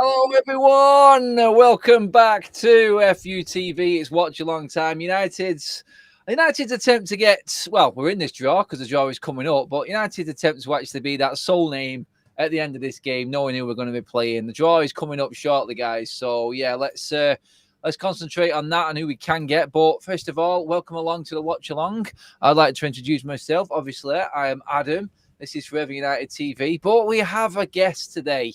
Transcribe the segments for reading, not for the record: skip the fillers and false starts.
Hello, everyone. Welcome back to FUTV. It's Watchalong time. United's attempt to get, well, we're in this draw because the draw is coming up, but United's attempt to actually be that sole name at the end of this game, knowing who we're going to be playing. The draw is coming up shortly, guys. So, yeah, let's concentrate on that and who we can get. But first of all, welcome along to the Watchalong. I'd like to introduce myself. Obviously, I am Adam. This is Forever United TV. But we have a guest today.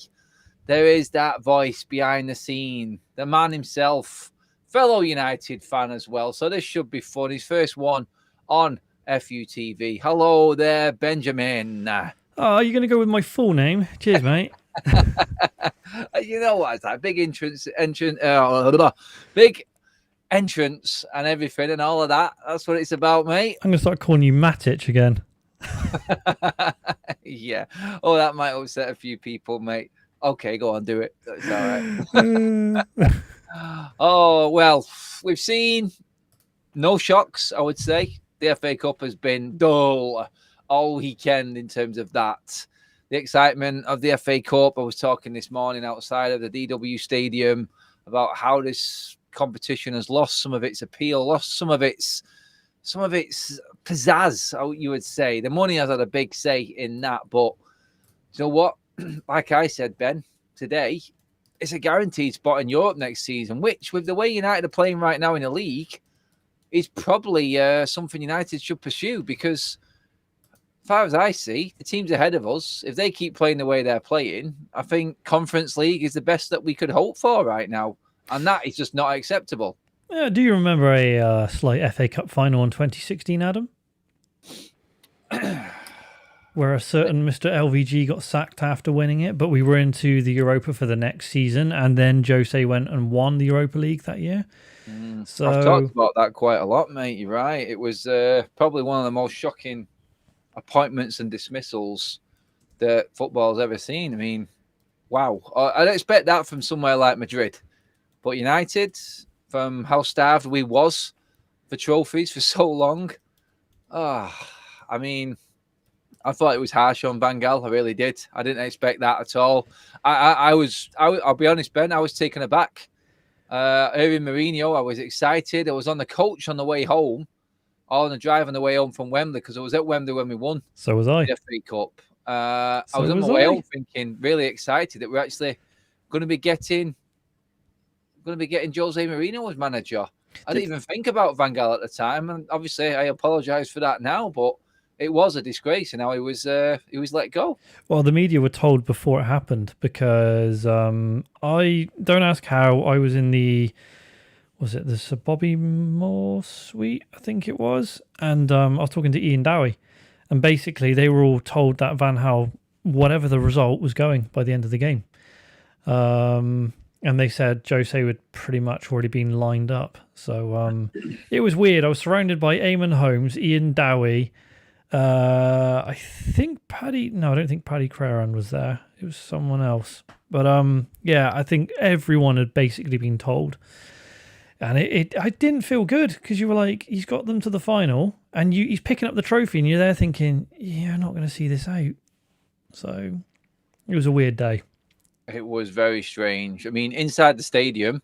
There is that voice behind the scene, the man himself, fellow United fan as well. So this should be fun. His first one on FUTV. Hello there, Benjamin. Oh, you're going to go with my full name? Cheers, mate. You know what? It's that big big entrance and everything and all of that. That's what it's about, mate. I'm going to start calling you Matic again. Yeah. Oh, that might upset a few people, mate. Okay, go on, do it. It's all right. Oh, well, we've seen no shocks, I would say. The FA Cup has been dull all weekend in terms of that. The excitement of the FA Cup. I was talking this morning outside of the DW Stadium about how this competition has lost some of its appeal, lost some of its pizzazz, you would say. The money has had a big say in that, but you know what? Like I said, Ben, today, it's a guaranteed spot in Europe next season, which, with the way United are playing right now in the league, is probably something United should pursue because, as far as I see, the teams ahead of us, if they keep playing the way they're playing, I think Conference League is the best that we could hope for right now, and that is just not acceptable. Do you remember a slight FA Cup final in 2016, Adam? Where a certain Mr. LVG got sacked after winning it, but we were into the Europa for the next season, and then Jose went and won the Europa League that year. So I've talked about that quite a lot, mate. You're right. It was probably one of the most shocking appointments and dismissals that football's ever seen. I mean, wow. I'd expect that from somewhere like Madrid. But United, from how starved we was for trophies for so long, I mean, I thought it was harsh on Gaal. I really did. I didn't expect that at all. I'll be honest, Ben, I was taken aback. Hearing Mourinho, I was excited. I was on the coach on the way home, or on the drive on the way home from Wembley, because I was at Wembley when we won. So was I. The FA Cup. I was on my way home thinking, really excited that we're actually going to be getting Jose Mourinho as manager. I didn't even think about Van Gaal at the time, and obviously I apologise for that now, but it was a disgrace, and how he was let go. Well, the media were told before it happened because I don't ask how I was in was it the Sir Bobby Moore suite? I think it was, and I was talking to Ian Dowie, and basically they were all told that Van Gaal, whatever the result, was going by the end of the game, and they said Jose had pretty much already been lined up. So it was weird. I was surrounded by Eamon Holmes, Ian Dowie. I think I don't think Paddy Craran was there. It was someone else. But yeah, I think everyone had basically been told. And I didn't feel good because you were like, he's got them to the final and he's picking up the trophy and you're there thinking, you're not going to see this out. So it was a weird day. It was very strange. I mean, inside the stadium,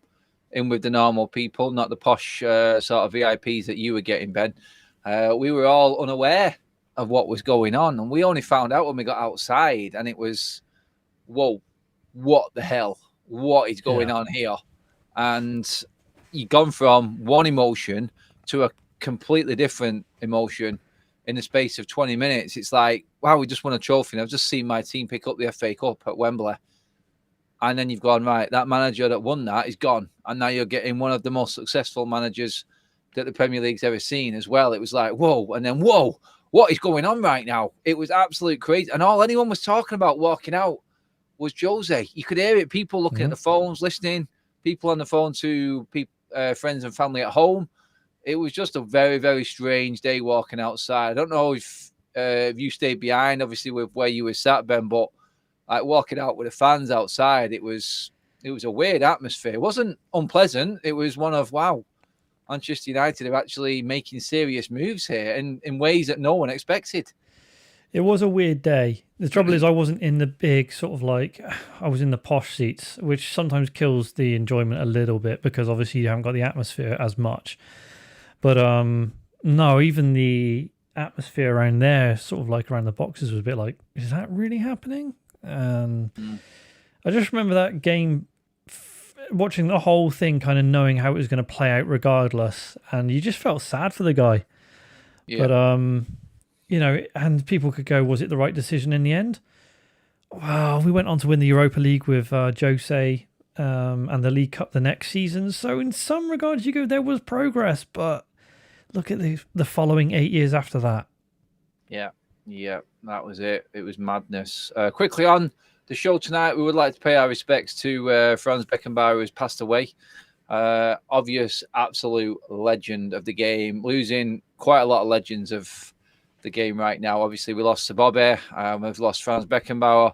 in with the normal people, not the posh sort of VIPs that you were getting, Ben, we were all unaware of what was going on, and we only found out when we got outside, and it was, whoa, what the hell? What is going on here? And you've gone from one emotion to a completely different emotion in the space of 20 minutes. It's like, wow, we just won a trophy, and I've just seen my team pick up the FA Cup at Wembley. And then you've gone, right, that manager that won that is gone, and now you're getting one of the most successful managers that the Premier League's ever seen as well. It was like, whoa, and then whoa, what is going on right now? It was absolute crazy. And all anyone was talking about walking out was Jose. You could hear it. People looking at the phones, listening, people on the phone to friends and family at home. It was just a very, very strange day walking outside. I don't know if you stayed behind, obviously, with where you were sat, Ben, but like walking out with the fans outside, it was a weird atmosphere. It wasn't unpleasant. It was one of, wow, Manchester United are actually making serious moves here in ways that no one expected. It was a weird day. The trouble is I wasn't in the big sort of like, I was in the posh seats, which sometimes kills the enjoyment a little bit because obviously you haven't got the atmosphere as much. But no, even the atmosphere around there, sort of like around the boxes, was a bit like, is that really happening? And I just remember that game, watching the whole thing, kind of knowing how it was going to play out regardless. And you just felt sad for the guy. Yeah. But, you know, and people could go, was it the right decision in the end? Wow, we went on to win the Europa League with Jose and the League Cup the next season. So in some regards, you go, there was progress, but look at the following 8 years after that. Yeah, that was it. It was madness. Quickly on the show tonight, we would like to pay our respects to Franz Beckenbauer, who has passed away. Obvious, absolute legend of the game. Losing quite a lot of legends of the game right now. Obviously, we lost to Bobby. We've lost Franz Beckenbauer.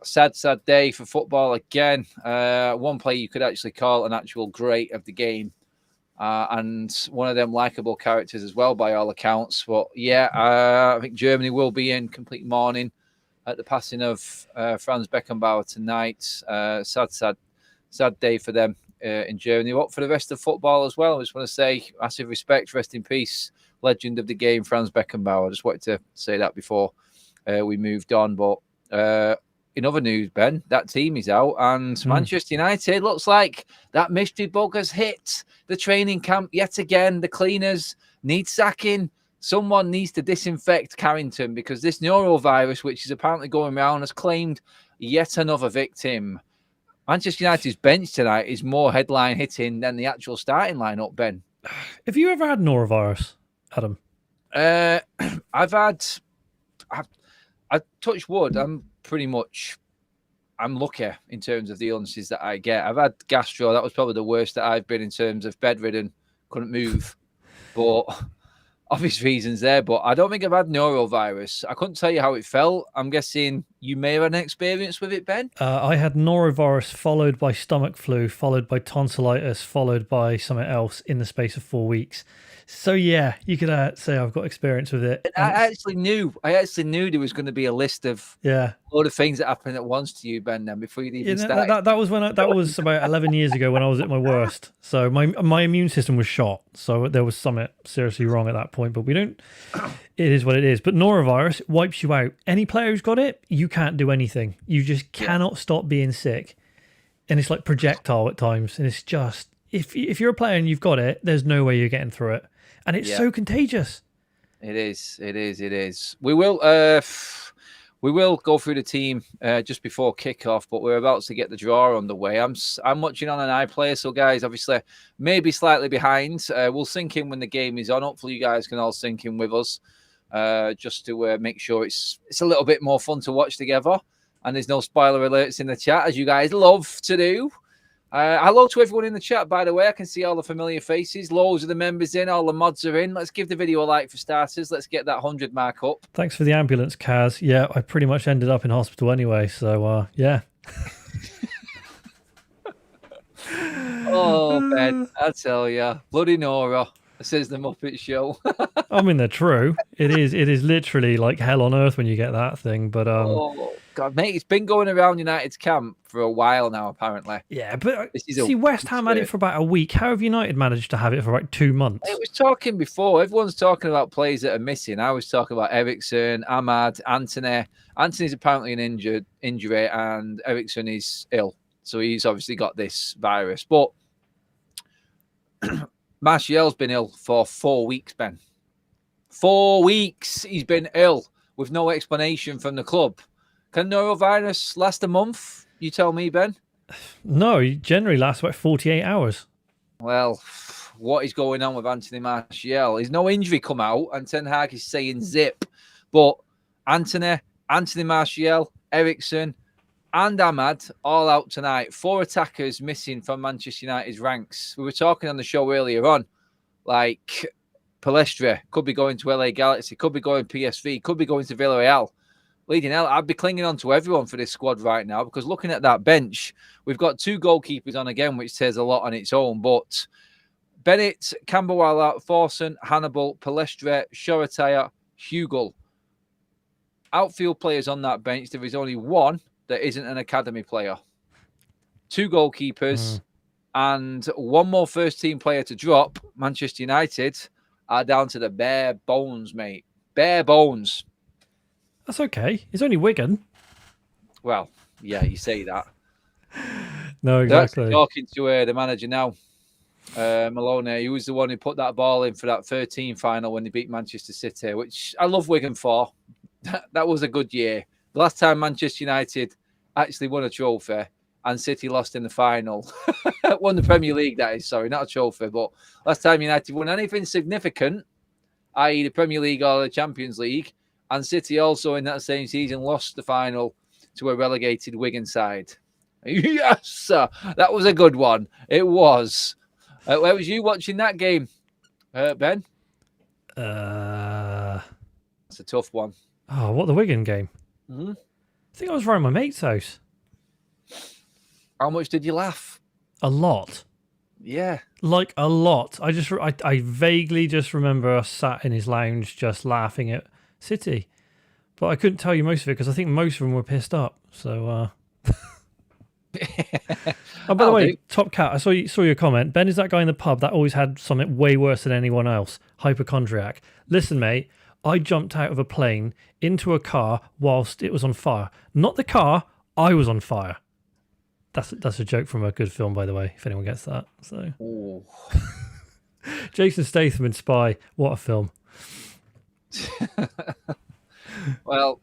Sad day for football again. One player you could actually call an actual great of the game. And one of them likable characters as well, by all accounts. But yeah, I think Germany will be in complete mourning at the passing of Franz Beckenbauer tonight. Sad day for them in Germany. But for the rest of football as well, I just want to say massive respect, rest in peace, legend of the game, Franz Beckenbauer. I just wanted to say that before we moved on. But in other news, Ben, that team is out, and Manchester United looks like that mystery bug has hit the training camp yet again. The cleaners need sacking. Someone needs to disinfect Carrington because this norovirus, which is apparently going around, has claimed yet another victim. Manchester United's bench tonight is more headline hitting than the actual starting lineup, Ben. Have you ever had norovirus, Adam? I touch wood. I'm lucky in terms of the illnesses that I get. I've had gastro. That was probably the worst that I've been in terms of bedridden, couldn't move. But obvious reasons there. But I don't think I've had norovirus. I couldn't tell you how it felt. I'm guessing you may have had an experience with it, Ben. I had norovirus followed by stomach flu, followed by tonsillitis, followed by something else in the space of 4 weeks. So yeah, you could say I've got experience with it. I actually knew there was going to be a list of a lot of things that happened at once to you, Ben. Then before you even started, that was that was about 11 years ago when I was at my worst. So my immune system was shot. So there was something seriously wrong at that point. But we don't. It is what it is. But norovirus wipes you out. Any player who's got it, you can't do anything. You just cannot stop being sick, and it's like projectile at times. And it's just if you're a player and you've got it, there's no way you're getting through it. And it's so contagious. It is. We will go through the team just before kickoff, but we're about to get the draw on the way. I'm watching on an iPlayer, so guys, obviously, maybe slightly behind. We'll sync in when the game is on. Hopefully, you guys can all sync in with us, just to make sure it's a little bit more fun to watch together. And there's no spoiler alerts in the chat, as you guys love to do. Hello to everyone in the chat, by the way. I can see all the familiar faces. Loads of the members in. All the mods are in. Let's give the video a like for starters. Let's get that 100 mark up. Thanks for the ambulance, Kaz. Yeah, I pretty much ended up in hospital anyway. So, yeah. Oh, Ben, I tell ya. Bloody Nora, says the Muppet Show. I mean, they're true. It is literally like hell on earth when you get that thing. But oh God, mate, it's been going around United's camp for a while now, apparently. Yeah, but see, West Ham had it for about a week. How have United managed to have it for like 2 months? It was talking before. Everyone's talking about players that are missing. I was talking about Eriksen, Ahmad, Anthony. Anthony's apparently an injury, and Eriksen is ill. So he's obviously got this virus. But Martial's been ill for 4 weeks, Ben. 4 weeks he's been ill with no explanation from the club. Can norovirus last a month? You tell me, Ben. No, it generally lasts about 48 hours. Well, what is going on with Anthony Martial? There's no injury come out, and Ten Hag is saying zip. But Anthony Martial, Eriksen, and Ahmad all out tonight. 4 attackers missing from Manchester United's ranks. We were talking on the show earlier on, like Palestra could be going to LA Galaxy, could be going PSV, could be going to Villarreal. Leading out, I'd be clinging on to everyone for this squad right now, because looking at that bench, we've got 2 goalkeepers on again, which says a lot on its own. But Bennett, Camberwala, Forson, Hannibal, Palestra, Shoretire, Hugel. outfield players on that bench, there is only one that isn't an academy player. 2 goalkeepers and 1 more first-team player to drop. Manchester United are down to the bare bones, mate. Bare bones. That's okay. It's only Wigan. Well, yeah, you say that. No, exactly. Talking to the manager now, Maloney. He was the one who put that ball in for that 13 final when they beat Manchester City, which I love Wigan for. That was a good year. The last time Manchester United actually won a trophy and City lost in the final. Won the Premier League, that is. Sorry, not a trophy, but last time United won anything significant, i.e. the Premier League or the Champions League, and City also in that same season lost the final to a relegated Wigan side. Yes, sir. That was a good one. It was. Where was you watching that game, Ben? It's a tough one. Oh, what, the Wigan game? Mm-hmm. I think I was around my mate's house. How much did you laugh? A lot. Yeah. Like a lot. I vaguely just remember us sat in his lounge just laughing at City. But I couldn't tell you most of it because I think most of them were pissed up. So, oh, by the way, Top Cat, I saw your comment. Ben is that guy in the pub that always had something way worse than anyone else. Hypochondriac. Listen, mate, I jumped out of a plane into a car whilst it was on fire. Not the car, I was on fire. That's a joke from a good film, by the way, if anyone gets that. So, Jason Statham in Spy, what a film. Well,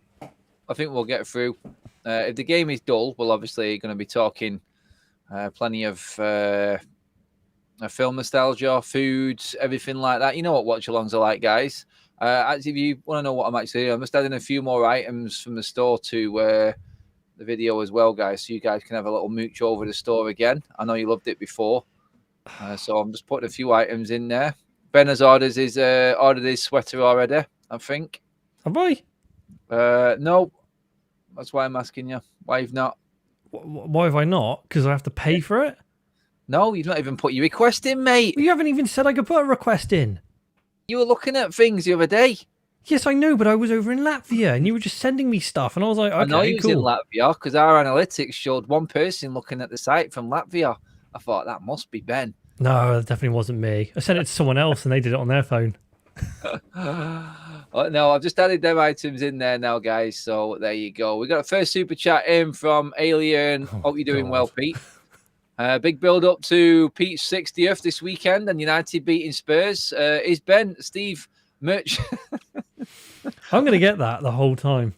I think we'll get through. If the game is dull, we're obviously going to be talking plenty of film nostalgia, foods, everything like that. You know what watch-alongs are like, guys. Actually, if you want to know what I'm actually doing, I'm just adding a few more items from the store to the video as well, guys, so you guys can have a little mooch over the store again. I know you loved it before, so I'm just putting a few items in there. Ben has ordered his sweater already, I think. Have I? No, that's why I'm asking you. Why you've not? Why have I not? Because I have to pay for it? No, you've not even put your request in, mate. You haven't even said I could put a request in. You were looking at things the other day. Yes, I know, but I was over in Latvia and you were just sending me stuff and I was like, okay, I know you was in cool. Latvia because our analytics showed one person looking at the site from Latvia. I thought, that must be Ben. No, that definitely wasn't me. I sent it to someone else and they did it on their phone. Oh, no, I've just added them items in there now, guys. So there you go. We got a first super chat in from Alien. Hope you're doing well, Pete. Big build up to Pete's 60th this weekend and United beating Spurs. Is Ben, Steve, merch? I'm going to get that the whole time.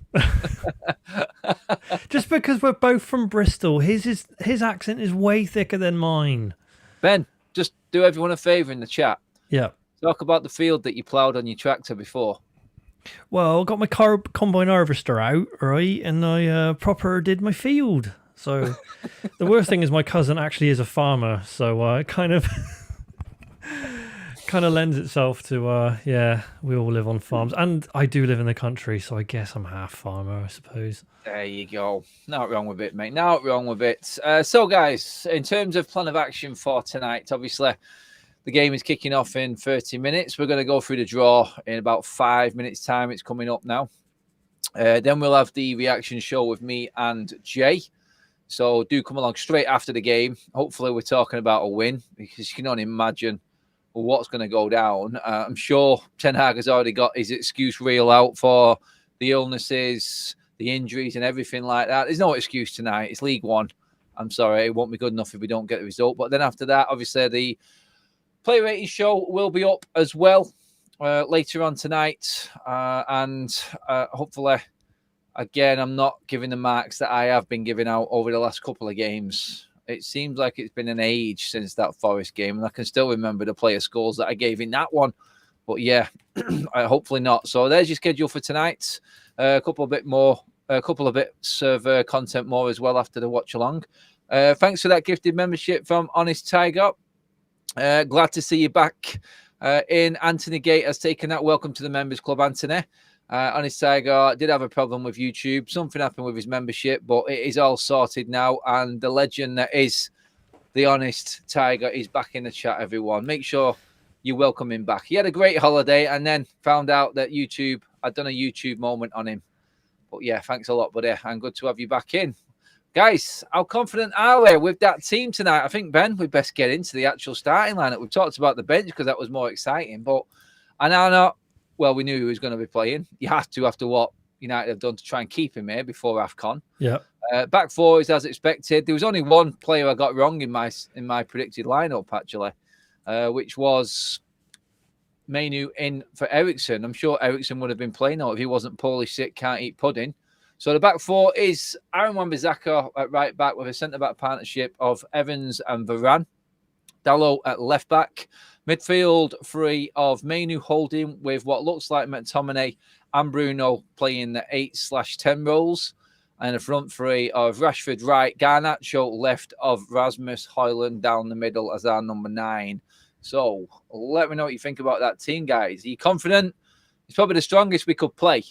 Just because we're both from Bristol. His accent is way thicker than mine. Ben, just do everyone a favour in the chat. Yeah. Talk about the field that you ploughed on your tractor before. Well, I got my combine harvester out, right, and I proper did my field. So the worst thing is my cousin actually is a farmer, so it kind of lends itself to we all live on farms, and I do live in the country, so I guess I'm half farmer, I suppose. There you go. Not wrong with it, mate. Not wrong with it. So, guys, in terms of plan of action for tonight, obviously the game is kicking off in 30 minutes. We're going to go through the draw in about 5 minutes' time. It's coming up now. Then we'll have the reaction show with me and Jay. So do come along straight after the game. Hopefully we're talking about a win because you can only imagine what's going to go down. I'm sure Ten Hag has already got his excuse reel out for the illnesses, the injuries and everything like that. There's no excuse tonight. It's League One. I'm sorry. It won't be good enough if we don't get the result. But then after that, obviously the play rating show will be up as well later on tonight. And hopefully, again, I'm not giving the marks that I have been giving out over the last couple of games. It seems like it's been an age since that Forest game, and I can still remember the player scores that I gave in that one. But yeah, hopefully not. So there's your schedule for tonight. A couple of bits of content more as well after the watch along. Thanks for that gifted membership from Honest Tiger. Glad to see you back. In Anthony Gate has taken that. Welcome to the Members Club, Anthony. Honest Tiger did have a problem with YouTube. Something happened with his membership, but it is all sorted now. And the legend that is the Honest Tiger is back in the chat, everyone. Make sure you welcome him back. He had a great holiday and then found out that YouTube, I'd done a YouTube moment on him. But yeah, thanks a lot, buddy. And good to have you back in. Guys, how confident are we with that team tonight? I think, Ben, we best get into the actual starting lineup. We've talked about the bench because that was more exciting. But I now know, well, we knew he was going to be playing. You have to, after what United have done to try and keep him here before AFCON. Yeah. Back four is as expected. There was only one player I got wrong in my predicted lineup, actually, which was Mainu in for Eriksson. I'm sure Eriksson would have been playing now if he wasn't poorly sick, can't eat pudding. So the back four is Aaron Wan-Bissaka at right back with a centre-back partnership of Evans and Varane. Dalot at left back. Midfield three of Mainu holding with what looks like McTominay and Bruno playing the 8/10 roles. And a front three of Rashford right, Garnacho left of Rasmus Højlund down the middle as our number 9. So let me know what you think about that team, guys. Are you confident? It's probably the strongest we could play,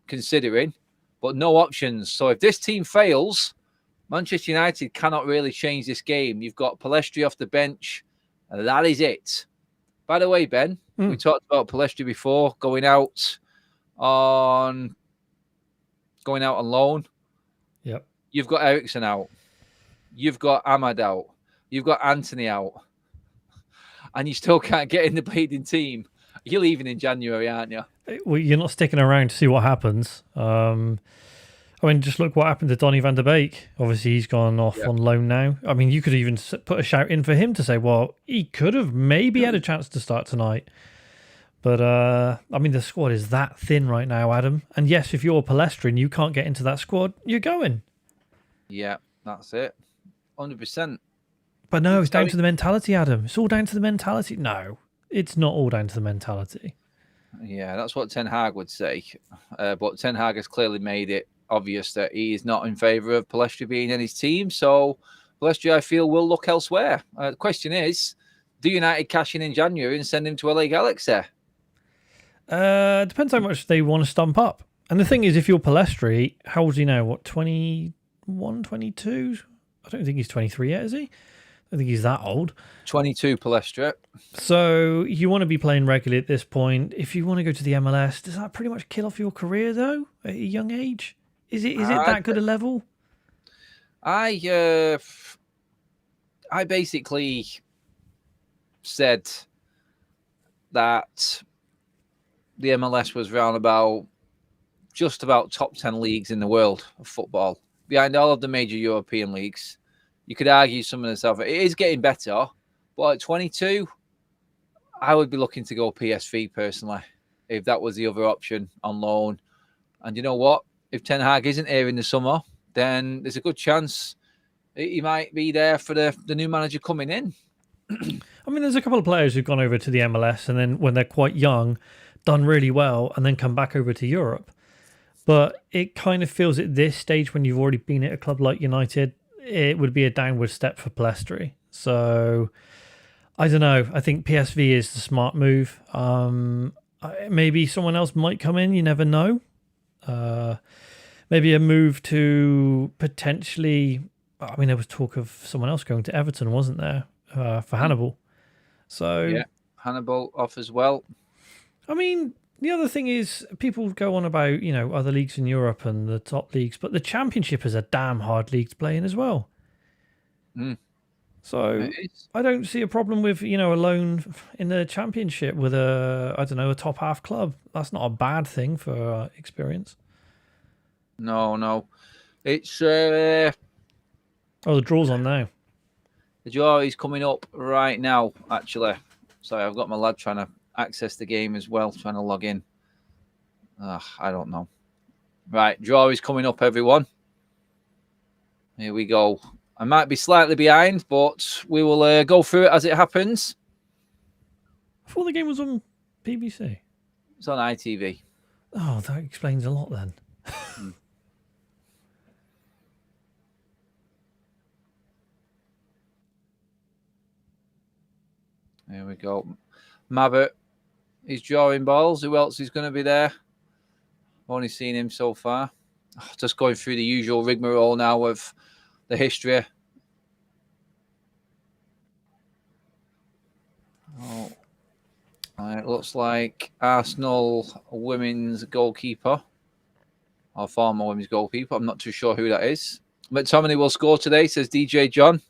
considering, but no options. So if this team fails, Manchester United cannot really change this game. You've got Pellistri off the bench, and that is it. By the way, Ben, we talked about Pellistri before going out on loan. Yep. You've got Eriksson out. You've got Ahmad out. You've got Anthony out. And you still can't get in the bleeding team. You're leaving in January, aren't you? Well, you're not sticking around to see what happens. I mean, just look what happened to Donny van der Beek. Obviously, he's gone off on loan now. I mean, you could even put a shout in for him to say, well, he could have maybe had a chance to start tonight. But, I mean, the squad is that thin right now, Adam. And yes, if you're Pellistri and you can't get into that squad, you're going. Yeah, that's it. 100%. But no, it's down to the mentality, Adam. It's all down to the mentality. No, it's not all down to the mentality. Yeah, that's what Ten Hag would say. But Ten Hag has clearly made it obvious that he is not in favour of Pellistri being in his team. So Pellistri, I feel, will look elsewhere. The question is, do United cash in January and send him to LA Galaxy? Depends how much they want to stump up. And the thing is, if you're Pellistri, how old is he now? What, 21, 22? I don't think he's 23 yet, is he? I think he's that old. 22 Pellistri. So you want to be playing regularly at this point. If you want to go to the MLS, does that pretty much kill off your career, though, at a young age? Is it that good a level? I basically said that the MLS was round about just about top 10 leagues in the world of football, behind all of the major European leagues. You could argue some of the stuff. It is getting better, but at 22, I would be looking to go PSV personally, if that was the other option on loan. And you know what? If Ten Hag isn't here in the summer, then there's a good chance he might be there for the new manager coming in. I mean, there's a couple of players who've gone over to the MLS and then when they're quite young, done really well and then come back over to Europe. But it kind of feels at this stage when you've already been at a club like United, it would be a downward step for Pellistri. So I don't know. I think PSV is the smart move. Maybe someone else might come in. You never know. Maybe a move to potentially... I mean, there was talk of someone else going to Everton, wasn't there? For Hannibal. So yeah, Hannibal off as well. I mean, the other thing is people go on about, other leagues in Europe and the top leagues, but the Championship is a damn hard league to play in as well. So I don't see a problem with, a loan in the Championship with a top half club. That's not a bad thing for experience. No. It's... the draw's on now. The draw is coming up right now, actually. Sorry, I've got my lad trying to access the game as well, trying to log in. I don't know. Right, draw is coming up, everyone. Here we go. I might be slightly behind, but we will go through it as it happens. I thought the game was on BBC. It's on ITV. Oh, that explains a lot then. There we go. Mabbott is drawing balls. Who else is going to be there? I've only seen him so far. Just going through the usual rigmarole now of the history. It looks like Arsenal women's goalkeeper our former women's goalkeeper. I'm not too sure who that is. McTominay will score today, says DJ John.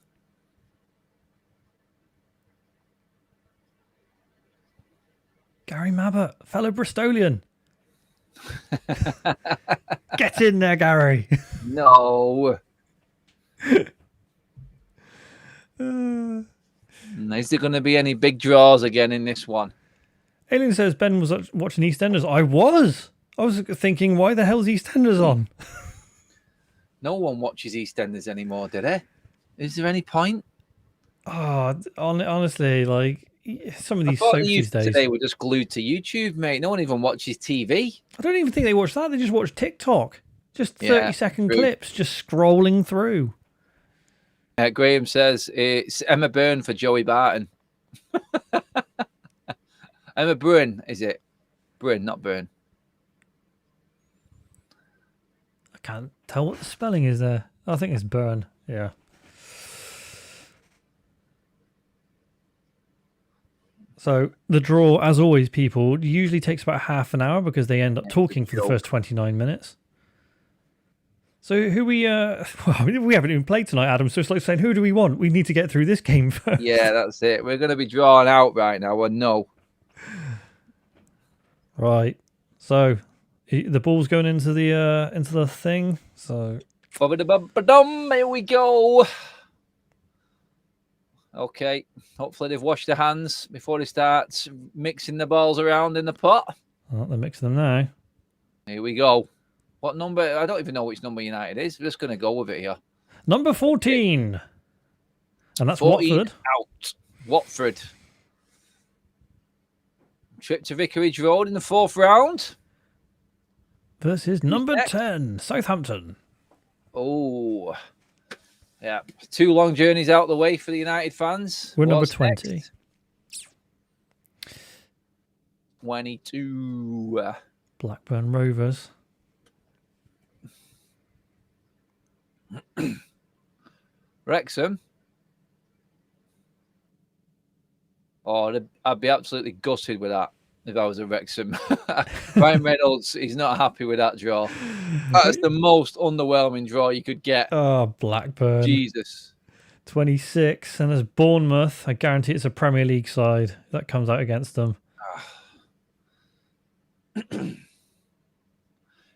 Gary Mabbott, fellow Bristolian. Get in there, Gary. No. Is there going to be any big draws again in this one? Alien says Ben was watching EastEnders. I was thinking, why the hell's EastEnders on? No one watches EastEnders anymore, do they? Is there any point? Oh, honestly, like some of these soaps these days. Today we're just glued to YouTube, mate. No one even watches TV. I don't even think they watch that. They just watch TikTok. Just 30-second clips, just scrolling through. Graham says it's Emma Byrne for Joey Barton. Emma Bryn, is it? Bryn, not Byrne. I can't tell what the spelling is there. I think it's Byrne. Yeah. So the draw, as always, people, usually takes about half an hour because they end up talking for the first 29 minutes. So who we we haven't even played tonight, Adam. So it's like saying, who do we want? We need to get through this game first. Yeah, that's it. We're going to be drawn out right now. Well, no. Right. So the ball's going into the thing. So here we go. Okay. Hopefully they've washed their hands before they start mixing the balls around in the pot. Oh, they're mixing them now. Here we go. What number? I don't even know which number United is. We're just going to go with it here. Number 14. And that's 14 Watford. Out. Watford. Trip to Vicarage Road in the 4th round. Versus number 10, Southampton. Oh. Yeah. 2 long journeys out the way for the United fans. We're number 20. Next? 22. Blackburn Rovers. Wrexham. Oh, I'd be absolutely gutted with that if I was a Wrexham. Ryan Reynolds, he's not happy with that draw. That's the most underwhelming draw you could get. Oh, Blackburn. Jesus. 26. And there's Bournemouth. I guarantee it's a Premier League side that comes out against them.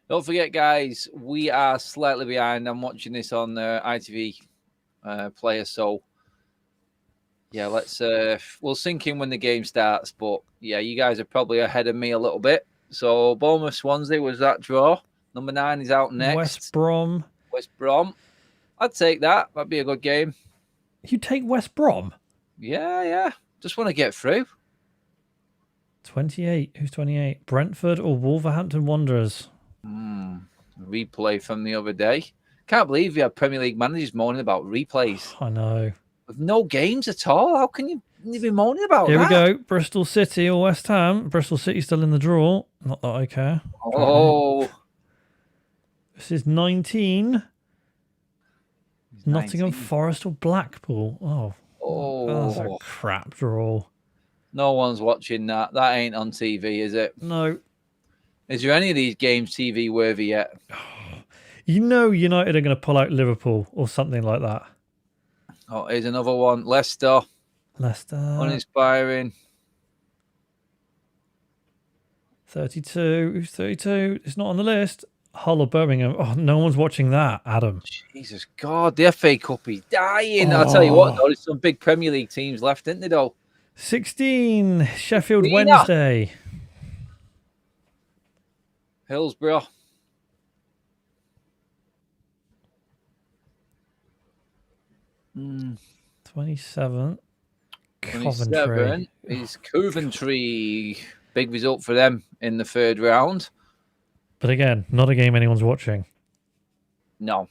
Don't forget, guys, we are slightly behind. I'm watching this on ITV player, so yeah, we'll sink in when the game starts. But yeah, you guys are probably ahead of me a little bit. So Bournemouth Swansea was that draw. Number 9 is out next. West Brom. I'd take that. That'd be a good game. You take West Brom? Yeah. Just want to get through. 28. Who's 28? Brentford or Wolverhampton Wanderers? Replay from the other day. Can't believe we have Premier League managers moaning about replays. I know. With no games at all. How can you be moaning about that? Here we go. Bristol City or West Ham. Bristol City still in the draw. Not that I care. Oh. This is 19. Nottingham Forest or Blackpool. Oh. That's a crap draw. No one's watching that. That ain't on TV, is it? No. Is there any of these games TV worthy yet? You know United are going to pull out Liverpool or something like that. Oh, here's another one. Leicester. Uninspiring. 32. Who's 32? It's not on the list. Hull or Birmingham. Oh, no one's watching that, Adam. Jesus God, the FA Cup is dying. I'll tell you what, though, there's some big Premier League teams left, isn't there, though? 16. Sheffield Wednesday. Hillsborough. 27. 27 is Coventry. Big result for them in the 3rd round. But again, not a game anyone's watching. No.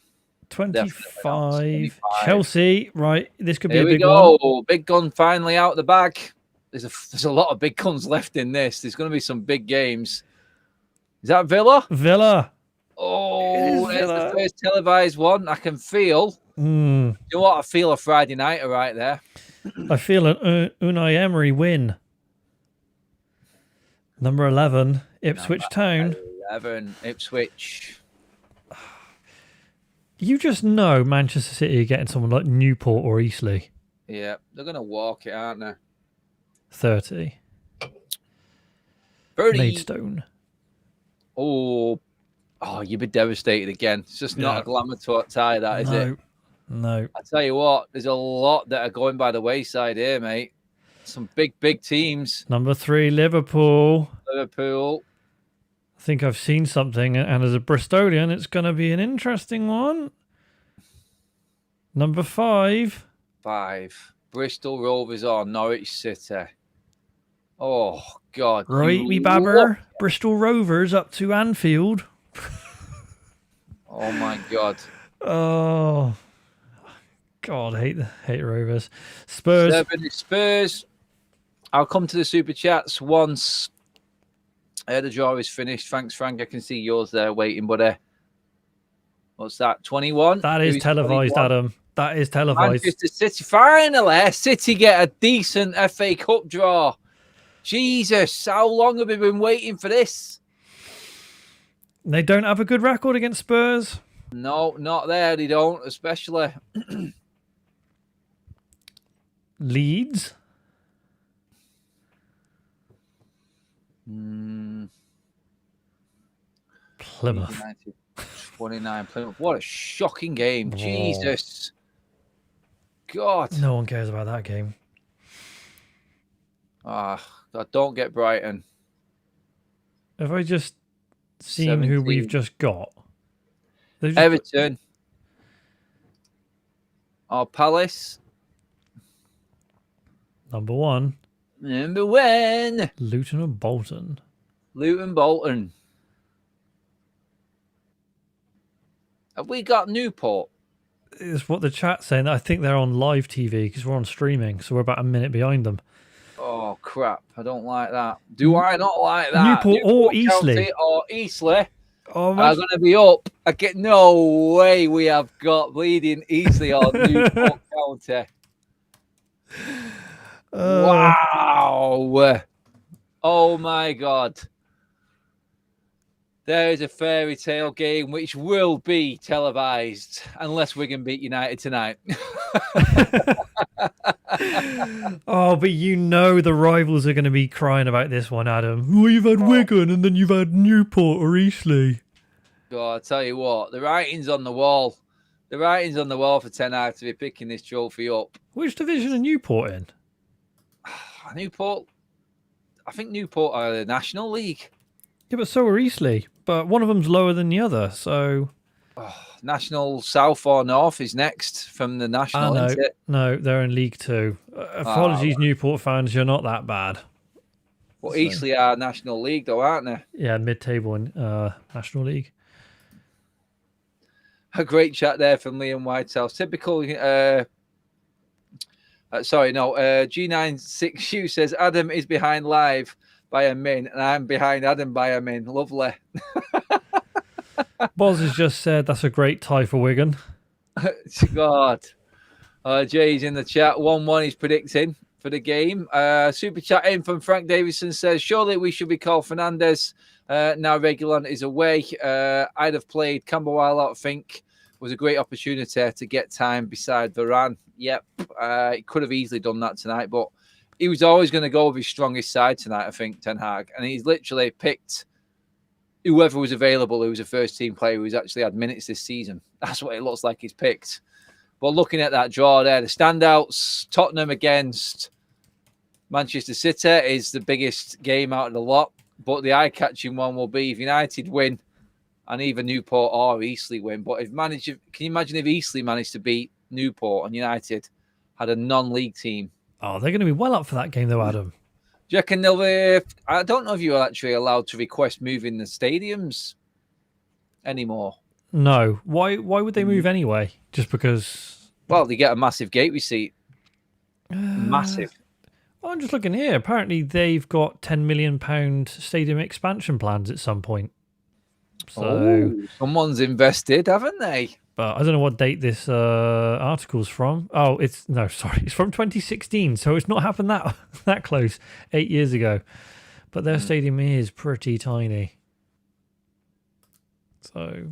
25. Chelsea. Right, this could be Here a big one. one. Big gun finally out the bag. There's a lot of big guns left in this. There's going to be some big games. Is that Villa? Villa. Oh, it's the first televised one. I can feel. You know what? I feel a Friday nighter right there. I feel an Unai Emery win. Number 11, Ipswich Town. 11, Ipswich. You just know Manchester City are getting someone like Newport or Eastleigh. Yeah, they're going to walk it, aren't they? 30. 30. Maidstone. Oh, you'd be devastated again. It's just not a glamour tie, that, is it? No. I tell you what, there's a lot that are going by the wayside here, mate. Some big teams. Number 3, Liverpool. I think I've seen something, and as a Bristolian, it's going to be an interesting one. Number 5. Bristol Rovers or Norwich City. Oh, God. Right, me babber. Bristol Rovers up to Anfield. Oh, my God. Oh, God, hate Rovers. Spurs. Spurs. I'll come to the Super Chats once the draw is finished. Thanks, Frank. I can see yours there waiting, but what's that? 21? That is televised, 21? Adam. That is televised. Manchester City. Finally, City get a decent FA Cup draw. Jesus, how long have we been waiting for this? They don't have a good record against Spurs. No, not there. They don't, especially. Leeds. Plymouth. United, 29 Plymouth. What a shocking game. Jesus. God. No one cares about that game. God, don't get Brighton. Have I just seen 17. Who we've just got? Everton. Palace. Number 1. Luton and Bolton. Have we got Newport? It's what the chat's saying. I think they're on live TV because we're on streaming, so we're about a minute behind them. Oh, crap. I don't like that. Do I not like that? Newport or Eastleigh. Are going to be up. I get no way we have got bleeding Eastleigh or Newport County. Wow. Oh, my God. There is a fairy tale game which will be televised unless Wigan beat United tonight. Oh, but you know the rivals are going to be crying about this one, Adam. Well, you've had Wigan and then you've had Newport or Eastleigh. God, I tell you what, the writing's on the wall. The writing's on the wall for Ten Hag to be picking this trophy up. Which division are Newport in? Newport. I think Newport are the National League. Yeah, but so are Eastleigh. But one of them's lower than the other, so... National South or North is next from the National, isn't it? No, they're in League 2. Apologies, Newport fans, you're not that bad. Well, Eastleigh are National League, though, aren't they? Yeah, mid-table in National League. A great chat there from Liam Whitehouse. Typical... G96U says, Adam is behind live by a min, and I'm behind Adam by a min. Lovely. Boz has just said that's a great tie for Wigan. God. Jay's in the chat. 1-1 he's predicting for the game. Super chat in from Frank Davison says, surely we should be called Fernandez. Now Regulon is away. I'd have played Beckenbauer, I think. Was a great opportunity to get time beside Varane. Yep. He could have easily done that tonight, but he was always going to go with his strongest side tonight, I think, Ten Hag. And he's literally picked whoever was available who was a first-team player who's actually had minutes this season. That's what it looks like he's picked. But looking at that draw there, the standouts, Tottenham against Manchester City is the biggest game out of the lot. But the eye-catching one will be if United win and either Newport or Eastleigh win. But can you imagine if Eastleigh managed to beat Newport and United had a non-league team? Oh, they're going to be well up for that game, though, Adam. Do you reckon they'll be... I don't know if you're actually allowed to request moving the stadiums anymore. No. Why would they move anyway? Just because... Well, they get a massive gate receipt. Massive. Well, I'm just looking here. Apparently, they've got £10 million stadium expansion plans at some point. So someone's invested, haven't they? But I don't know what date this article's from. Oh, it's from 2016, so it's not happened that close, 8 years ago. But their stadium is pretty tiny. So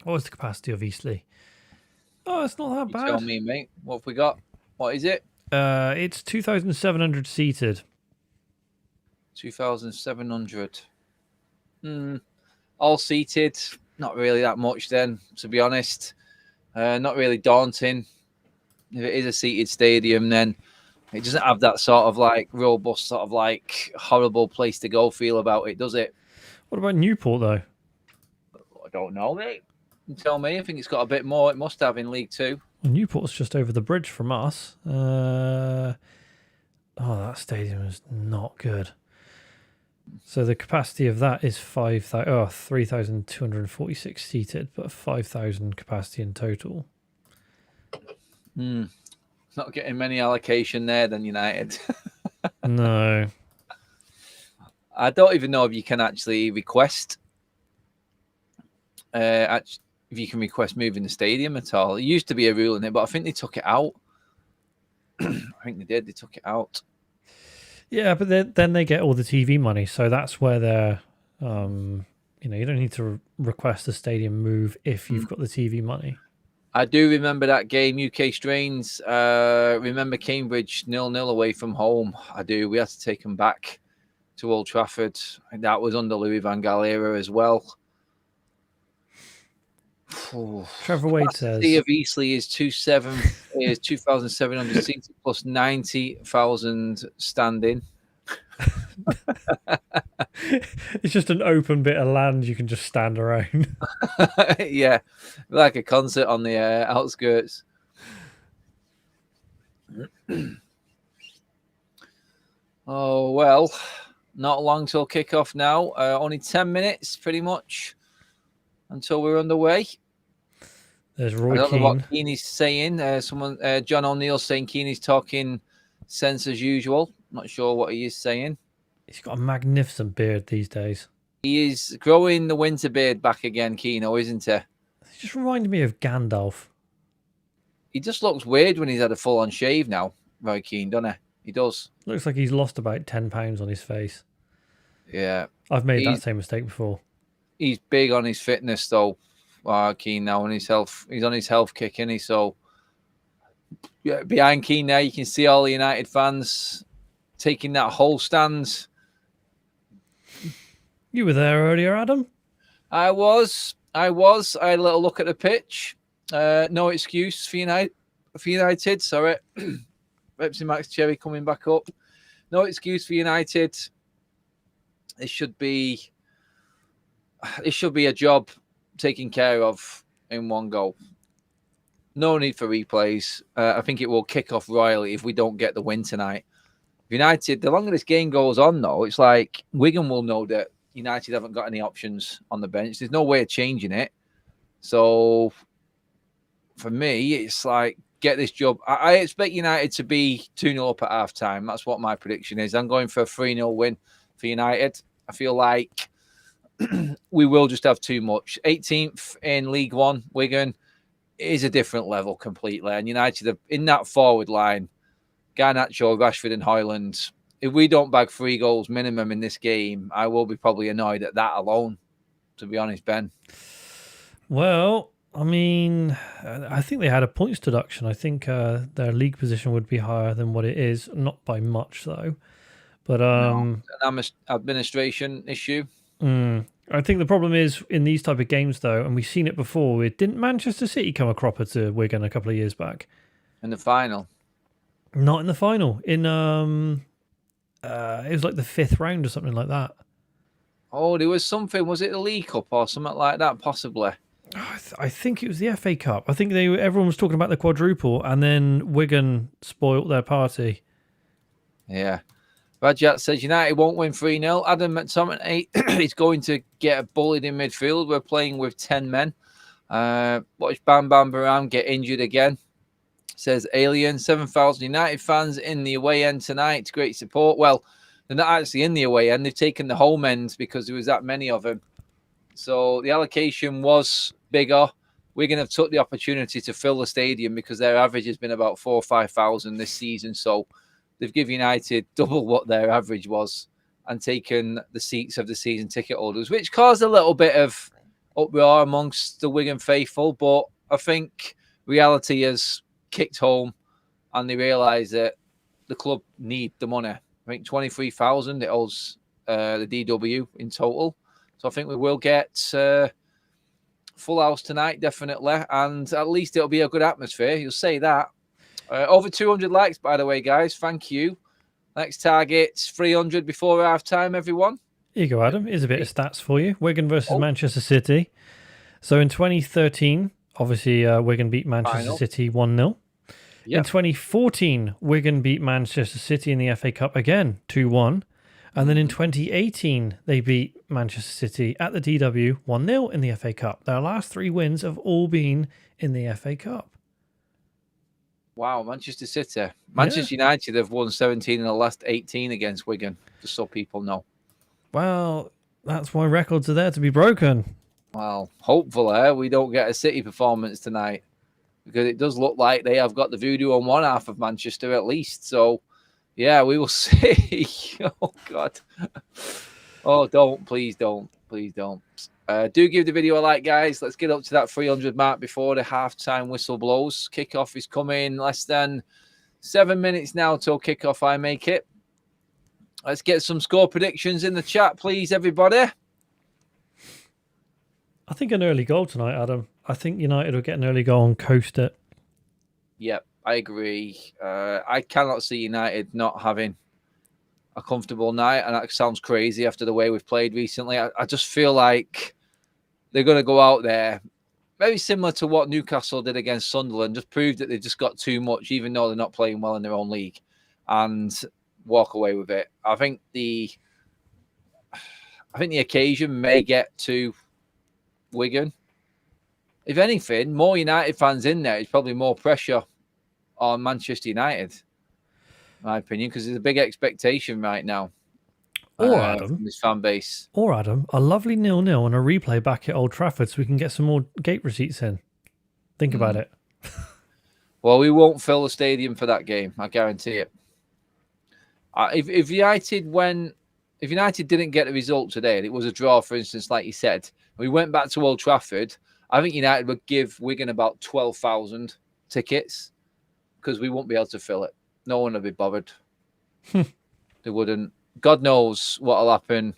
What was the capacity of Eastleigh? Oh, it's not that bad. Tell me, mate. What have we got? What is it? It's 2,700 seated. 2,700. All seated. Not really that much then, to be honest. Not really daunting. If it is a seated stadium, then it doesn't have that sort of like robust, sort of like horrible place to go feel about it, does it? What about Newport, though? I don't know, mate. You tell me. I think it's got a bit more. It must have in League Two. Well, Newport's just over the bridge from us. Oh, that stadium is not good. So the capacity of that is 3,246 seated, but 5,000 capacity in total. Not getting many allocation there than United. No. I don't even know if you can actually request. If you can request moving the stadium at all. It used to be a rule in it, but I think they took it out. I think they did. They took it out. Yeah, but then they get all the TV money, so that's where they're, you don't need to request a stadium move if you've got the TV money. I do remember that game, UK Strains. Remember Cambridge 0-0 away from home. I do. We had to take them back to Old Trafford. And that was under Louis van Gaal era as well. Trevor Wade says the of Eastleigh is 2,700 seats plus 90,000 standing. It's just an open bit of land you can just stand around. Yeah, like a concert on the outskirts. Oh, well, not long till kickoff now. Only 10 minutes, pretty much, until we're underway. There's Roy I don't Keane. know what Keane's saying. John O'Neill's saying Keane's talking sense as usual. Not sure what he is saying. He's got a magnificent beard these days. He is growing the winter beard back again, Keano, isn't he? He just reminded me of Gandalf. He just looks weird when he's had a full-on shave now, Roy Keane, doesn't he? He does. Looks like he's lost about 10 pounds on his face. Yeah. I've made that same mistake before. He's big on his fitness, though, Keane, now, and his health. He's on his health kick, isn't he? So, yeah, behind Keane there, you can see all the United fans taking that whole stand. You were there earlier, Adam? I was. I had a little look at the pitch. No excuse for United. Sorry. Pepsi Max Cherry coming back up. No excuse for United. It should be a job taken care of in one goal. No need for replays. I think it will kick off royally if we don't get the win tonight. United, the longer this game goes on, though, it's like Wigan will know that United haven't got any options on the bench. There's no way of changing it. So, for me, it's like, get this job. I expect United to be 2-0 up at half-time. That's what my prediction is. I'm going for a 3-0 win for United. I feel like we will just have too much. 18th in League One, Wigan is a different level completely. And United, in that forward line, Garnacho, Rashford and Højlund, if we don't bag 3 goals minimum in this game, I will be probably annoyed at that alone, to be honest, Ben. Well, I mean, I think they had a points deduction. I think their league position would be higher than what it is. Not by much, though. But an administration issue. I think the problem is in these type of games, though, and we've seen it before. Didn't Manchester City come a cropper to Wigan a couple of years back? In the final? Not in the final. In it was like the 5th round or something like that. Oh, there was something. Was it the League Cup or something like that? Possibly. I think it was the FA Cup. I think everyone was talking about the quadruple, and then Wigan spoilt their party. Yeah. Rajat says United won't win 3-0. Adam McTominay is going to get bullied in midfield. We're playing with 10 men. Watch Bam Bam Baram get injured again. Says Alien. 7,000 United fans in the away end tonight. Great support. Well, they're not actually in the away end. They've taken the home end because there was that many of them. So the allocation was bigger. Wigan have took the opportunity to fill the stadium because their average has been about 4,000 or 5,000 this season. So they've given United double what their average was and taken the seats of the season ticket holders, which caused a little bit of uproar amongst the Wigan faithful, but I think reality has kicked home and they realise that the club need the money. I think 23,000 it owes the DW in total. So I think we will get full house tonight, definitely. And at least it'll be a good atmosphere. You'll say that. Over 200 likes, by the way, guys. Thank you. Next target's 300 before half-time, everyone. Here you go, Adam. Here's a bit of stats for you. Wigan versus Manchester City. So in 2013, obviously, Wigan beat Manchester City 1-0. Yep. In 2014, Wigan beat Manchester City in the FA Cup again, 2-1. And then in 2018, they beat Manchester City at the DW 1-0 in the FA Cup. Their last 3 wins have all been in the FA Cup. Wow, Manchester City. Manchester United have won 17 in the last 18 against Wigan, just so people know. Well, that's why records are there to be broken. Well, hopefully we don't get a City performance tonight, because it does look like they have got the voodoo on one half of Manchester at least. So, yeah, we will see. Oh, God. Oh, don't. Please don't. Please don't. Do give the video a like, guys. Let's get up to that 300 mark before the half-time whistle blows. Kickoff is coming. Less than 7 minutes now till kickoff, I make it. Let's get some score predictions in the chat, please, everybody. I think an early goal tonight, Adam. I think United will get an early goal and coast it. Yep, I agree. I cannot see United not having a comfortable night, and that sounds crazy after the way we've played recently. I just feel like they're going to go out there, very similar to what Newcastle did against Sunderland, just prove that they've just got too much, even though they're not playing well in their own league, and walk away with it. I think the occasion may get to Wigan. If anything, more United fans in there is probably more pressure on Manchester United, in my opinion, because there's a big expectation right now. Or Adam, from this fan base. Or Adam, a lovely 0-0 and a replay back at Old Trafford, so we can get some more gate receipts in. Think about it. Well, we won't fill the stadium for that game. I guarantee it. If United didn't get the result today, and it was a draw, for instance, like you said, we went back to Old Trafford, I think United would give Wigan about 12,000 tickets, because we won't be able to fill it. No one will be bothered. They wouldn't. God knows what will happen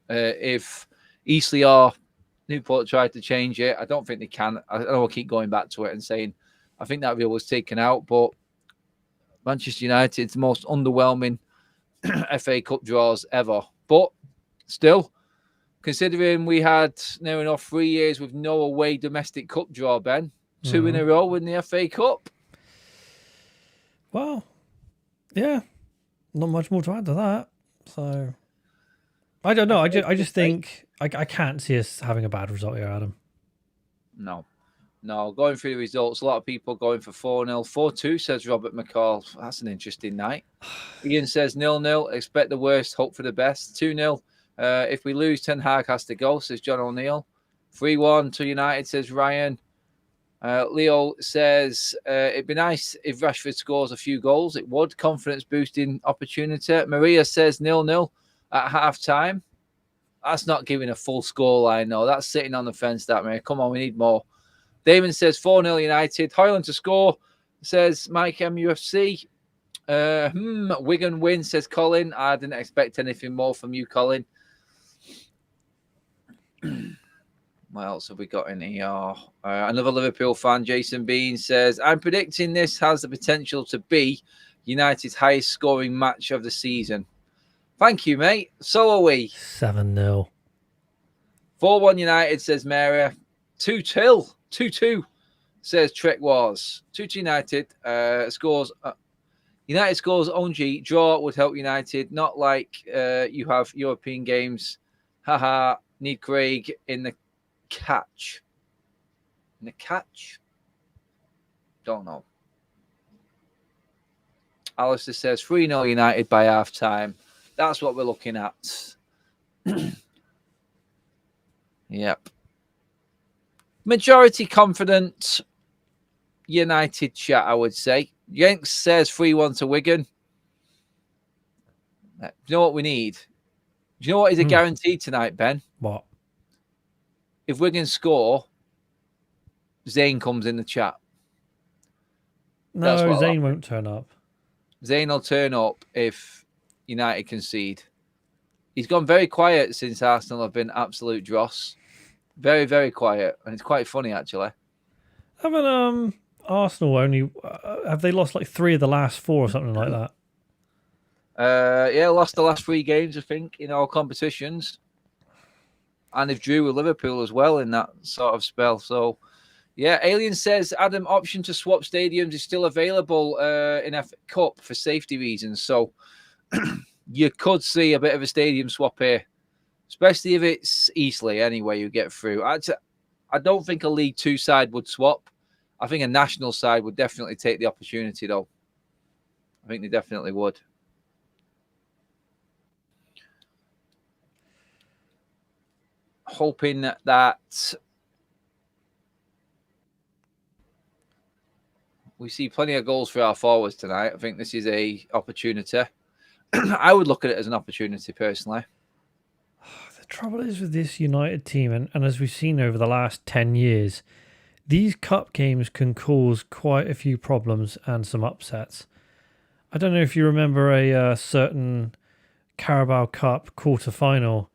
if Eastleigh or Newport tried to change it. I don't think they can. I know I'll keep going back to it and saying I think that rule was taken out, but Manchester United's the most underwhelming FA Cup draws ever. But still, considering we had near enough 3 years with no away domestic cup draw, Ben, 2 in a row in the FA Cup. Well, yeah, not much more to add to that. So, I don't know. I just think I can't see us having a bad result here, Adam. No. Going through the results, a lot of people going for 4-0. 4-2, says Robert McCall. That's an interesting night. Ian says 0-0. Expect the worst, hope for the best. 2-0. If we lose, Ten Hag has to go, says John O'Neill. 3-1 to United, says Ryan. Leo says, it'd be nice if Rashford scores a few goals. It would. Confidence boosting opportunity. Maria says 0-0 at half-time. That's not giving a full scoreline, though. That's sitting on the fence, that, Maria. Come on, we need more. Damon says 4-0 United. Hoyland to score, says Mike MUFC. Wigan win, says Colin. I didn't expect anything more from you, Colin. What else have we got in here? Another Liverpool fan, Jason Bean, says, I'm predicting this has the potential to be United's highest scoring match of the season. Thank you, mate. So are we. 7-0. 4-1 United, says Mary. 2-2, says Trek Wars. 2-2 United. Scores. United scores ONG. Draw would help United. Not like you have European games. Haha. Need Craig in the catch. In the catch? Don't know. Alistair says 3-0 United by half time. That's what we're looking at. Yep. Majority confident United chat, I would say. Yanks says 3-1 to Wigan. Do you know what we need? Do you know what is a guarantee tonight, Ben? What? if Wigan score, Zane comes in the chat. No, Zane won't turn up. Zane will turn up if United concede. He's gone very quiet since Arsenal have been absolute dross. Very, very quiet. And it's quite funny, actually. Haven't Arsenal only... have they lost like 3 of the last 4 or something like that? Yeah, lost the last 3 games, I think, in all competitions. And they've drew with Liverpool as well in that sort of spell. So, yeah, Alien says, Adam, option to swap stadiums is still available in FA Cup for safety reasons. So, you could see a bit of a stadium swap here, especially if it's Eastleigh anyway you get through. I don't think a League 2 side would swap. I think a national side would definitely take the opportunity, though. I think they definitely would. Hoping that we see plenty of goals for our forwards tonight. I think this is a opportunity. I would look at it as an opportunity, personally. The trouble is with this United team, and as we've seen over the last 10 years, these cup games can cause quite a few problems and some upsets. I don't know if you remember a certain Carabao Cup quarter-final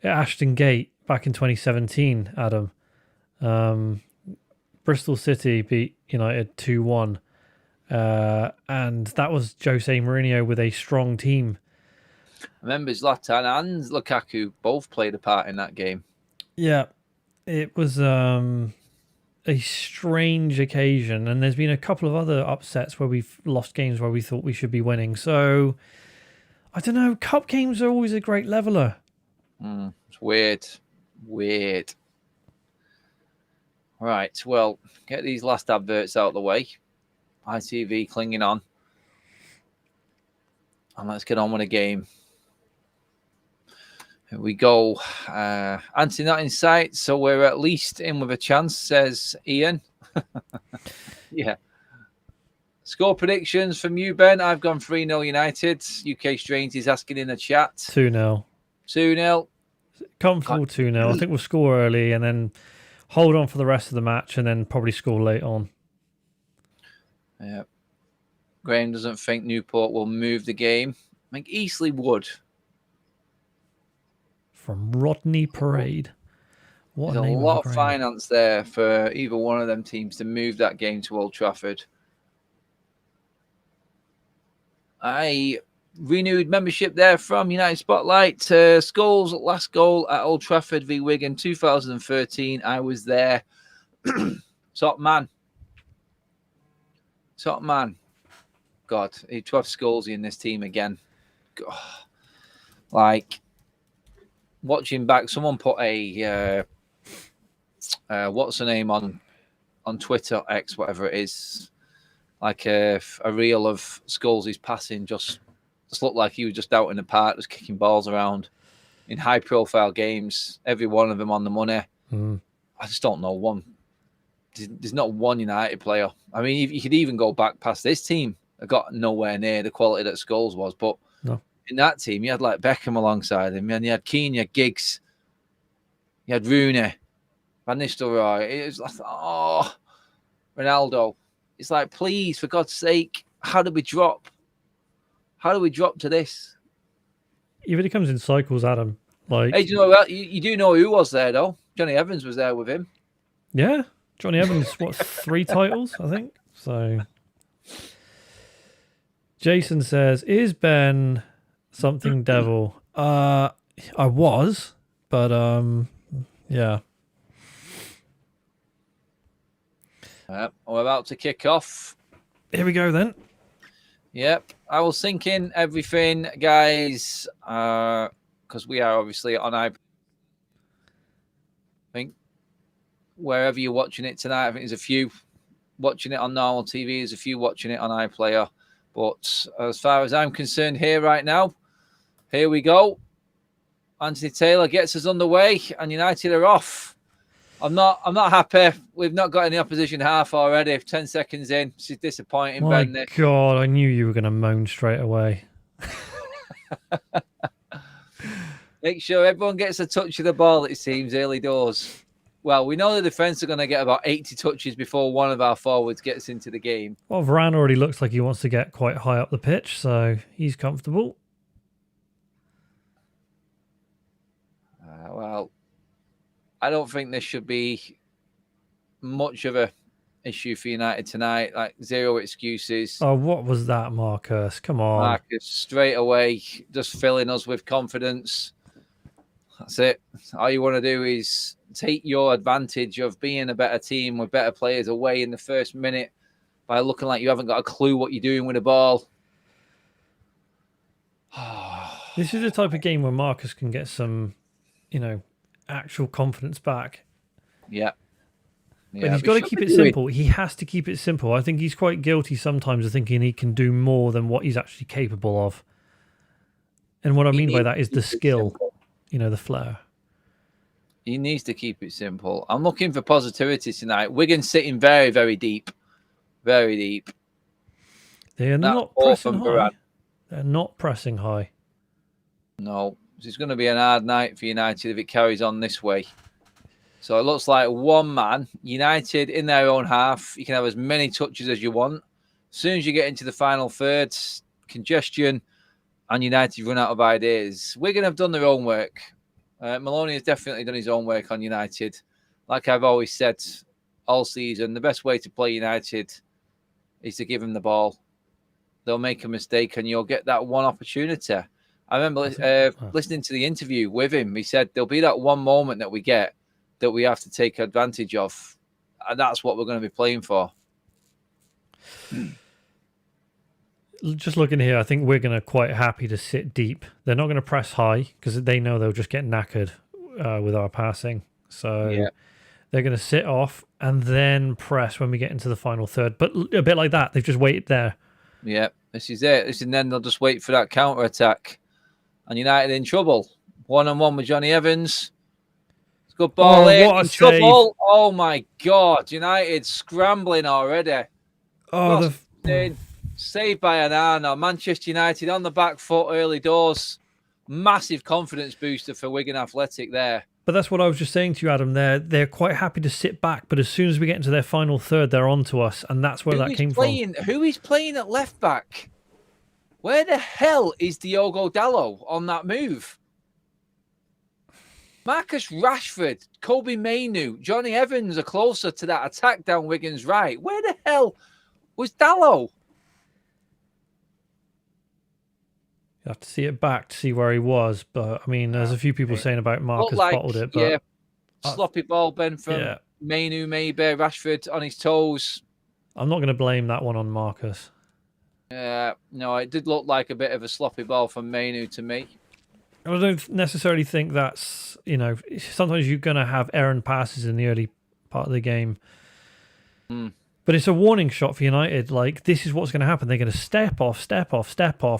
at Ashton Gate back in 2017, Adam. Bristol City beat United 2-1. And that was Jose Mourinho with a strong team. I remember Zlatan and Lukaku both played a part in that game. Yeah, it was a strange occasion, and there's been a couple of other upsets where we've lost games where we thought we should be winning. So, I don't know, cup games are always a great leveler. It's weird. Weird. Right, well, get these last adverts out of the way. ITV clinging on. And let's get on with the game. Here we go. Anthony not in sight, so we're at least in with a chance, says Ian. Yeah. Score predictions from you, Ben. I've gone 3-0 United. UK Strange is asking in the chat. 2-0. 2-0. Comfortable 2-0. I think we'll score early and then hold on for the rest of the match and then probably score late on. Yeah. Graham doesn't think Newport will move the game. I think Eastleigh would. From Rodney Parade. What There's a name lot of of finance there for either one of them teams to move that game to Old Trafford. I renewed membership there from United Spotlight. Scholes' last goal at Old Trafford v Wigan 2013. I was there. Top man. Top man. God, to have Scholes in this team again. God. Like, watching back, someone put a what's her name on Twitter, X, whatever it is, like a reel of Scholes' passing just looked like he was just out in the park, just kicking balls around in high-profile games, every one of them on the money. I just don't know one. There's not one United player. I mean, you could even go back past this team. I got nowhere near the quality that Scholes was, but no. In that team, you had like Beckham alongside him, and you had Keane, you had Giggs, you had Rooney, Van Nistelrooy. It was like, oh, Ronaldo. It's like, please, for God's sake, how did we drop? How do we drop to this? Even it comes in cycles, Adam. Like, hey, do you know what? You do know who was there though? Johnny Evans was there with him. Yeah, Johnny Evans. What, 3 titles? I think so. Jason says, "Is Ben something devil?" I was, but yeah. We're about to kick off. Here we go then. Yep, I will sync in everything, guys, because we are obviously on I think wherever you're watching it tonight, I think there's a few watching it on normal TV, there's a few watching it on iPlayer. But as far as I'm concerned here right now, here we go. Anthony Taylor gets us underway and United are off. I'm not happy. We've not got any opposition half already. 10 seconds in. This is disappointing, My Ben. God, I knew you were going to moan straight away. Make sure everyone gets a touch of the ball, it seems, early doors. well, we know the defence are going to get about 80 touches before one of our forwards gets into the game. Well, Varane already looks like he wants to get quite high up the pitch, so he's comfortable. Well, I don't think this should be much of a issue for United tonight. Like, zero excuses. Oh, what was that, Marcus? Come on. Marcus, straight away, just filling us with confidence. That's it. All you want to do is take your advantage of being a better team with better players away in the first minute by looking like you haven't got a clue what you're doing with the ball. This is the type of game where Marcus can get some, actual confidence back. Yeah. But he's got to keep it simple. He has to keep it simple. I think he's quite guilty sometimes of thinking he can do more than what he's actually capable of. And what I mean by that is the skill, the flair. He needs to keep it simple. I'm looking for positivity tonight. Wigan sitting very, very deep. Very deep. They're not pressing high. They're not pressing high. No. This is going to be an hard night for United if it carries on this way. So it looks like one man, United in their own half. You can have as many touches as you want. As soon as you get into the final third, congestion, and United run out of ideas. Wigan have done their own work. Maloney has definitely done his own work on United. Like I've always said all season, the best way to play United is to give them the ball. They'll make a mistake and you'll get that one opportunity. I remember listening to the interview with him. He said there'll be that one moment that we get that we have to take advantage of. And that's what we're going to be playing for. Just looking here, I think we're going to quite happy to sit deep. They're not going to press high because they know they'll just get knackered with our passing. So they're going to sit off and then press when we get into the final third. But a bit like that, they've just waited there. Yeah, this is it. And then they'll just wait for that counter-attack. And United in trouble. 1-on-1 with Johnny Evans. Good ball in trouble. Oh, my God. United scrambling already. Oh, saved by Anana. Manchester United on the back foot early doors. Massive confidence booster for Wigan Athletic there. But that's what I was just saying to you, Adam. They're quite happy to sit back, but as soon as we get into their final third, they're on to us, and that's where that came from. Who is playing at left back? Where the hell is Diogo Dalot on that move? Marcus Rashford, Kobe Mainu, Johnny Evans are closer to that attack down Wigan's right. Where the hell was Dalot? You have to see it back to see where he was, but I mean, there's a few people saying about Marcus bottled it. But sloppy ball, Ben, from Mainu, maybe Rashford on his toes. I'm not going to blame that one on Marcus. No, it did look like a bit of a sloppy ball from Mainu to me. I don't necessarily think that's, sometimes you're going to have errant passes in the early part of the game. But it's a warning shot for United. Like, this is what's going to happen. They're going to step off,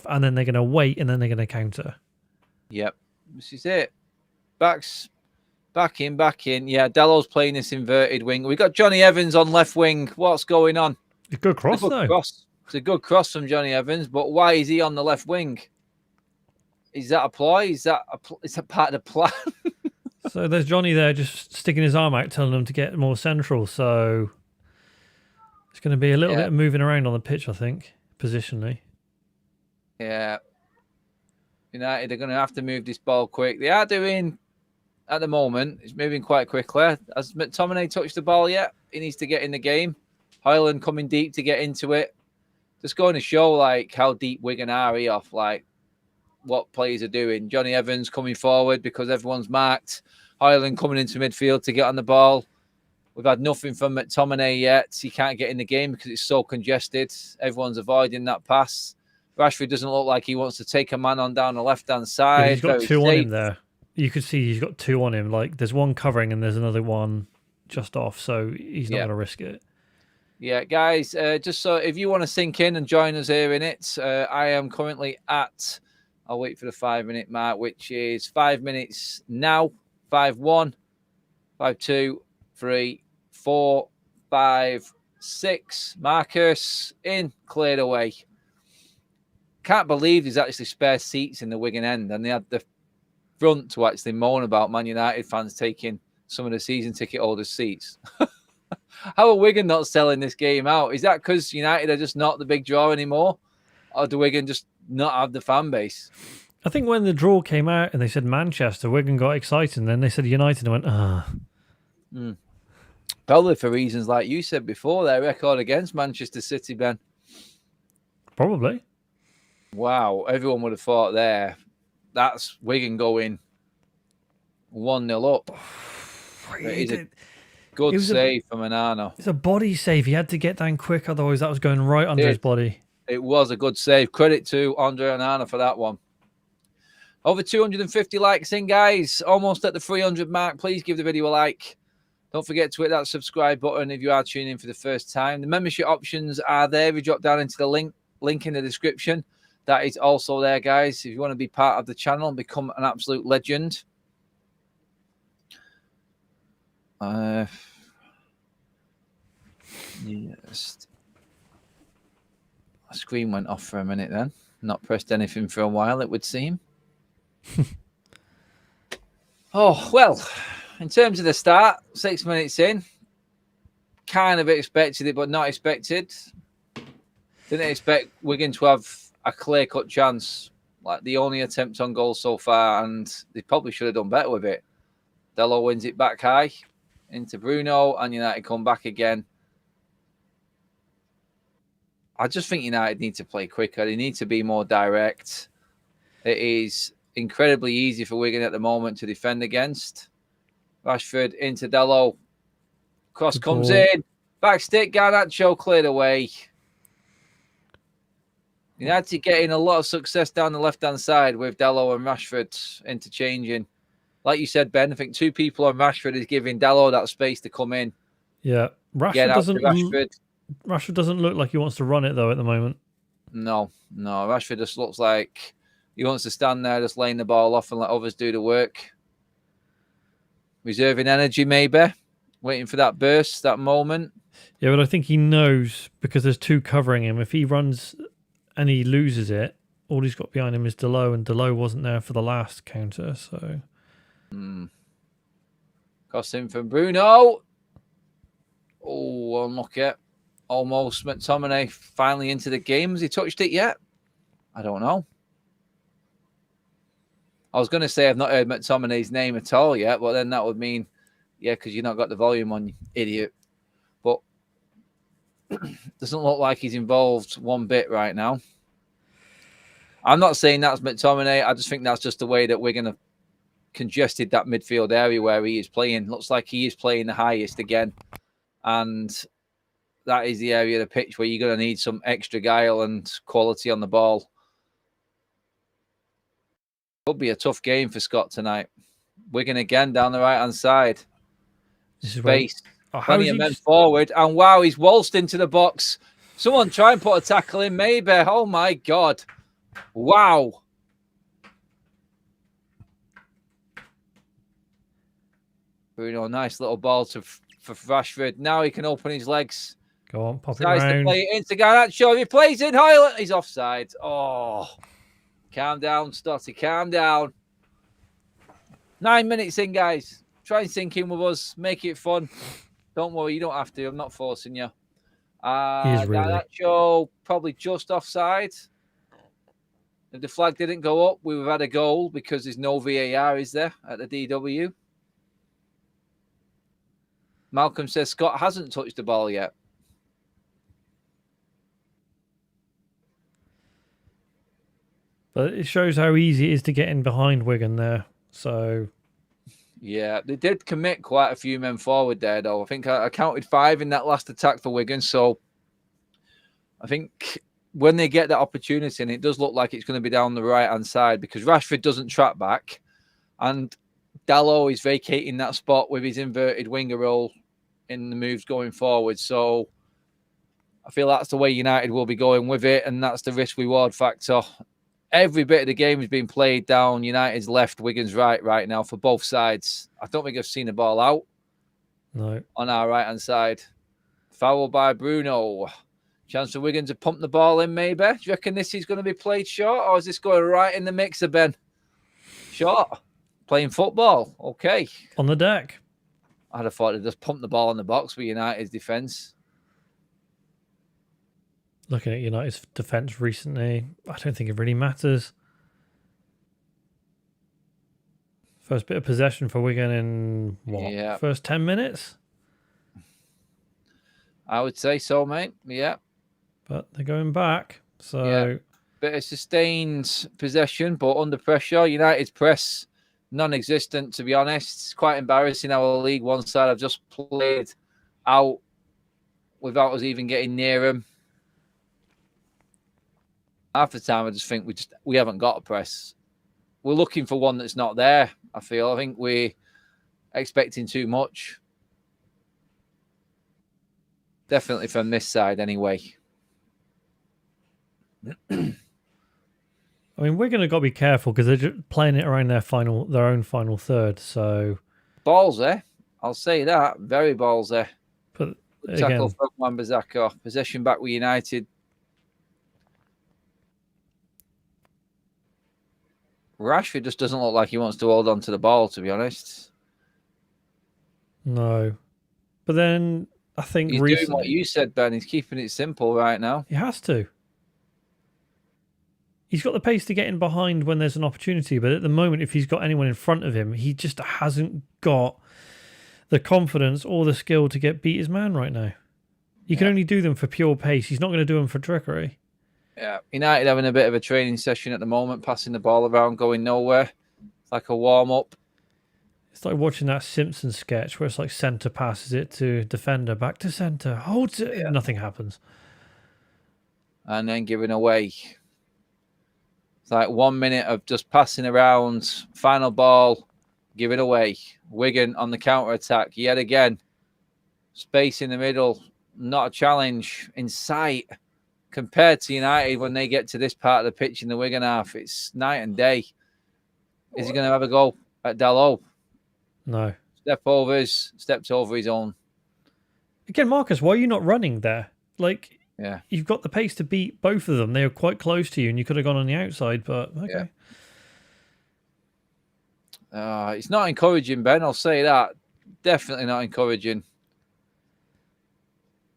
and then they're going to wait, and then they're going to counter. Yep. This is it. Back in. Yeah, Dalot's playing this inverted wing. We've got Johnny Evans on left wing. What's going on? It's a good cross, though. It's a good cross from Johnny Evans, but why is he on the left wing? Is that a ploy? Is that part of the plan? So there's Johnny there just sticking his arm out, telling them to get more central. So it's going to be a little bit of moving around on the pitch, I think, positionally. Yeah. United are going to have to move this ball quick. They are doing, at the moment, it's moving quite quickly. Has McTominay touched the ball yet? He needs to get in the game. Højlund coming deep to get into it. Just going to show, like, how deep Wigan are here off, like, what players are doing. Johnny Evans coming forward because everyone's marked. Højlund coming into midfield to get on the ball. We've had nothing from McTominay yet. He can't get in the game because it's so congested. Everyone's avoiding that pass. Rashford doesn't look like he wants to take a man on down the left-hand side. Yeah, he's got two on him there. You could see he's got two on him. Like, there's one covering and there's another one just off, so he's not going to risk it. Yeah, guys, just so if you want to sink in and join us here in it, I am currently at, I'll wait for the 5-minute mark, which is 5 minutes now. 5-1, 5-2, 3, 4, 5, 6. Marcus in, cleared away. Can't believe there's actually spare seats in the Wigan end, and they had the front to actually moan about Man United fans taking some of the season ticket holders' seats. How are Wigan not selling this game out? Is that because United are just not the big draw anymore? Or do Wigan just not have the fan base? I think when the draw came out and they said Manchester, Wigan got excited, and then they said United and went, Probably for reasons like you said before, their record against Manchester City, Ben. Probably. Wow, everyone would have thought there. That's Wigan going 1-0 up. It's a good save from Onana. It's a body save. He had to get down quick, otherwise that was going right under his body. It was a good save. Credit to Andre Onana for that one. Over 250 likes in, guys. Almost at the 300 mark. Please give the video a like. Don't forget to hit that subscribe button if you are tuning in for the first time. The membership options are there. If you drop down into the link in the description, that is also there, guys. If you want to be part of the channel and become an absolute legend. Yes. My screen went off for a minute then. Not pressed anything for a while, it would seem. Oh, well, in terms of the start, 6 minutes in, kind of expected it, but not expected. Didn't expect Wigan to have a clear-cut chance, like the only attempt on goal so far, and they probably should have done better with it. Dalot wins it back high into Bruno, and United come back again. I just think United need to play quicker. They need to be more direct. It is incredibly easy for Wigan at the moment to defend against. Rashford into Dalot. Cross comes in. Back stick, Garnacho cleared away. United getting a lot of success down the left-hand side with Dalot and Rashford interchanging. Like you said, Ben, I think two people on Rashford is giving Dalot that space to come in. Yeah. Rashford doesn't look like he wants to run it, though, at the moment. No. Rashford just looks like he wants to stand there, just laying the ball off and let others do the work. Reserving energy, maybe. Waiting for that burst, that moment. Yeah, but I think he knows, because there's two covering him. If he runs and he loses it, all he's got behind him is Dalot, and Dalot wasn't there for the last counter, so... Cross in from Bruno. Oh, unlucky. Almost. McTominay finally into the game. Has he touched it yet? I don't know. I was going to say I've not heard McTominay's name at all yet, but then that would mean, yeah, because you've not got the volume on, you idiot. But doesn't look like he's involved one bit right now. I'm not saying that's McTominay. I just think that's just the way that we're going to congested that midfield area where he is playing. Looks like he is playing the highest again. And that is the area of the pitch where you're going to need some extra guile and quality on the ball. Could be a tough game for Scott tonight. Wigan again down the right-hand side. Space. Plenty of men forward. And wow, he's waltzed into the box. Someone try and put a tackle in, maybe. Oh, my God. Wow. Bruno, nice little ball for Rashford. Now he can open his legs. Go on, pop it around. To play it into Garnacho. If he plays in Hoyle, he's offside. Oh, calm down, Stotty. Calm down. 9 minutes in, guys. Try and sink in with us. Make it fun. Don't worry, you don't have to. I'm not forcing you. Garnacho probably just offside. If the flag didn't go up, we would have had a goal because there's no VAR, is there, at the DW? Malcolm says Scott hasn't touched the ball yet. But it shows how easy it is to get in behind Wigan there. So, yeah, they did commit quite a few men forward there, though. I think I counted 5 in that last attack for Wigan. So, I think when they get that opportunity, and it does look like it's going to be down the right-hand side because Rashford doesn't track back. And Dalot is vacating that spot with his inverted winger role in the moves going forward. So I feel that's the way United will be going with it, and that's the risk-reward factor. Every bit of the game has been played down United's left, Wigan's right now for both sides. I don't think I've seen the ball out. No. On our right-hand side. Foul by Bruno. Chance for Wigan to pump the ball in, maybe. Do you reckon this is going to be played short, or is this going right in the mixer, Ben? Short. Playing football. Okay. On the deck. I'd have thought they'd just pump the ball in the box with United's defence. Looking at United's defence recently, I don't think it really matters. First bit of possession for Wigan in what? Yeah. First 10 minutes? I would say so, mate. Yeah. But they're going back. So yeah. Bit of sustained possession, but under pressure. United's press, non-existent, to be honest. It's quite embarrassing our League One side have just played out without us even getting near them. Half the time, I just think we haven't got a press. We're looking for one that's not there, I feel. I think we're expecting too much. Definitely from this side, anyway. I mean, we're going to got to be careful because they're just playing it around their own final third. So balls there, I'll say that. Very balls there. But good tackle from Wan-Bissaka. Possession back with United. Rashford just doesn't look like he wants to hold on to the ball, to be honest. No. But then I think he's doing what you said, Ben. He's keeping it simple right now. He has to. He's got the pace to get in behind when there's an opportunity, but at the moment, if he's got anyone in front of him, he just hasn't got the confidence or the skill to beat his man right now. You can only do them for pure pace. He's not going to do them for trickery. Yeah, United having a bit of a training session at the moment, passing the ball around, going nowhere. It's like a warm-up. It's like watching that Simpsons sketch where it's like centre passes it to defender, back to centre, holds it, nothing happens. And then giving away. It's like 1 minute of just passing around, final ball, giving away. Wigan on the counter-attack yet again. Space in the middle, not a challenge in sight. Compared to United, when they get to this part of the pitch in the Wigan half, it's night and day. Is he going to have a go at Dalot? No. Stepped over his own. Again, Marcus, why are you not running there? Like, yeah, you've got the pace to beat both of them. They were quite close to you, and you could have gone on the outside, but okay. Yeah. It's not encouraging, Ben. I'll say that. Definitely not encouraging.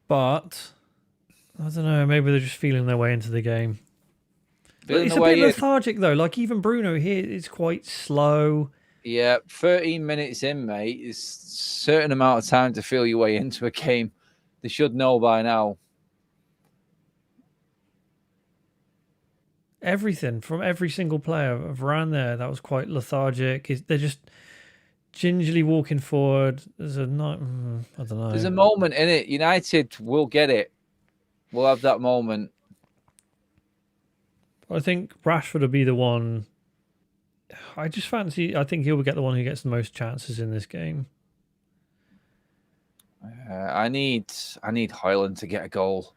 But I don't know. Maybe they're just feeling their way into the game. It's a bit lethargic, though. Like, even Bruno here is quite slow. Yeah, 13 minutes in, mate. It's a certain amount of time to feel your way into a game. They should know by now. Everything from every single player around there, that was quite lethargic. They're just gingerly walking forward. There's I don't know. There's a moment in it. United will get it. We'll have that moment. I think Rashford will be the one. I think he'll get the one who gets the most chances in this game. I need Højlund to get a goal.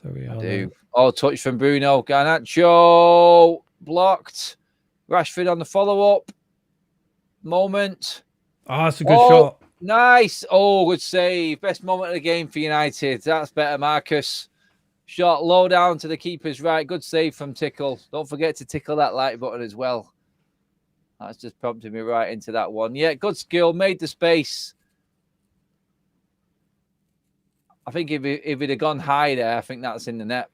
So we are. I do. Oh, touch from Bruno. Garnacho blocked. Rashford on the follow-up. Moment. Ah, that's a good shot. Nice. Oh, good save. Best moment of the game for United. That's better, Marcus. Shot low down to the keeper's right. Good save from Tickle. Don't forget to tickle that like button as well. That's just prompted me right into that one. Yeah, good skill. Made the space. I think if it had gone high there, I think that's in the net.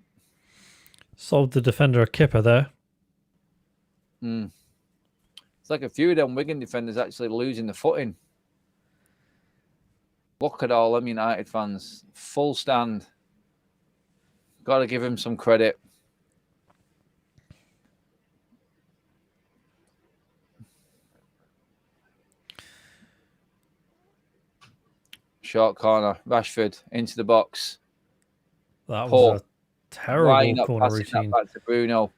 Sold the defender a kipper there. It's like a few of them Wigan defenders actually losing the footing. Look at all them United fans. Full stand. Got to give him some credit. Short corner. Rashford into the box. That was a terrible corner routine. Back to Bruno.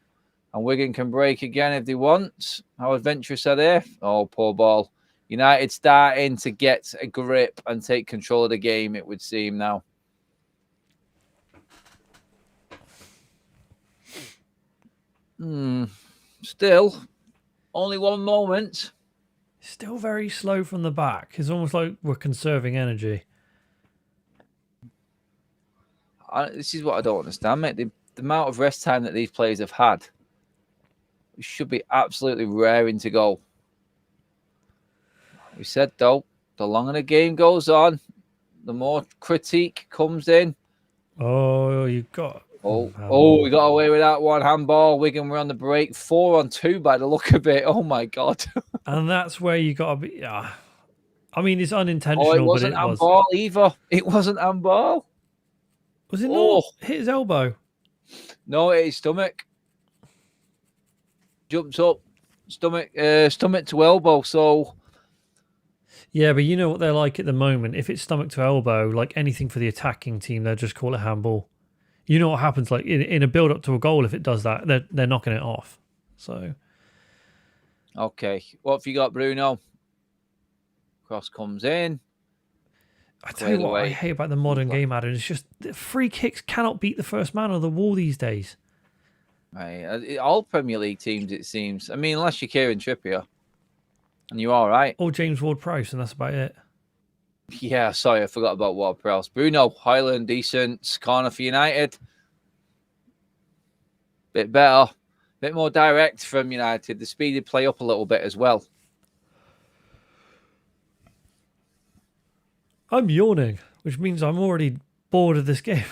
And Wigan can break again if they want. How adventurous are they? Oh, poor ball. United starting to get a grip and take control of the game, it would seem now. Still, only one moment. Still very slow from the back. It's almost like we're conserving energy. This is what I don't understand, mate. The amount of rest time that these players have had should be absolutely raring to go. we said, though, the longer the game goes on, the more critique comes in. Oh, you got... we got away with that one. Handball. Wigan were on the break. 4-on-2 by the look of it. Oh, my God. And that's where you got to be... I mean, it's unintentional, it wasn't but it was. handball either. It wasn't handball. Was it not? Hit his elbow. No, it is stomach. Jumps up. Stomach to elbow. So... Yeah, but you know what they're like at the moment. If it's stomach to elbow, like anything for the attacking team, they'll just call it handball. You know what happens, like in a build-up to a goal, if it does that, they're knocking it off. So... Okay. What have you got, Bruno? Cross comes in. I tell you what I hate about the modern game, Adam. It's just the free kicks cannot beat the first man on the wall these days. Right. All Premier League teams, it seems. I mean, unless you're Kieran Trippier. And you're all right. Or James Ward-Prowse, and that's about it. Yeah, sorry, I forgot about Ward-Prowse. Bruno, Highland, decent. Corner for United. Bit better. Bit more direct from United. The speed did play up a little bit as well. I'm yawning, which means I'm already bored of this game.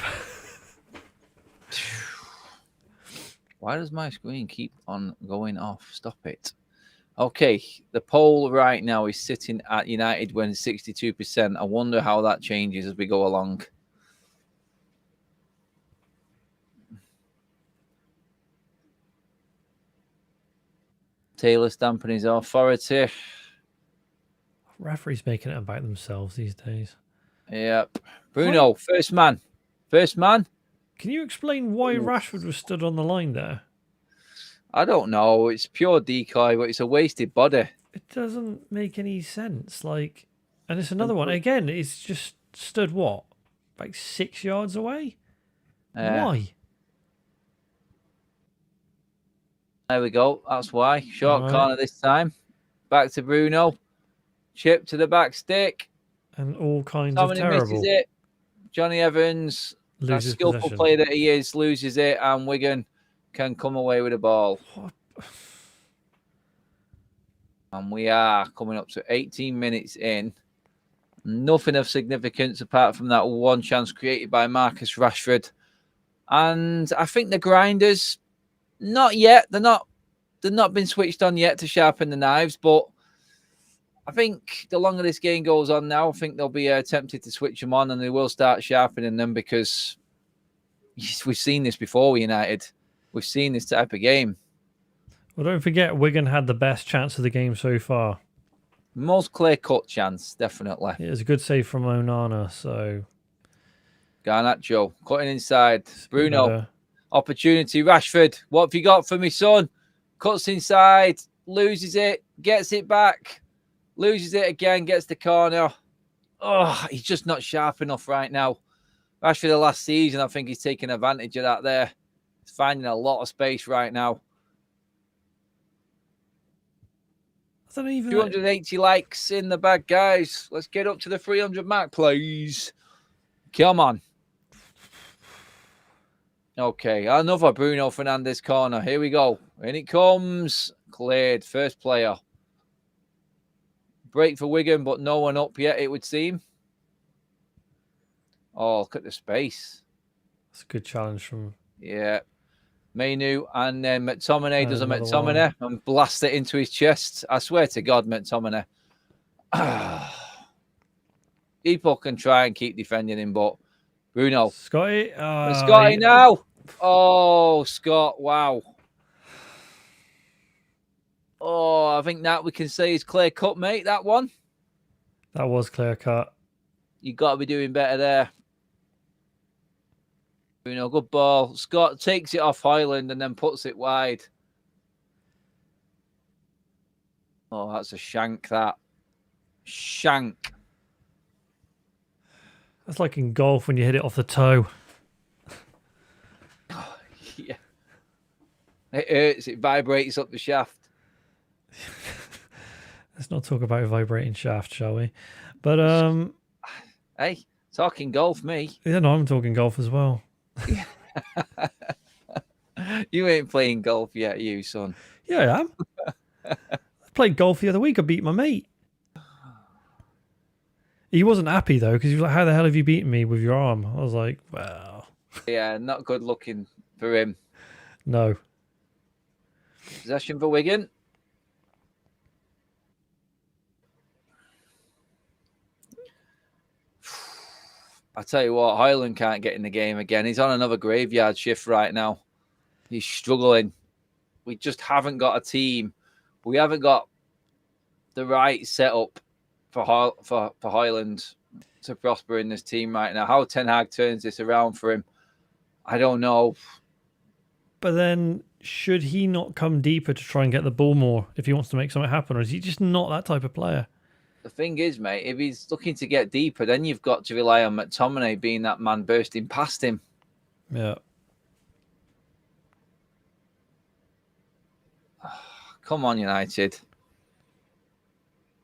Why does my screen keep on going off? Stop it. Okay, the poll right now is sitting at United when 62%. I wonder how that changes as we go along. Taylor stamping his authority. Referees making it about themselves these days. Yep. Bruno, first man. First man. Can you explain why Rashford was stood on the line there? I don't know. It's pure decoy, but it's a wasted body. It doesn't make any sense. Like, and it's another one. Again, it's just stood what? Like 6 yards away? Why? There we go. That's why. Short corner this time. Back to Bruno. Chip to the back stick. And all kinds of terrible. Misses it. Johnny Evans, that skillful player that he is, loses it, and Wigan can come away with the ball. What? And we are coming up to 18 minutes in. Nothing of significance apart from that one chance created by Marcus Rashford. And I think the grinders, not yet. They've not been switched on yet to sharpen the knives, but I think the longer this game goes on now, I think they'll be tempted to switch them on and they will start sharpening them because we've seen this before with United. We've seen this type of game. Well, don't forget, Wigan had the best chance of the game so far. Most clear-cut chance, definitely. It was a good save from Onana, so... Garnacho, cutting inside. Bruno, opportunity. Rashford, what have you got for me, son? Cuts inside, loses it, gets it back. Loses it again, gets the corner. Oh, he's just not sharp enough right now. Rashford, the last season, I think he's taking advantage of that there. He's finding a lot of space right now. I don't even... 280 likes in the bag, guys. Let's get up to the 300 mark, please. Come on. Okay, another Bruno Fernandes corner. Here we go. In it comes. Cleared. First player. Break for Wigan, but no one up yet, it would seem. Oh, look at the space. That's a good challenge from... Yeah. Menu, and then McTominay does a McTominay and blasts it into his chest. I swear to God, McTominay. People can try and keep defending him, but Bruno. Scotty. Scotty now. Oh, Scott. Wow. Oh, I think that we can say is clear cut, mate, that one. That was clear cut. You've got to be doing better there. Bruno, good ball. Scott takes it off Highland and then puts it wide. Oh, that's a shank, that. Shank. That's like in golf when you hit it off the toe. Oh, yeah. It hurts. It vibrates up the shaft. Let's not talk about a vibrating shaft, shall we? But, Hey, talking golf, me. Yeah, no, I'm talking golf as well. You ain't playing golf yet, you son. Yeah, I am. I played golf the other week. I beat my mate. He wasn't happy though, because he was like, "How the hell have you beaten me with your arm?" I was like, "Well, Yeah, not good looking for him. no." Possession for Wigan. I tell you what, Highland can't get in the game again. He's on another graveyard shift right now. He's struggling. We just haven't got a team. We haven't got the right setup for Highland to prosper in this team right now. How Ten Hag turns this around for him, I don't know. But then, should he not come deeper to try and get the ball more if he wants to make something happen, or is he just not that type of player? The thing is, mate, if he's looking to get deeper, then you've got to rely on McTominay being that man bursting past him. Yeah. Come on, United.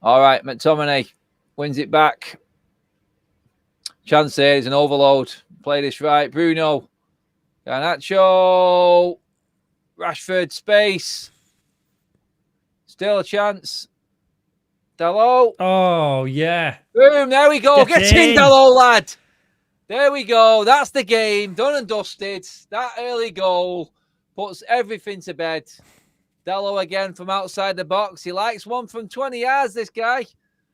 All right, McTominay wins it back. Chance here is an overload. Play this right. Bruno. Garnacho. Rashford, space. Still a chance. Dalot. Oh, yeah. Boom, there we go. Get in, in, Dalot, lad. There we go. That's the game. Done and dusted. That early goal puts everything to bed. Dalot again from outside the box. He likes one from 20 yards, this guy.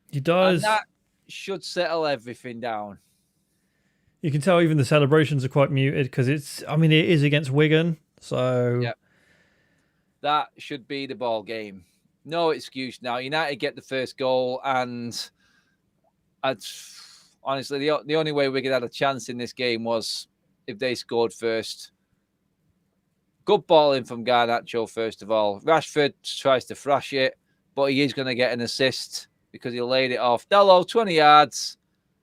He does. And that should settle everything down. You can tell even the celebrations are quite muted because it is against Wigan. So yep. That should be the ball game. No excuse now. United get the first goal, and honestly, the only way Wigan had a chance in this game was if they scored first. Good ball in from Garnacho, first of all. Rashford tries to thrash it, but he is going to get an assist because he laid it off. Dalot, 20 yards.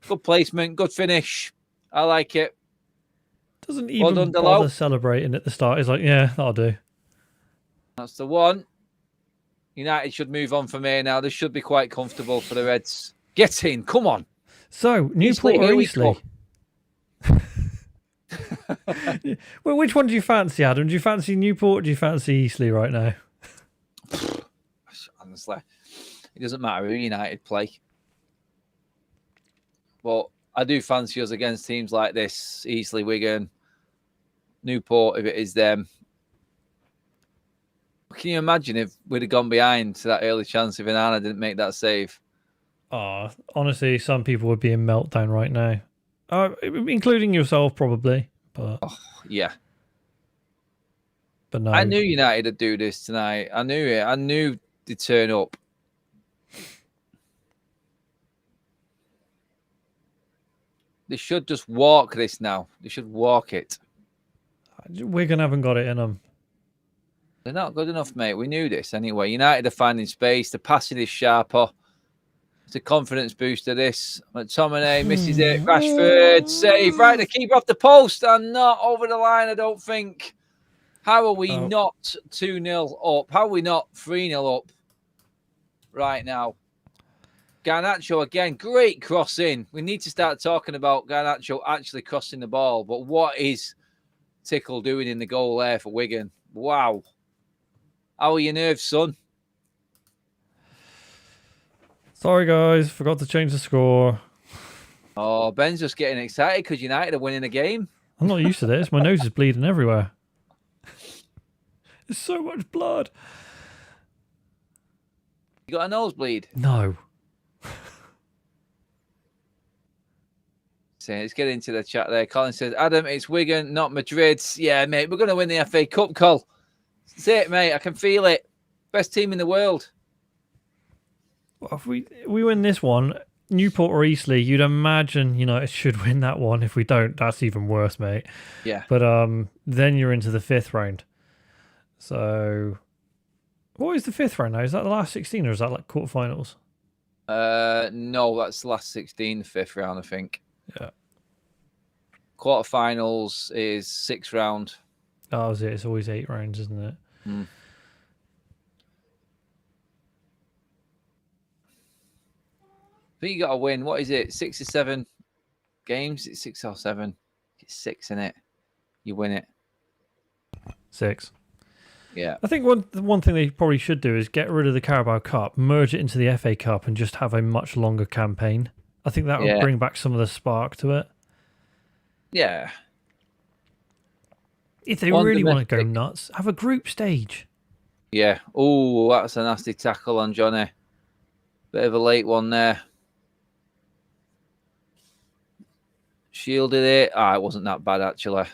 Good placement, good finish. I like it. Doesn't even bother celebrating at the start. He's like, yeah, that'll do. That's the one. United should move on from here now. This should be quite comfortable for the Reds. Get in, come on. So, Newport or Eastleigh? Well, which one do you fancy, Adam? Do you fancy Newport or do you fancy Eastleigh right now? Honestly, it doesn't matter who United play. But I do fancy us against teams like this. Eastleigh, Wigan, Newport, if it is them. Can you imagine if we'd have gone behind to that early chance if Inanna didn't make that save? Oh, honestly, some people would be in meltdown right now. Including yourself, probably. But yeah. But no. I knew United would do this tonight. I knew it. I knew they'd turn up. They should just walk this now. They should walk it. Wigan haven't got it in them. They're not good enough, mate. We knew this anyway. United are finding space. The passing is sharper. It's a confidence booster, this. McTominay misses it. Rashford, save. Right, the keeper off the post and not over the line, I don't think. How are we not 2-0 up? How are we not 3-0 up right now? Garnacho again, great cross in. We need to start talking about Garnacho actually crossing the ball. But what is Tickle doing in the goal there for Wigan? Wow. How are your nerves, son? Sorry, guys. Forgot to change the score. Oh, Ben's just getting excited because United are winning a game. I'm not used to this. My nose is bleeding everywhere. There's so much blood. You got a nosebleed? No. So let's get into the chat there. Colin says, Adam, it's Wigan, not Madrid. Yeah, mate, we're going to win the FA Cup, Col. That's it, mate. I can feel it. Best team in the world. Well, if we win this one, Newport or Eastleigh, you'd imagine United should win that one. If we don't, that's even worse, mate. Yeah. But then you're into the fifth round. So, what is the fifth round now? Is that the last 16 or is that like quarterfinals? No, that's the last 16, the fifth round, I think. Yeah. Quarterfinals is 6th round. Oh, is it? It's always 8 rounds, isn't it? Mm. I think you got to win. What is it? 6 or 7 games? It's 6 or 7. It's 6, isn't it? You win it. 6. Yeah. I think one thing they probably should do is get rid of the Carabao Cup, merge it into the FA Cup, and just have a much longer campaign. I I think that would Yeah. bring back some of the spark to it. Yeah. If they One really want to go domestic. nuts, have a group stage. Yeah. Oh, that's a nasty tackle on Johnny. Bit of a late one there. Shielded it. It wasn't that bad, actually. At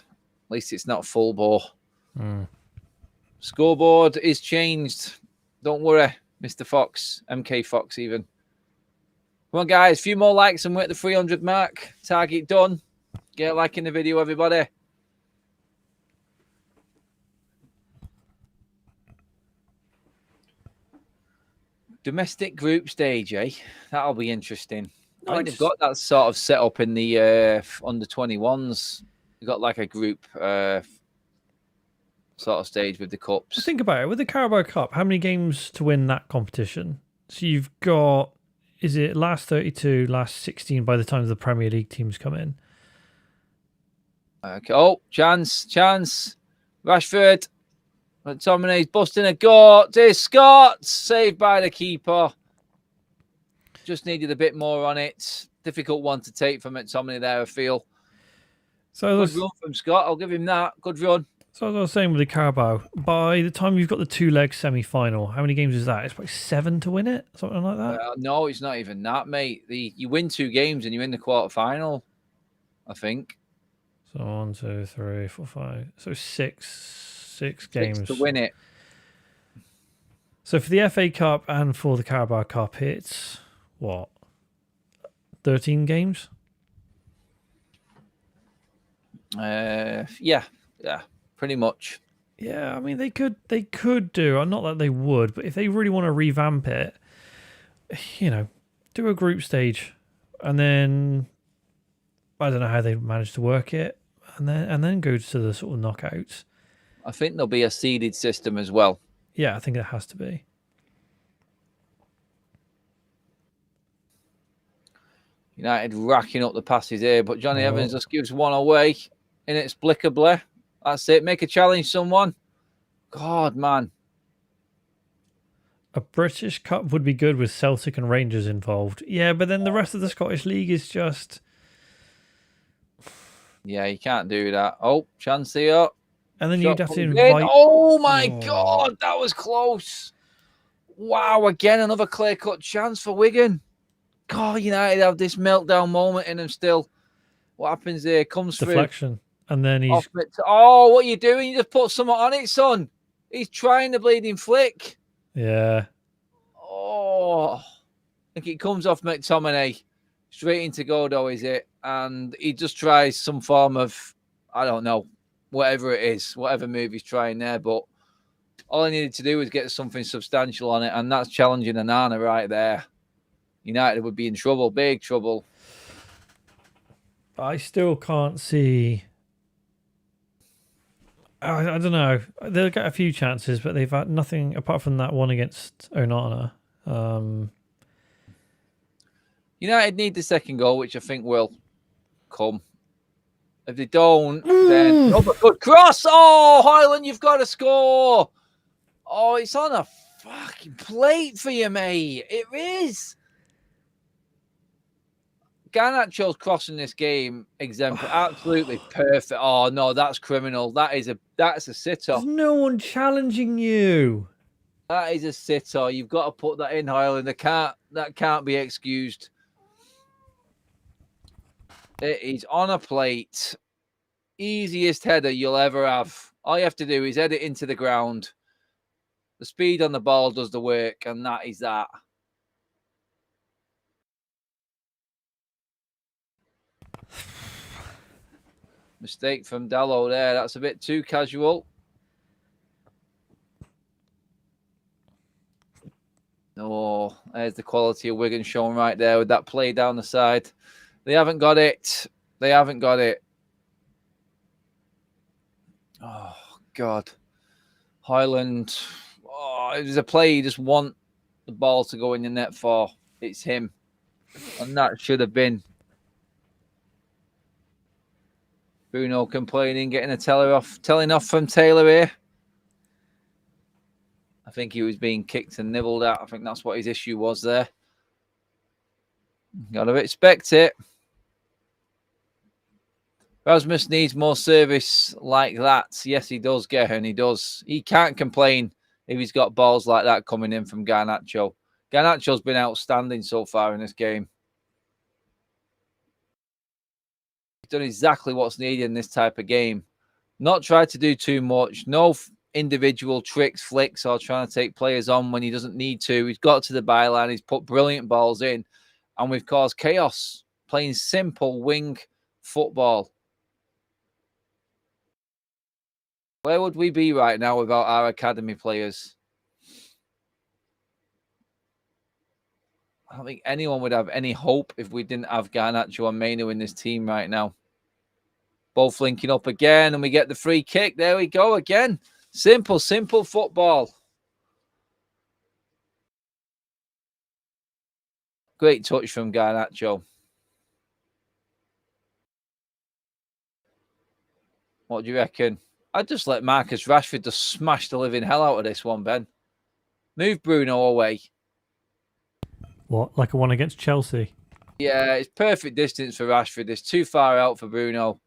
least it's not full bore. Scoreboard is changed. Don't worry, Mr. Fox. MK Fox, even. Come on, guys. A few more likes and we're at the 300 mark. Target done. Get a like in the video, everybody. Domestic group stage, eh? That'll be interesting. I think they've got that sort of set up in the under 21s. They've got like a group sort of stage with the cups. Think about it. With the Carabao Cup, how many games to win that competition? So you've got, is it last 32, last 16 by the time the Premier League teams come in? Okay. Oh, chance. Rashford. McTominay's busting a goal. There's Scott. Saved by the keeper. Just needed a bit more on it. Difficult one to take from McTominay there, I feel. So good run from Scott. I'll give him that. Good run. So as I was saying with the Carabao, by the time you've got the two-leg semi-final, how many games is that? It's like 7 to win it? Something like that? No, it's not even that, mate. You win 2 games and you're in the quarter-final, I think. So 1, 2, 3, 4, 5. So six games. 6 to win it. So for the FA Cup and for the Carabao Cup, it's what? 13 games? Yeah, pretty much. Yeah, I mean they could do, not that they would, but if they really want to revamp it, do a group stage, and then I don't know how they manage to work it, and then go to the sort of knockouts. I think there'll be a seeded system as well. Yeah, I think it has to be. United racking up the passes here, but Johnny Evans just gives one away inexplicably. That's it. Make a challenge, someone. God, man. A British Cup would be good with Celtic and Rangers involved. Yeah, but then the rest of the Scottish League is just... Yeah, you can't do that. Oh, chance here. And then you'd have to invite... Oh, my God. That was close. Wow, again, another clear-cut chance for Wigan. God, United have this meltdown moment in them still. What happens there? Comes deflection. Through. And then he's... Oh, what are you doing? You just put something on it, son. He's trying the bleeding flick. Yeah. Oh. I think it comes off McTominay. Straight into Godo, is it? And he just tries some form of, I don't know, whatever it is, whatever move he's trying there. But all I needed to do was get something substantial on it, and that's challenging Anana right there. United would be in trouble, big trouble. I still can't see... I don't know. They'll get a few chances, but they've had nothing apart from that one against Onana. United need the second goal, which I think will come. If they don't, then another good cross. Oh, Highland, you've got to score. Oh, it's on a fucking plate for you, mate. It is. Garnacho's crossing this game exemplary, absolutely perfect. Oh no, that's criminal. That's a sitter. There's no one challenging you. That is a sitter. You've got to put that in, Highland. That can't be excused. It is on a plate. Easiest header you'll ever have. All you have to do is head it into the ground. The speed on the ball does the work, and that is that. Mistake from Dalot there. That's a bit too casual. Oh, there's the quality of Wigan shown right there with that play down the side. They haven't got it. They haven't got it. Oh, God. Highland. Oh, it was a play you just want the ball to go in the net for. It's him. And that should have been. Bruno complaining, getting a telling off from Taylor here. I think he was being kicked and nibbled at. I think that's what his issue was there. Gotta expect it. Rasmus needs more service like that. Yes, he does, Gehan. He does. He can't complain if he's got balls like that coming in from Garnacho. Garnacho's been outstanding so far in this game. He's done exactly what's needed in this type of game. Not tried to do too much. No individual tricks, flicks, or trying to take players on when he doesn't need to. He's got to the byline. He's put brilliant balls in. And we've caused chaos. Playing simple wing football. Where would we be right now without our academy players? I don't think anyone would have any hope if we didn't have Garnacho and Mainu in this team right now. Both linking up again, and we get the free kick. There we go again. Simple, simple football. Great touch from Garnacho. What do you reckon? I'd just let Marcus Rashford just smash the living hell out of this one, Ben. Move Bruno away. What, like a one against Chelsea? Yeah, it's perfect distance for Rashford. It's too far out for Bruno.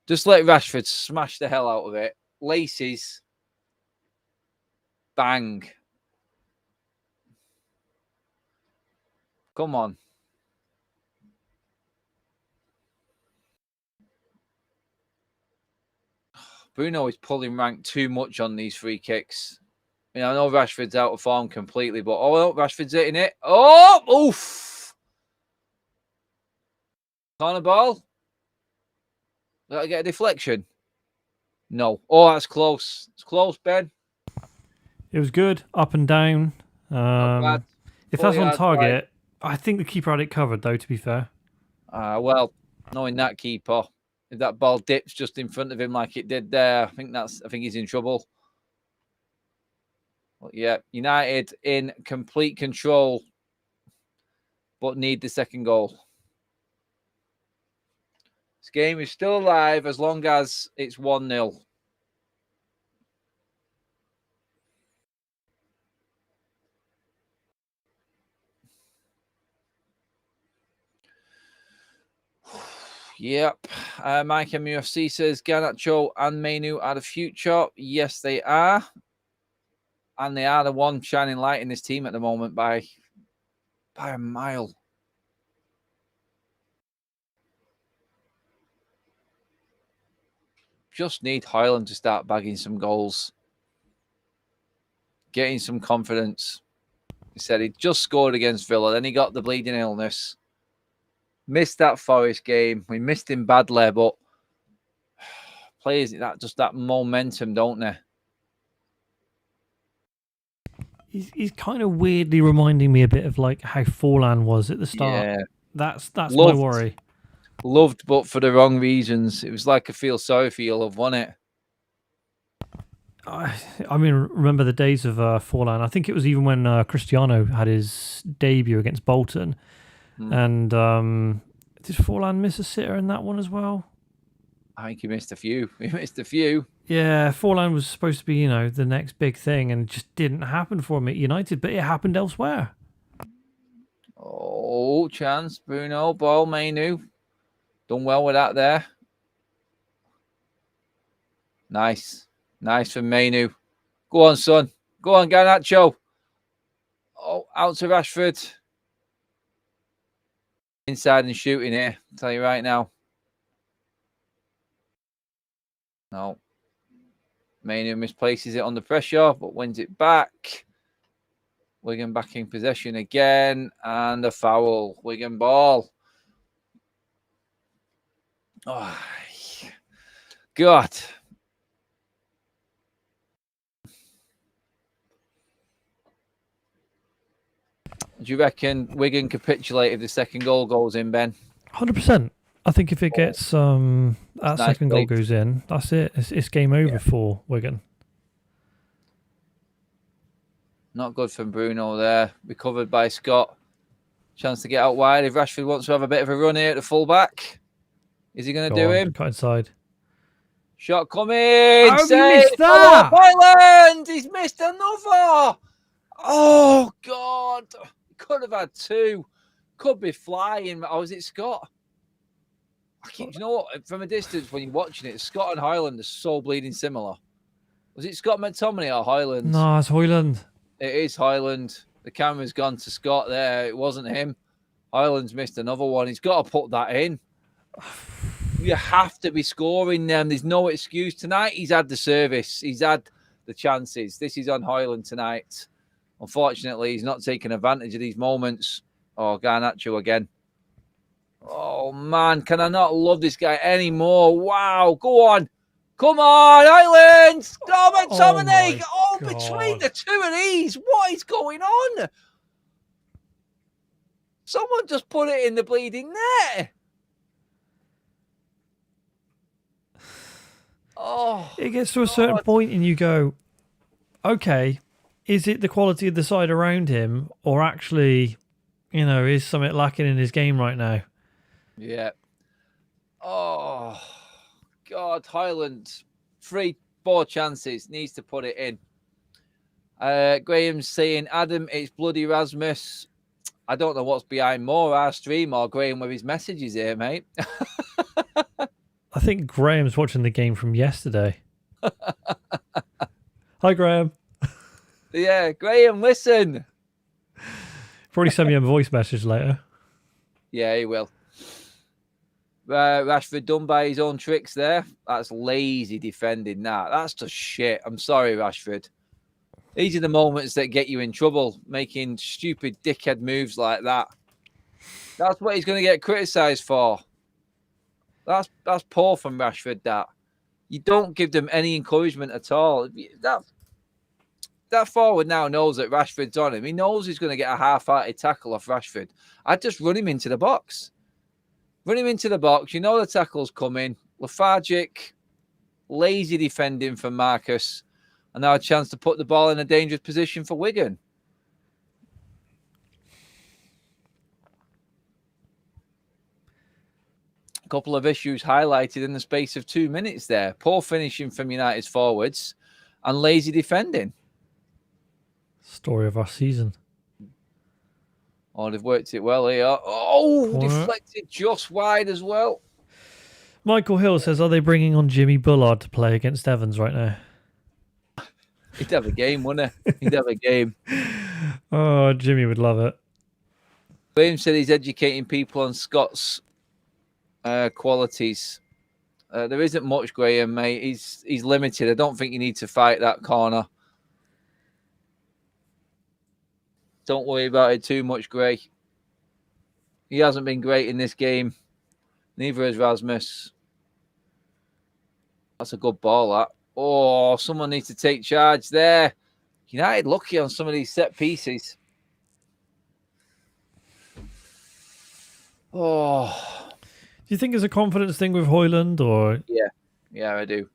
Just let Rashford smash the hell out of it. Laces. Bang. Come on. Bruno is pulling rank too much on these free kicks. I mean, I know Rashford's out of form completely, but oh, Rashford's hitting it. Oh, oof. Corner ball. Did I get a deflection? No. Oh, that's close. It's close, Ben. It was good, up and down. If that's on target, I think the keeper had it covered, though, to be fair. Well, knowing that keeper, if that ball dips just in front of him like it did there, I think he's in trouble. But yeah, United in complete control, but need the second goal. This game is still alive as long as it's 1-0. Yep. Mike MUFC says Garnacho and Mainu are the future. Yes, they are. And they are the one shining light in this team at the moment by a mile. Just need Højlund to start bagging some goals. Getting some confidence. He said he just scored against Villa. Then he got the bleeding illness. Missed that Forest game. We missed him badly, but players that momentum, don't they? He's kind of weirdly reminding me a bit of like how Forlan was at the start. Yeah. That's my worry. Loved, but for the wrong reasons. It was like a feel sorry for you love, wasn't it? I mean, remember the days of Forlan. I think it was even when Cristiano had his debut against Bolton. And did Forlan miss a sitter in that one as well? I think he missed a few. Yeah, Forlan was supposed to be, the next big thing, and it just didn't happen for him at United, but it happened elsewhere. Oh, chance. Bruno, ball, Mainu. Done well with that there. Nice. Nice from Mainu. Go on, son. Go on, Garnacho. Oh, out to Rashford. Inside and shooting here. I'll tell you right now. No. Mainu misplaces it under pressure, but wins it back. Wigan back in possession again. And a foul. Wigan ball. Oh, God. Do you reckon Wigan capitulate if the second goal goes in, Ben? 100%. I think if it gets that second goal goes in, that's it. It's game over for Wigan. Not good from Bruno there. Recovered by Scott. Chance to get out wide. If Rashford wants to have a bit of a run here at the full-back, is he going to do him? Cut inside. Shot coming. How missed that? Ireland! He's missed another. Oh, God. Could have had two. could be flying. Or is it Scott? You know what? From a distance, when you're watching it, Scott and Highland are so bleeding similar. Was it Scott McTominay or Highland? No, it's Highland. It is Highland. The camera's gone to Scott there. It wasn't him. Highland's missed another one. He's got to put that in. You have to be scoring them. There's no excuse tonight. He's had the service. He's had the chances. This is on Highland tonight. Unfortunately, he's not taking advantage of these moments. Oh, Garnacho again. Oh, man. Can I not love this guy anymore? Wow. Go on. Come on, Highland. Come on, McTominay. Oh, between the two of these. What is going on? Someone just put it in the bleeding net. Oh, it gets to a certain point and you go, okay, is it the quality of the side around him, or actually, is something lacking in his game right now? Yeah. Oh, God, Highland, 3-4 chances, needs to put it in. Graham's saying, Adam, it's bloody Rasmus. I don't know what's behind more, our stream or Graham with his messages here, mate. I think Graham's watching the game from yesterday. Hi, Graham. Yeah, Graham, listen. Probably send me a voice message later. Yeah, he will. Rashford done by his own tricks there. That's lazy defending. That's just shit. I'm sorry, Rashford. These are the moments that get you in trouble, making stupid dickhead moves like that. That's what he's going to get criticised for. That's poor from Rashford, that. You don't give them any encouragement at all. That forward now knows that Rashford's on him. He knows he's going to get a half-hearted tackle off Rashford. I'd just run him into the box. Run him into the box. You know the tackle's coming. Lethargic, lazy defending from Marcus. And now a chance to put the ball in a dangerous position for Wigan. A couple of issues highlighted in the space of 2 minutes there. Poor finishing from United's forwards and lazy defending. Story of our season. Oh, they've worked it well here. Oh, deflected just wide as well. Michael Hill says, are they bringing on Jimmy Bullard to play against Evans right now? He'd have a game, wouldn't he? He'd have a game. Oh, Jimmy would love it. William said he's educating people on Scott's qualities. There isn't much, Graham, mate. He's limited. I don't think you need to fight that corner. Don't worry about it too much, Gray. He hasn't been great in this game. Neither has Rasmus. That's a good ball, that. Oh, someone needs to take charge there. United lucky on some of these set pieces. Oh. Do you think it's a confidence thing with Hoyland, or? Yeah, I do.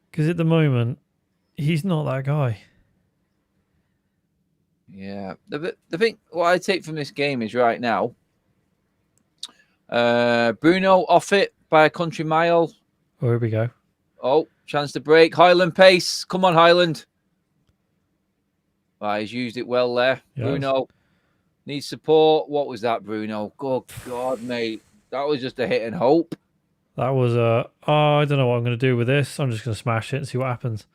Because at the moment, he's not that guy. Yeah. The thing, what I take from this game is right now, Bruno off it by a country mile. Oh, here we go. Oh, chance to break. Highland pace. Come on, Highland. Right, he's used it well there. Yes. Bruno needs support. What was that, Bruno? Good God, mate. That was just a hit and hope. That was I don't know what I'm going to do with this. I'm just going to smash it and see what happens.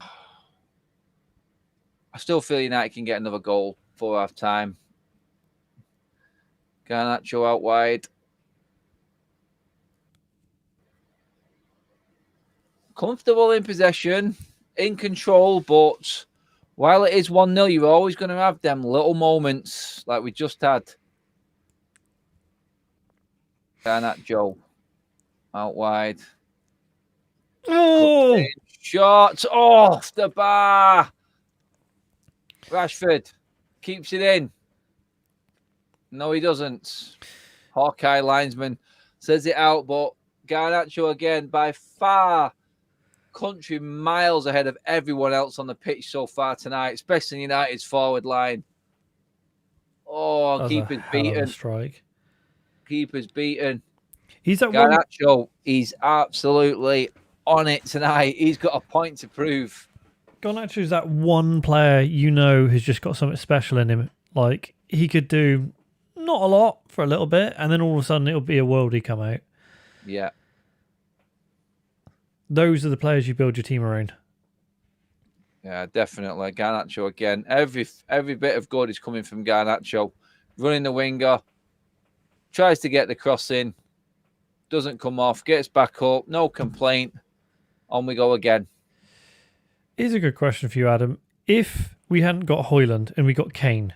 I still feel United can get another goal for half time. Garnacho out wide. Comfortable in possession, in control, but while it is 1-0, you're always going to have them little moments like we just had. Garnacho out wide. Oh! Shot off the bar. Rashford keeps it in. No, he doesn't. Hawkeye linesman says it out, but Garnacho again by far country miles ahead of everyone else on the pitch so far tonight, especially United's forward line. Oh, keeper's beaten. Strike. Keeper's beaten. He's at Garnacho, he's absolutely on it tonight. He's got a point to prove. Garnacho is that one player you know who's just got something special in him. Like, he could do not a lot for a little bit, and then all of a sudden it'll be a worldie come out. Yeah. Those are the players you build your team around. Yeah, definitely. Garnacho again. Every bit of good is coming from Garnacho. Running the winger. Tries to get the cross in. Doesn't come off. Gets back up. No complaint. On we go again. Here's a good question for you, Adam. If we hadn't got Højlund and we got Kane,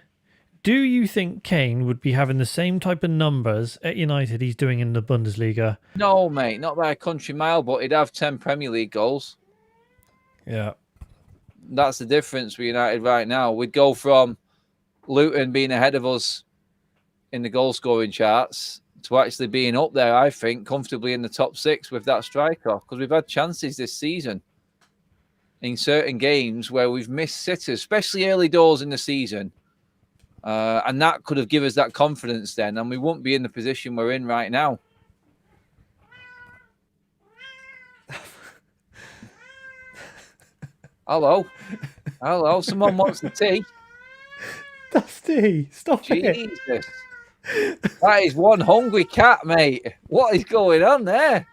do you think Kane would be having the same type of numbers at United he's doing in the Bundesliga? No, mate. Not by a country mile, but he'd have 10 Premier League goals. Yeah. That's the difference with United right now. We'd go from Luton being ahead of us in the goal-scoring charts to actually being up there, I think, comfortably in the top 6 with that striker. Because we've had chances this season in certain games where we've missed sitters, especially early doors in the season. And that could have given us that confidence then, and we wouldn't be in the position we're in right now. Hello. Someone wants the tea. Dusty, stop it. Jesus. That is one hungry cat, mate. What is going on there?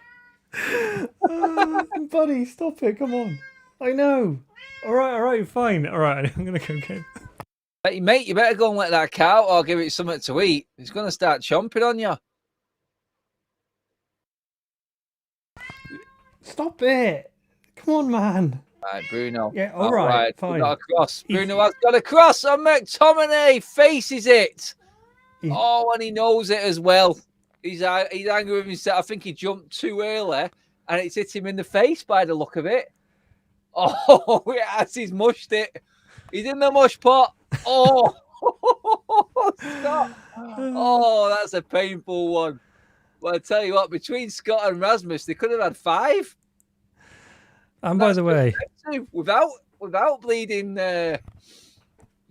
Buddy, stop it. Come on. I know. All right, fine. All right, I'm going to go get... Hey, mate, you better go and let that cat out or give it something to eat. It's going to start chomping on you. Stop it. Come on, man. Right, Bruno. Yeah, all right, fine. Got a cross. Bruno has got a cross on McTominay. Faces it. Oh, and he knows it as well. He's angry with himself. I think he jumped too early, and it's hit him in the face by the look of it. Oh, yes, he's mushed it. He's in the mush pot. Oh, Scott. Oh, that's a painful one. Well, I tell you what, between Scott and Rasmus, they could have had 5. And by the way, without bleeding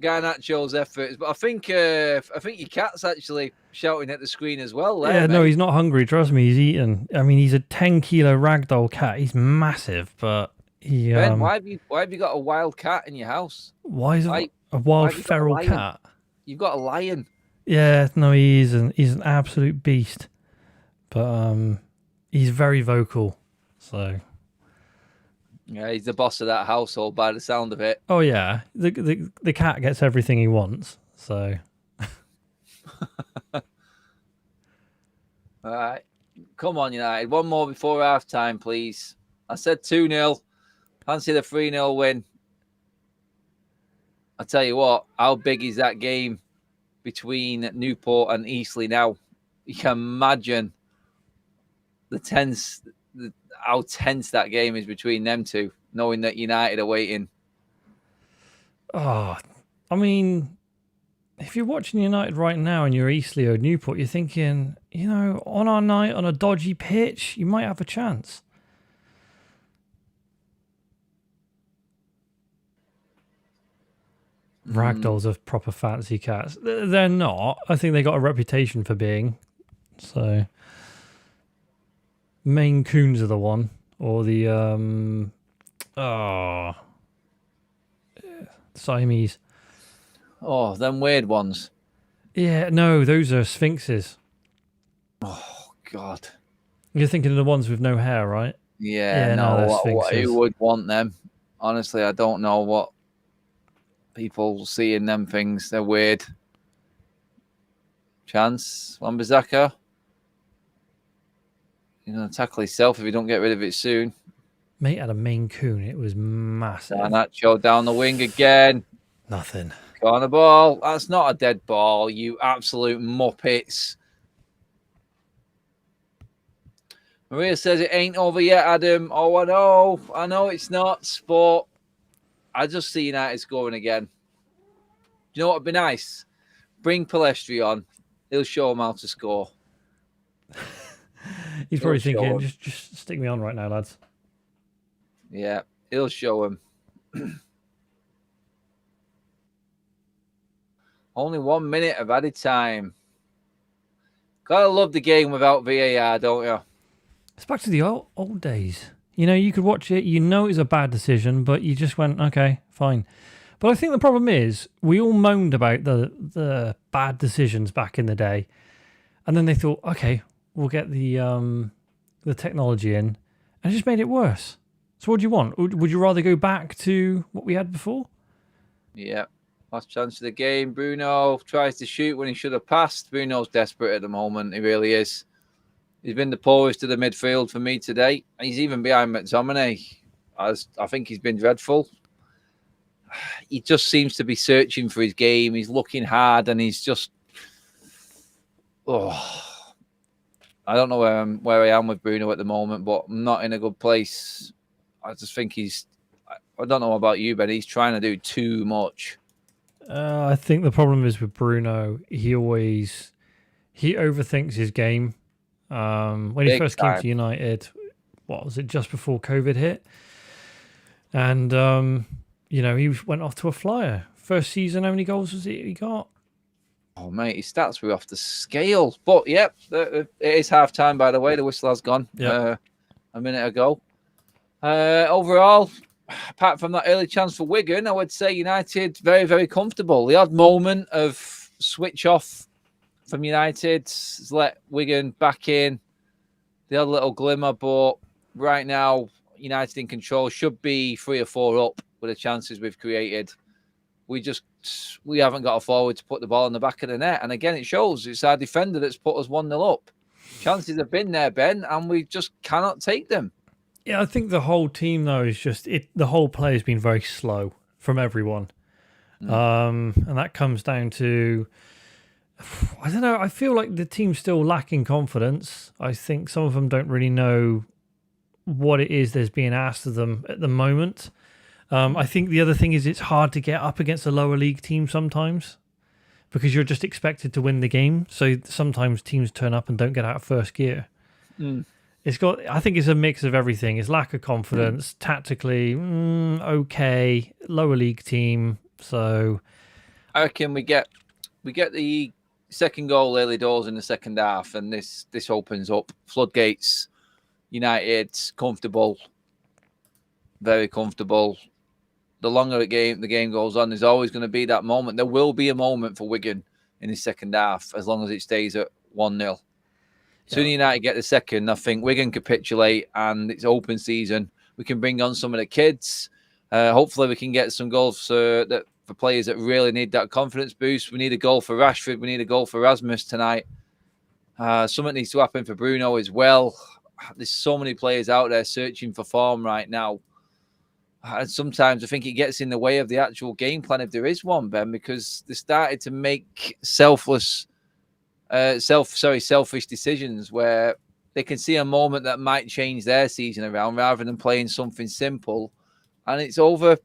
Garnacho's efforts, but I think your cat's actually shouting at the screen as well. There, yeah, mate. no, he's not hungry. Trust me, he's eating. I mean, he's a 10-kilo ragdoll cat. He's massive, but he. Ben, why have you got a wild cat in your house? Why is it a wild feral cat? You've got a lion. Yeah, no, he isn't. He's an absolute beast, but he's very vocal. So. Yeah, he's the boss of that household by the sound of it. Oh yeah, the cat gets everything he wants. So, all right, come on, United. One more before half time, please. I said 2-0. Fancy the 3-0 win. I tell you what, how big is that game between Newport and Eastleigh now? You can imagine how tense that game is between them two, knowing that United are waiting. Oh, I mean, if you're watching United right now and you're Eastleigh or Newport, you're thinking, on our night on a dodgy pitch, you might have a chance. Ragdolls are proper fancy cats. They're not. I think they got a reputation for being. So... Maine Coons are the one, or the Siamese. Oh, them weird ones. Yeah, no, those are sphinxes. Oh God, you're thinking of the ones with no hair, right? Yeah, no. Who would want them? Honestly, I don't know what people see in them things. They're weird. Chance Wan-Bissaka. You're going to tackle himself if you don't get rid of it soon. Mate had a Maine Coon. It was massive. Garnacho down the wing again. Nothing. Corner ball. That's not a dead ball, you absolute muppets. Maria says it ain't over yet, Adam. Oh, I know. I know it's not, but I just see United scoring again. Do you know what would be nice? Bring Palestri on. He'll show him how to score. He's probably thinking, just stick me on right now, lads. Yeah, he'll show him. Only 1 minute of added time. Gotta love the game without VAR, don't you? It's back to the old days. You know, you could watch it, you know it's a bad decision, but you just went, okay, fine. But I think the problem is we all moaned about the bad decisions back in the day, and then they thought, okay, we'll get the technology in, and it just made it worse. So what do you want? Would you rather go back to what we had before? Yeah. Last chance of the game. Bruno tries to shoot when he should have passed. Bruno's desperate at the moment. He really is. He's been the poorest of the midfield for me today. He's even behind McTominay. I think he's been dreadful. He just seems to be searching for his game. He's looking hard, and he's just... I don't know where I am with Bruno at the moment, but I'm not in a good place. I just think he's... I don't know about you, but he's trying to do too much. I think the problem is with Bruno. He overthinks his game. When he first came to United, what was it, just before COVID hit? And, he went off to a flyer. First season, how many goals was it he got? Oh, mate, his stats were off the scale. But, yep, it is half-time, by the way. The whistle has gone a minute ago. Overall, apart from that early chance for Wigan, I would say United very, very comfortable. The odd moment of switch off from United has let Wigan back in. The odd little glimmer, but right now, United in control, should be 3 or 4 up with the chances we've created. We haven't got a forward to put the ball in the back of the net. And again, it shows it's our defender that's put us 1-0 up. Chances have been there, Ben, and we just cannot take them. Yeah, I think the whole team, though, is just... the whole play has been very slow from everyone. And that comes down to... I don't know. I feel like the team's still lacking confidence. I think some of them don't really know what it is that's being asked of them at the moment. I think the other thing is it's hard to get up against a lower league team sometimes because you're just expected to win the game. So sometimes teams turn up and don't get out of first gear. I think it's a mix of everything. It's lack of confidence, tactically, okay, lower league team. So I reckon we get the second goal early doors in the second half, and this opens up floodgates. United comfortable, very comfortable. The longer the game goes on, there's always going to be that moment. There will be a moment for Wigan in the second half, as long as it stays at 1-0. Soon United get the second, I think Wigan capitulate, and it's open season. We can bring on some of the kids. Hopefully, we can get some goals for players that really need that confidence boost. We need a goal for Rashford. We need a goal for Rasmus tonight. Something needs to happen for Bruno as well. There's so many players out there searching for form right now. And sometimes I think it gets in the way of the actual game plan, if there is one, Ben, because they started to make selfish decisions where they can see a moment that might change their season around rather than playing something simple. And it's overthinking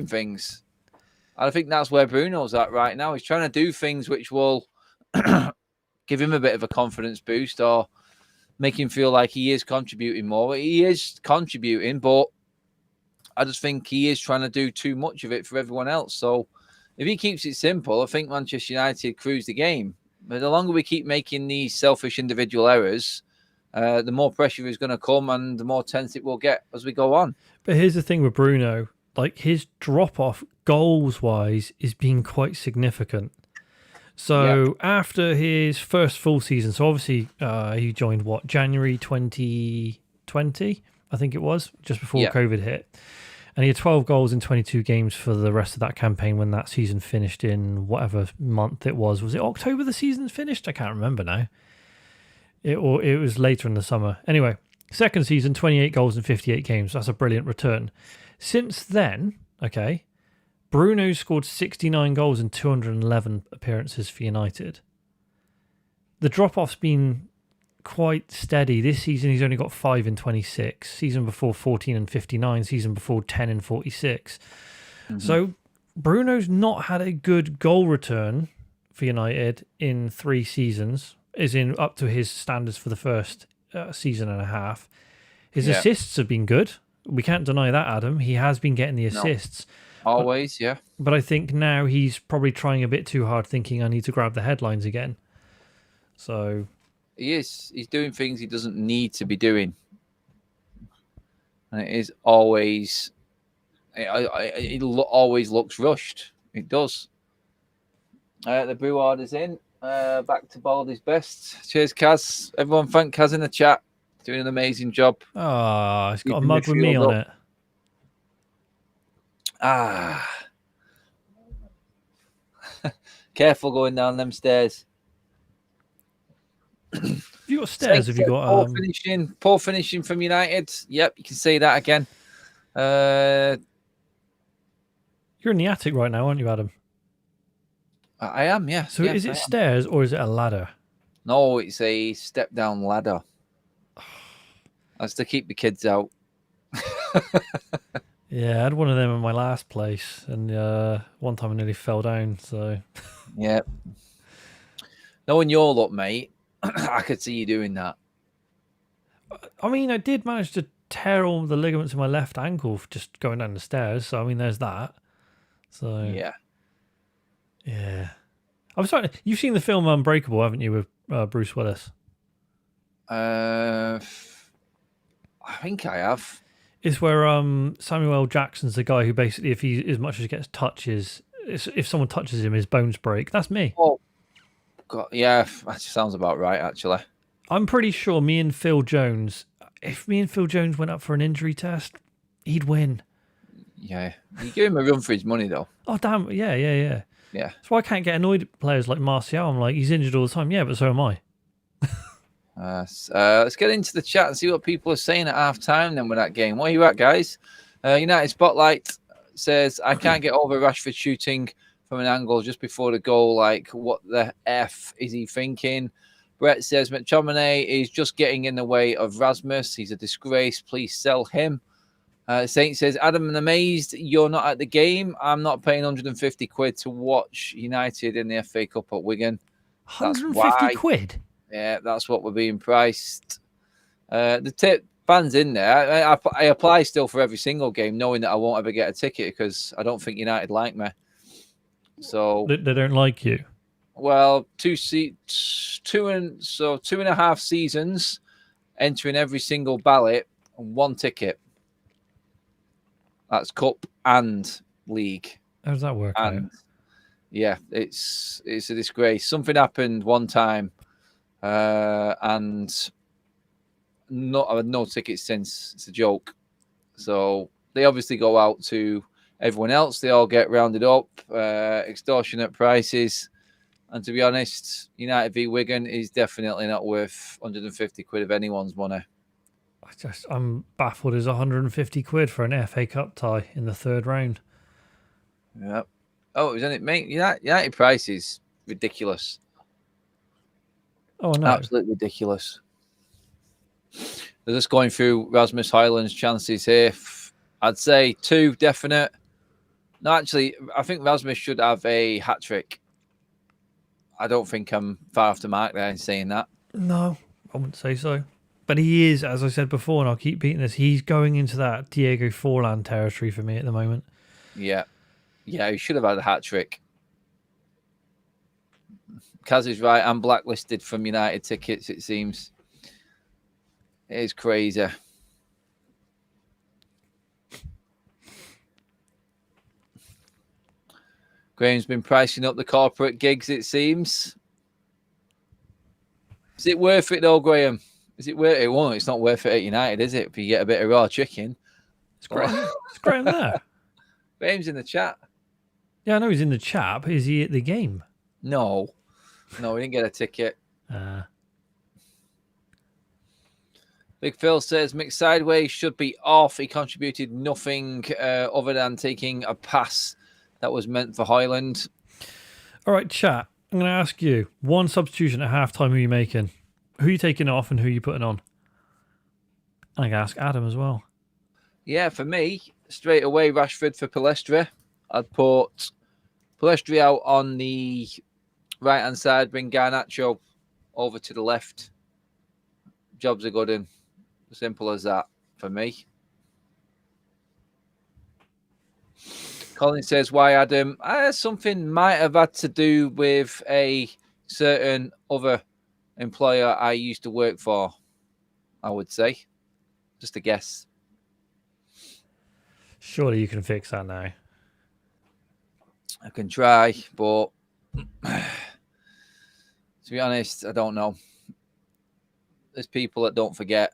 things. And I think that's where Bruno's at right now. He's trying to do things which will give him a bit of a confidence boost or make him feel like he is contributing more. He is contributing, but I just think he is trying to do too much of it for everyone else. So if he keeps it simple, I think Manchester United cruise the game. But the longer we keep making these selfish individual errors, the more pressure is going to come and the more tense it will get as we go on. But here's the thing with Bruno. Like, his drop-off goals-wise is being quite significant. So after his first full season, so obviously he joined, January 2020, I think it was, just before COVID hit. And he had 12 goals in 22 games for the rest of that campaign when that season finished in whatever month it was. Was it October the season finished? I can't remember now. It was later in the summer. Anyway, second season, 28 goals in 58 games. That's a brilliant return. Since then, Bruno scored 69 goals in 211 appearances for United. The drop-off's been quite steady. This season, he's only got 5 in 26. Season before, 14 and 59. Season before, 10 and 46. So Bruno's not had a good goal return for United in 3 seasons, as in up to his standards for the first season and a half. His assists have been good. We can't deny that, Adam. He has been getting the assists. Always, But I think now he's probably trying a bit too hard, thinking I need to grab the headlines again. So he is. He's doing things he doesn't need to be doing. and it is always it always looks rushed. It does. The brew order's in. Back to Baldy's best. Cheers, Kaz. Everyone, thank Kaz in the chat. Doing an amazing job. Oh, it's got a mug with me on it. Careful going down them stairs. Have you got stairs? Have you got poor finishing from United? Yep, you can say that again. You're in the attic right now, aren't you, Adam? I am, yeah. So yes, is it stairs or is it a ladder? No, it's a step down ladder. That's to keep the kids out. Yeah, I had one of them in my last place, and one time I nearly fell down. So yeah, knowing your luck, mate, I could see you doing that. I mean, I did manage to tear all the ligaments in my left ankle just going down the stairs. So I mean, there's that. So yeah. I'm sorry. You've seen the film Unbreakable, haven't you, with Bruce Willis? I think I have. It's where Samuel L. Jackson's the guy who basically, if he as much as he gets touches, if someone touches him, his bones break. That's me. Oh, God, yeah, that sounds about right, actually. I'm pretty sure me and Phil Jones, if me and Phil Jones went up for an injury test, he'd win. Yeah, you give him a run for his money, though. Oh, damn. Yeah. That's why I can't get annoyed at players like Martial. I'm like, he's injured all the time. Yeah, but so am I. Let's get into the chat and see what people are saying at half time then with that game. Where are you at, guys? United Spotlight says, I can't get over Rashford shooting from an angle just before the goal. Like, what the F is he thinking? Brett says, McTominay is just getting in the way of Rasmus. He's a disgrace. Please sell him. Saint says, Adam, I'm amazed you're not at the game. I'm not paying 150 quid to watch United in the FA Cup at Wigan. 150 quid? Yeah, that's what we're being priced. The tip fans in there. I apply still for every single game, knowing that I won't ever get a ticket because I don't think United like me. So they don't like you. Well, 2.5 seasons, entering every single ballot, and one ticket. That's cup and league. How does that work out? Yeah, it's a disgrace. Something happened one time. And not I've had no tickets since. It's a joke. So they obviously go out to everyone else. They all get rounded up, extortionate prices. And to be honest, United v Wigan is definitely not worth 150 quid of anyone's money. I'm baffled. Is 150 quid for an FA Cup tie in the third round? Yep. Oh, isn't it, mate? United price is ridiculous. Oh, no. Absolutely ridiculous. They're just going through Rasmus Højlund's chances here. I'd say 2 definite. No, actually, I think Rasmus should have a hat-trick. I don't think I'm far off the mark there in saying that. No, I wouldn't say so. But he is, as I said before, and I'll keep beating this, he's going into that Diego Forlan territory for me at the moment. Yeah. Yeah, he should have had a hat-trick. Kaz is right. I'm blacklisted from United tickets, it seems. It is crazy. Graham's been pricing up the corporate gigs, it seems. Is it worth it, though, Graham? Is it worth it? Well, it's not worth it at United, is it? If you get a bit of raw chicken. It's Graham there. Graham's in the chat. Yeah, I know he's in the chat, but is he at the game? No, we didn't get a ticket. Big Phil says Mick Sideways should be off. He contributed nothing other than taking a pass that was meant for Højlund. All right, chat. I'm going to ask you, one substitution at halftime, who are you making? Who are you taking off and who are you putting on? I'm going to ask Adam as well. Yeah, for me, straight away, Rashford for Palestra. I'd put Palestra out on the right-hand side, bring Garnacho over to the left. Jobs are good in. Simple as that for me. Colin says, why Adam? Something might have had to do with a certain other employer I used to work for, I would say. Just a guess. Surely you can fix that now. I can try, but to be honest, I don't know. There's people that don't forget.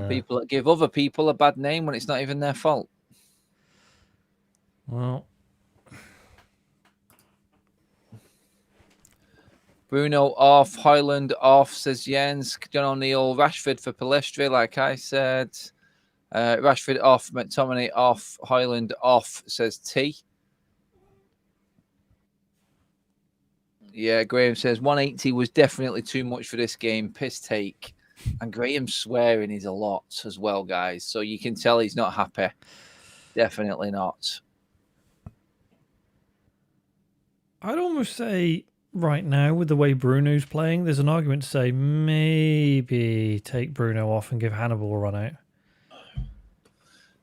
People that give other people a bad name when it's not even their fault. Well, Bruno off, Højlund off, says Jens. John O'Neill, Rashford for Palestri, like I said. Rashford off, McTominay off, Højlund off, says T. Yeah, Graham says 180 was definitely too much for this game. Piss take. And Graham's swearing is a lot as well, guys. So you can tell he's not happy. Definitely not. I'd almost say right now, with the way Bruno's playing, there's an argument to say maybe take Bruno off and give Hannibal a run out.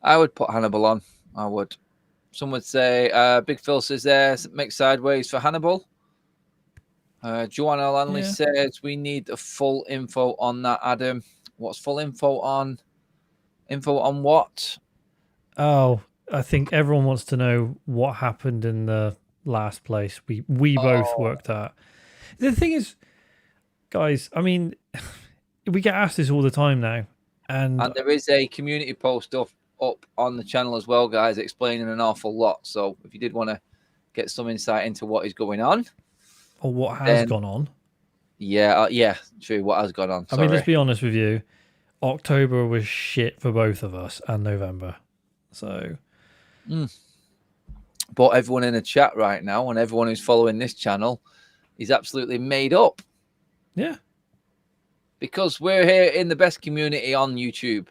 I would put Hannibal on. I would. Some would say, Big Phil says there, make sideways for Hannibal. Joanna Lanley says we need a full info on that, Adam. What's full info on? Info on what? Oh, I think everyone wants to know what happened in the last place we both worked at. The thing is, guys, I mean, we get asked this all the time now. And there is a community post up on the channel as well, guys, explaining an awful lot. So if you did want to get some insight into what is going on. Or what has gone on. Yeah, true. What has gone on. Sorry. I mean, let's be honest with you. October was shit for both of us and November. So. But everyone in the chat right now and everyone who's following this channel is absolutely made up. Yeah. Because we're here in the best community on YouTube.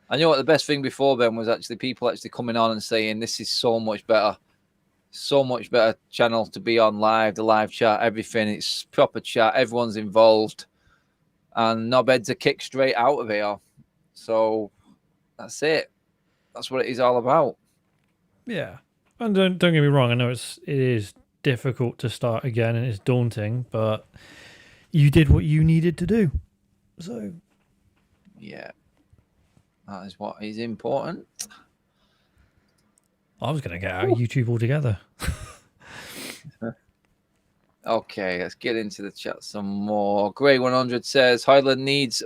I know what the best thing before then was actually people actually coming on and saying this is so much better. So much better channel to be on live, the live chat, everything. It's proper chat. Everyone's involved. And Knobhead's a kick straight out of here. So that's it. That's what it is all about. Yeah. And don't get me wrong. I know it is difficult to start again and it's daunting, but you did what you needed to do. So. Yeah. That is what is important. I was going to get out of YouTube altogether. Okay, let's get into the chat some more. Grey 100 says Højlund needs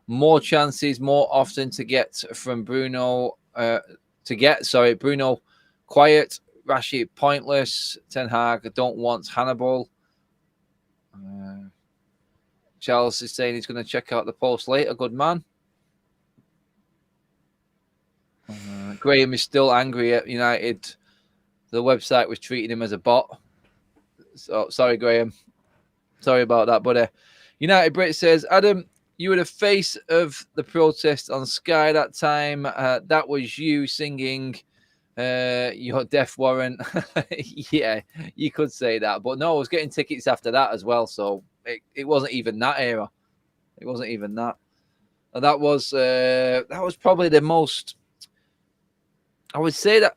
more chances more often to get from Bruno. Bruno quiet, Rashi pointless. Ten Hag don't want Hannibal. Charles is saying he's going to check out the post later. Good man. Graham is still angry at United. The website was treating him as a bot. So sorry, Graham. Sorry about that, buddy. United Brit says, Adam, you were the face of the protest on Sky that time. That was you singing your death warrant. Yeah, you could say that. But no, I was getting tickets after that as well. So it wasn't even that era. It wasn't even that. And that was probably the most. I would say that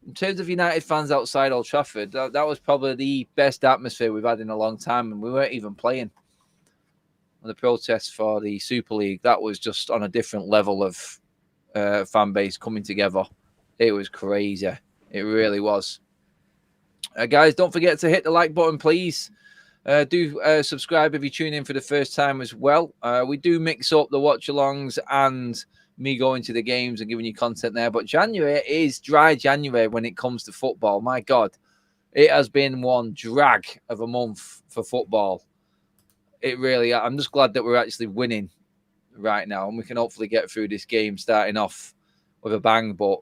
in terms of United fans outside Old Trafford, that was probably the best atmosphere we've had in a long time, and we weren't even playing. The protests for the Super League, that was just on a different level of fan base coming together. It was crazy. It really was. Guys, don't forget to hit the like button, please. Do subscribe if you tune in for the first time as well. We do mix up the watch-alongs and me going to the games and giving you content there. But January is dry January when it comes to football. My God, it has been one drag of a month for football. It really, I'm just glad that we're actually winning right now and we can hopefully get through this game starting off with a bang. But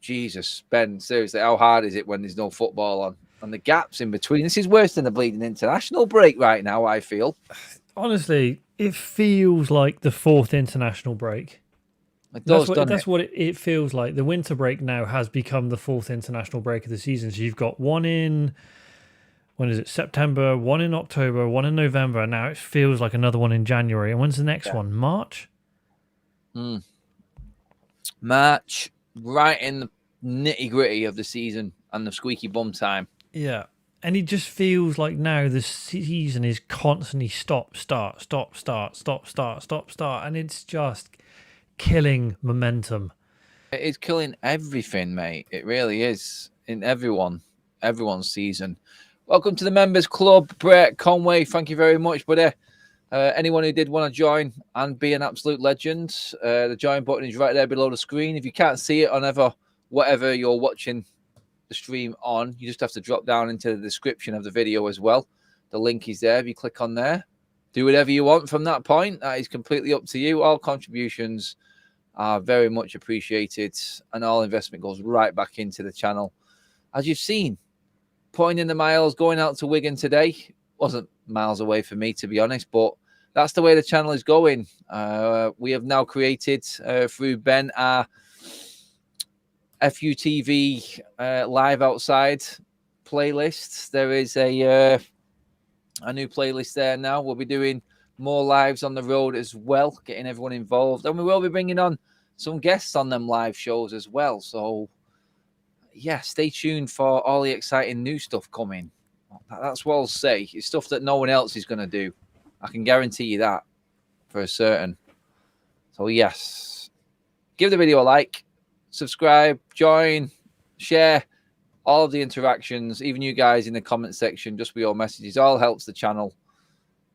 Jesus, Ben, seriously, how hard is it when there's no football on? And the gaps in between. This is worse than the bleeding international break right now, I feel. Honestly, it feels like the fourth international break. It does, that's what it feels like. The winter break now has become the fourth international break of the season. So you've got one in, when is it, September, one in October, one in November, and now it feels like another one in January. And when's the next one? March? March, right in the nitty-gritty of the season and the squeaky bum time. Yeah. And it just feels like now the season is constantly stop, start, stop, start, stop, start, stop, start. And it's just killing momentum. It is killing everything, mate. It really is in everyone's season. Welcome to the members club, Brett Conway. Thank you very much, buddy. Anyone who did want to join and be an absolute legend, the join button is right there below the screen. If you can't see it on whatever you're watching the stream on, you just have to drop down into the description of the video as well. The link is there. If you click on there, do whatever you want from that point. That is completely up to you. All contributions are very much appreciated, and all investment goes right back into the channel. As you've seen, putting in the miles, going out to Wigan today wasn't miles away for me, to be honest, but that's the way the channel is going. We have now created through Ben our FUTV live outside playlist. There is a new playlist there now. We'll be doing more lives on the road as well, getting everyone involved, and we will be bringing on some guests on them live shows as well. So yeah, stay tuned for all the exciting new stuff coming. That's what I'll say. It's stuff that no one else is going to do. I can guarantee you that for a certain. So yes, give the video a like, subscribe, join, share, all of the interactions, even you guys in the comment section, just with your messages, all helps the channel.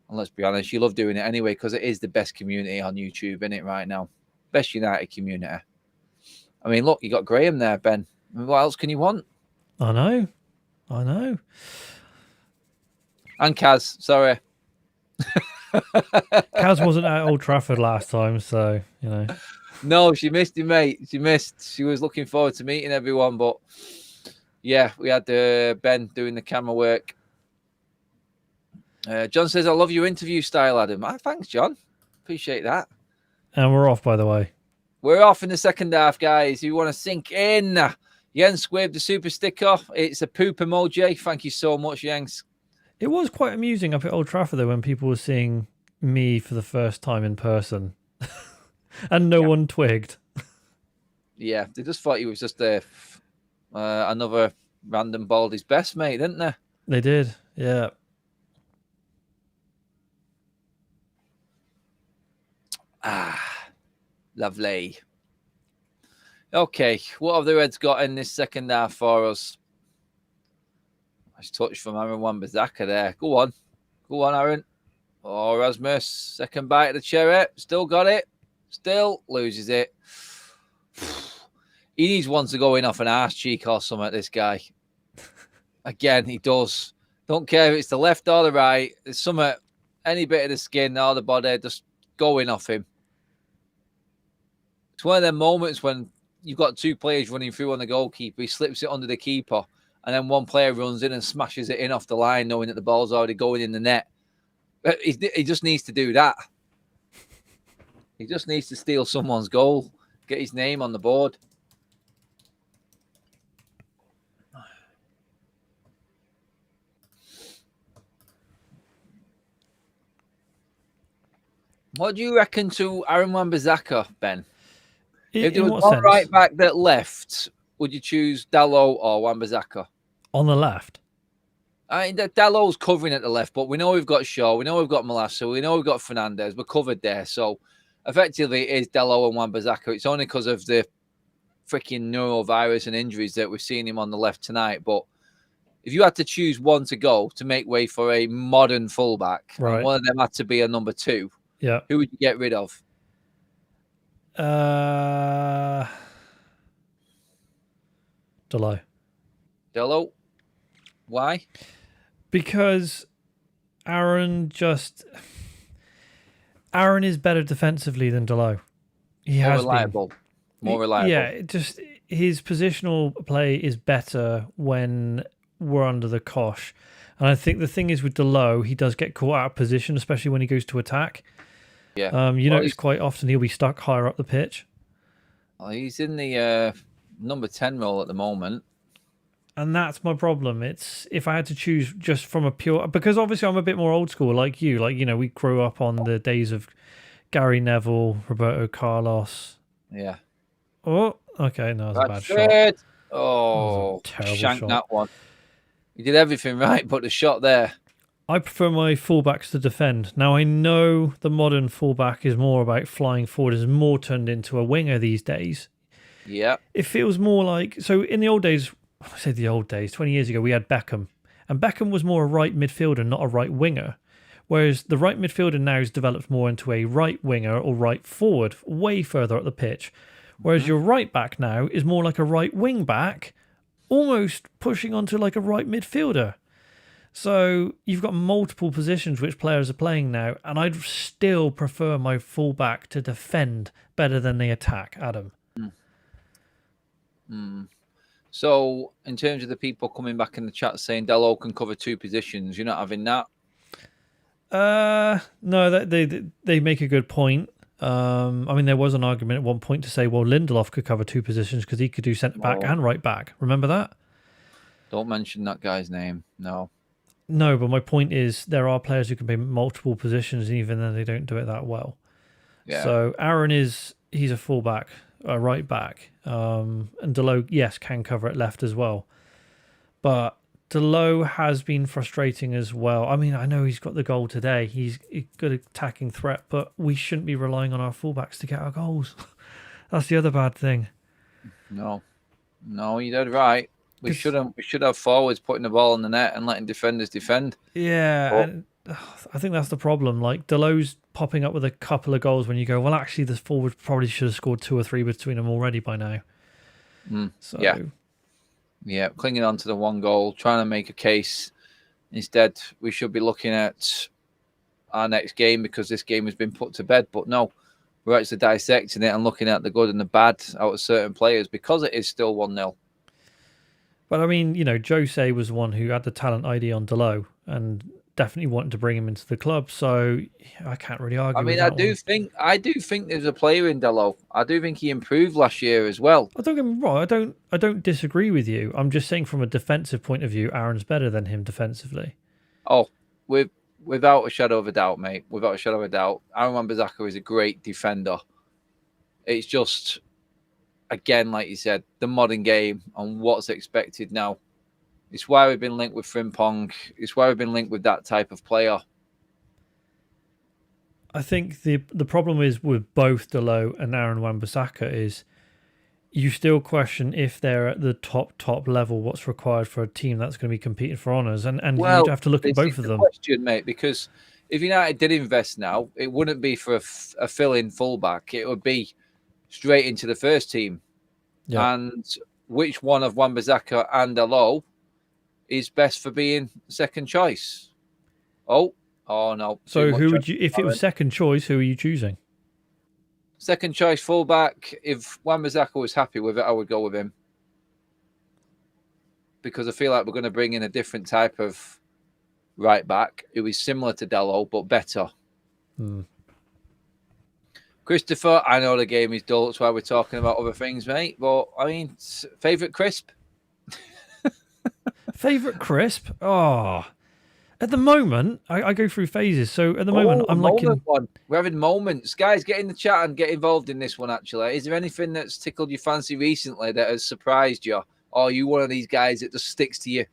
And let's be honest, you love doing it anyway, because it is the best community on YouTube, isn't it, right now? Best United community. I mean, look, you got Graham there, Ben. I mean, what else can you want? I know. And Kaz, sorry. Kaz wasn't at Old Trafford last time, so, you know. No, she missed you, mate. She was looking forward to meeting everyone, but yeah, we had Ben doing the camera work. John says, I love your interview style, Adam. Thanks, John. Appreciate that. And we're off, by the way. We're off in the second half, guys. You want to sink in? Jens Squibb, the super sticker. It's a poop emoji. Thank you so much, Jens. It was quite amusing up at Old Trafford, though, when people were seeing me for the first time in person. And no one twigged. Yeah, they just thought he was just another random Baldy's best mate, didn't they? They did, yeah. Lovely. Okay, what have the Reds got in this second half for us? Nice touch from Aaron Wan-Bissaka there. Go on, Aaron. Oh, Rasmus, second bite of the cherry. Still got it. Still loses it. He needs one to go in off an arse cheek or something, this guy. Again, he does. Don't care if it's the left or the right. There's something, any bit of the skin or the body, just going off him. It's one of them moments when you've got two players running through on the goalkeeper. He slips it under the keeper, and then one player runs in and smashes it in off the line, knowing that the ball's already going in the net. He just needs to do that. He just needs to steal someone's goal, get his name on the board. What do you reckon to Aaron Wan-Bissaka, Ben? If there was one right back that left, would you choose Dalot or Wan-Bissaka? On the left? I mean, Dalot's covering at the left, but we know we've got Shaw, we know we've got Malacia, we know we've got Fernandez. We're covered there. So, effectively, it is Dalot and Wan-Bissaka. It's only because of the freaking neurovirus and injuries that we're seeing him on the left tonight. But if you had to choose one to go to make way for a modern fullback, right, and one of them had to be a number 2, yeah, who would you get rid of? Dalot. Dalot? Why? Because Aaron is better defensively than Dalot. He has reliable. Been. More reliable. Yeah, just his positional play is better when we're under the cosh. And I think the thing is with Dalot, he does get caught out of position, especially when he goes to attack. Yeah. Notice quite often he'll be stuck higher up the pitch. Well, he's in the number 10 role at the moment. And that's my problem. It's if I had to choose just from a pure... Because obviously I'm a bit more old school like you. Like, you know, we grew up on the days of Gary Neville, Roberto Carlos. Yeah. Oh, okay. No, that was a bad shot. Oh, terrible shanked shot. That one. He did everything right, but the shot there. I prefer my fullbacks to defend. Now, I know the modern fullback is more about flying forward, is more turned into a winger these days. Yeah. It feels more like... So in the old days, I say the old days, 20 years ago, we had Beckham. And Beckham was more a right midfielder, not a right winger. Whereas the right midfielder now has developed more into a right winger or right forward, way further up the pitch. Whereas your right back now is more like a right wing back, almost pushing onto like a right midfielder. So you've got multiple positions which players are playing now, and I'd still prefer my fullback to defend better than the attack, Adam. So, in terms of the people coming back in the chat saying Dalot can cover 2 positions, you're not having that? No, they make a good point. I mean, there was an argument at one point to say, well, Lindelof could cover 2 positions because he could do centre back and right back. Remember that? Don't mention that guy's name. No. No, but my point is there are players who can play multiple positions, even though they don't do it that well. Yeah. So Aaron he's a fullback, a right back, and Dalot, yes, can cover it left as well. But Dalot has been frustrating as well. I mean, I know he's got the goal today. He's a good attacking threat, but we shouldn't be relying on our fullbacks to get our goals. That's the other bad thing. No, you're dead right. We should have forwards putting the ball in the net and letting defenders defend. Yeah, and I think that's the problem. Like Dalot's popping up with a couple of goals when you go, well, actually, the forward probably should have scored 2 or 3 between them already by now. So yeah, clinging on to the 1 goal, trying to make a case. Instead, we should be looking at our next game because this game has been put to bed. But no, we're actually dissecting it and looking at the good and the bad out of certain players because it is still 1-0. But I mean, Jose was the one who had the talent ID on Dalot and definitely wanted to bring him into the club. So I can't really argue. I mean, I do think there's a player in Dalot. I do think he improved last year as well. I don't get me wrong. I don't disagree with you. I'm just saying from a defensive point of view, Aaron's better than him defensively. Oh, without a shadow of a doubt, mate. Without a shadow of a doubt, Aaron Wan-Bissaka is a great defender. It's just, again, like you said, the modern game and what's expected now. It's why we've been linked with Frimpong. It's why we've been linked with that type of player. I think the problem is with both Dalot and Aaron Wan-Bissaka is you still question if they're at the top level, what's required for a team that's going to be competing for honours. And you'd have to look at both of them. Question, mate, because if United did invest now, it wouldn't be for a fill-in fullback. It would be straight into the first team. Yeah. And which one of Wan-Bissaka and Dalot is best for being second choice? Oh no. So who would you, if it was second choice, who are you choosing? Second choice fullback. If Wan-Bissaka was happy with it, I would go with him. Because I feel like we're going to bring in a different type of right back who is similar to Dalot, but better. Christopher, I know the game is dull. That's why we're talking about other things, mate. But, I mean, favourite crisp? Favourite crisp? Oh, at the moment, I go through phases. So at the moment, I'm liking... We're having moments. Guys, get in the chat and get involved in this one, actually. Is there anything that's tickled your fancy recently that has surprised you? Or are you one of these guys that just sticks to your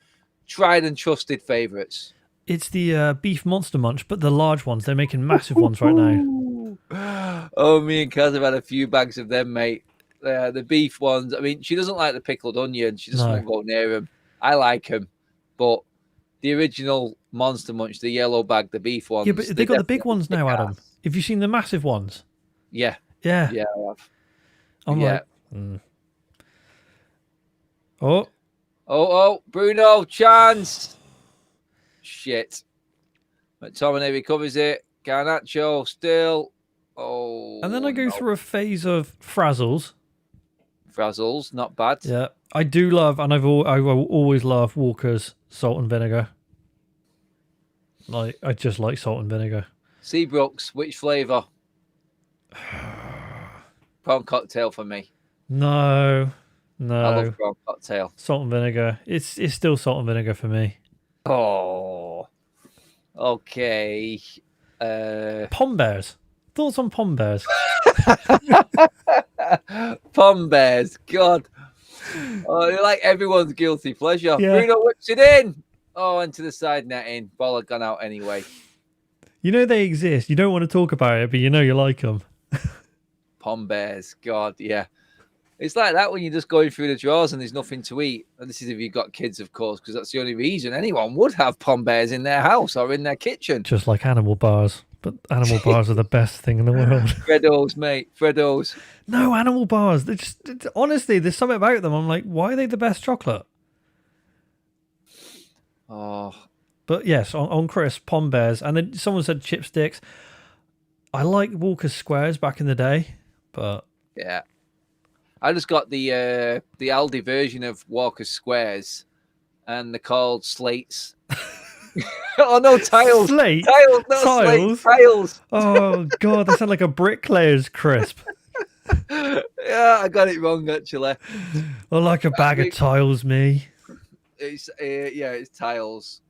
tried and trusted favourites? It's the beef monster munch, but the large ones. They're making massive ones right now. Oh, me and Kaz have had a few bags of them, mate. The beef ones. I mean, she doesn't like the pickled onion. She just won't go near them. I like them. But the original Monster Munch, the yellow bag, the beef ones. Yeah, but they got the big ones now, Adam. Have you seen the massive ones? Yeah. Yeah, I have. I'm like... Oh, Bruno, chance. Shit. McTominay recovers it. Garnacho still. Oh. And then I go through a phase of frazzles. Frazzles, not bad. Yeah. I do love, and I will always love Walker's salt and vinegar. Like, I just like salt and vinegar. Seabrooks, which flavour? Prawn cocktail for me. No. I love prawn cocktail. Salt and vinegar. It's still salt and vinegar for me. Oh. Okay. Pom Bears. Thoughts on Pom Bears? Pom Bears. God. Oh, like everyone's guilty pleasure. Yeah. Bruno whips it in. Oh, into the side netting. Ball had gone out anyway. You know they exist. You don't want to talk about it, but you know you like them. Pom bears. God, yeah. It's like that when you're just going through the drawers and there's nothing to eat. And this is if you've got kids, of course, because that's the only reason anyone would have pom bears in their house or in their kitchen. Just like animal bars. But animal bars are the best thing in the world. Freddos, mate. Freddos. No, animal bars. They're just, honestly, there's something about them. I'm like, why are they the best chocolate? Oh. But yes, on crisp, pom bears. And then someone said chipsticks. I like Walker's Squares back in the day, but... Yeah. I just got the Aldi version of Walker's Squares, and they're called slates. Oh no, tiles! Slate? Tiles, not tiles? Slates, tiles. Oh god, they sound like a bricklayer's crisp. Yeah, I got it wrong actually. I like a bag of tiles, me. It's it's tiles.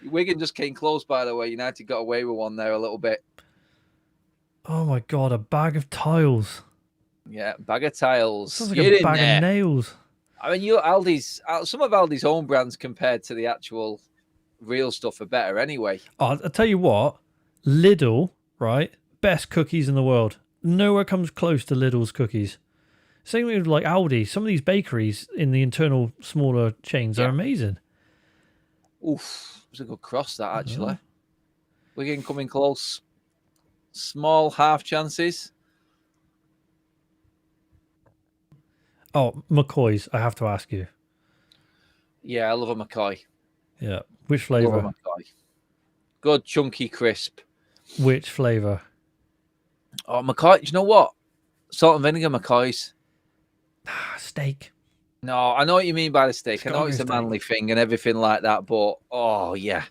Wigan just came close, by the way. United got away with one there a little bit. Oh my god, a bag of tiles. Yeah, bag of tiles. Sounds like a bag of nails. I mean, some of Aldi's own brands compared to the actual real stuff are better anyway. Oh, I'll tell you what, Lidl, right? Best cookies in the world. Nowhere comes close to Lidl's cookies. Same with like Aldi. Some of these bakeries in the internal smaller chains are amazing. Oof, it was a good cross that actually. Wigan coming close. Small half chances. Oh, McCoy's. I have to ask you. Yeah, I love a McCoy. Yeah. Which flavour? Love a McCoy. Good, chunky, crisp. Which flavour? Oh, McCoy. Do you know what? Salt and vinegar McCoys. Steak. No, I know what you mean by the steak. I know Scotland it's a steak. manly thing and everything like that, but oh, yeah.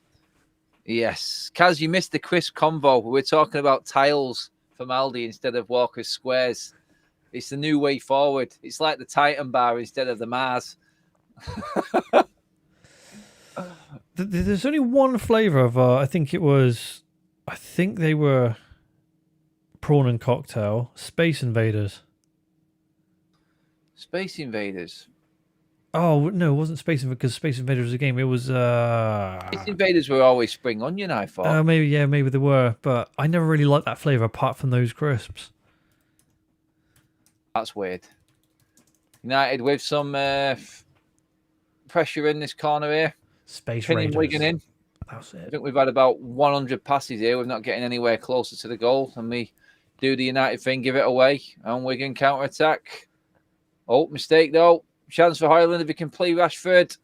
Yes. Kaz, you missed the crisp convo. We're talking about tiles from Aldi instead of Walker's Squares. It's the new way forward. It's like the Titan bar instead of the Mars. There's only one flavour of, I think they were prawn and cocktail, Space Invaders. Space Invaders. Oh, no, it wasn't Space Invaders because Space Invaders was a game. It was... Space Invaders were always spring onion, I thought. Maybe they were, but I never really liked that flavour apart from those crisps. That's weird. United with some pressure in this corner here. Space Pinning Raiders. Wigan in. That's it. I think we've had about 100 passes here. We're not getting anywhere closer to the goal. And we do the United thing, give it away. And Wigan counter-attack. Oh, mistake though. Chance for Highland if he can play Rashford.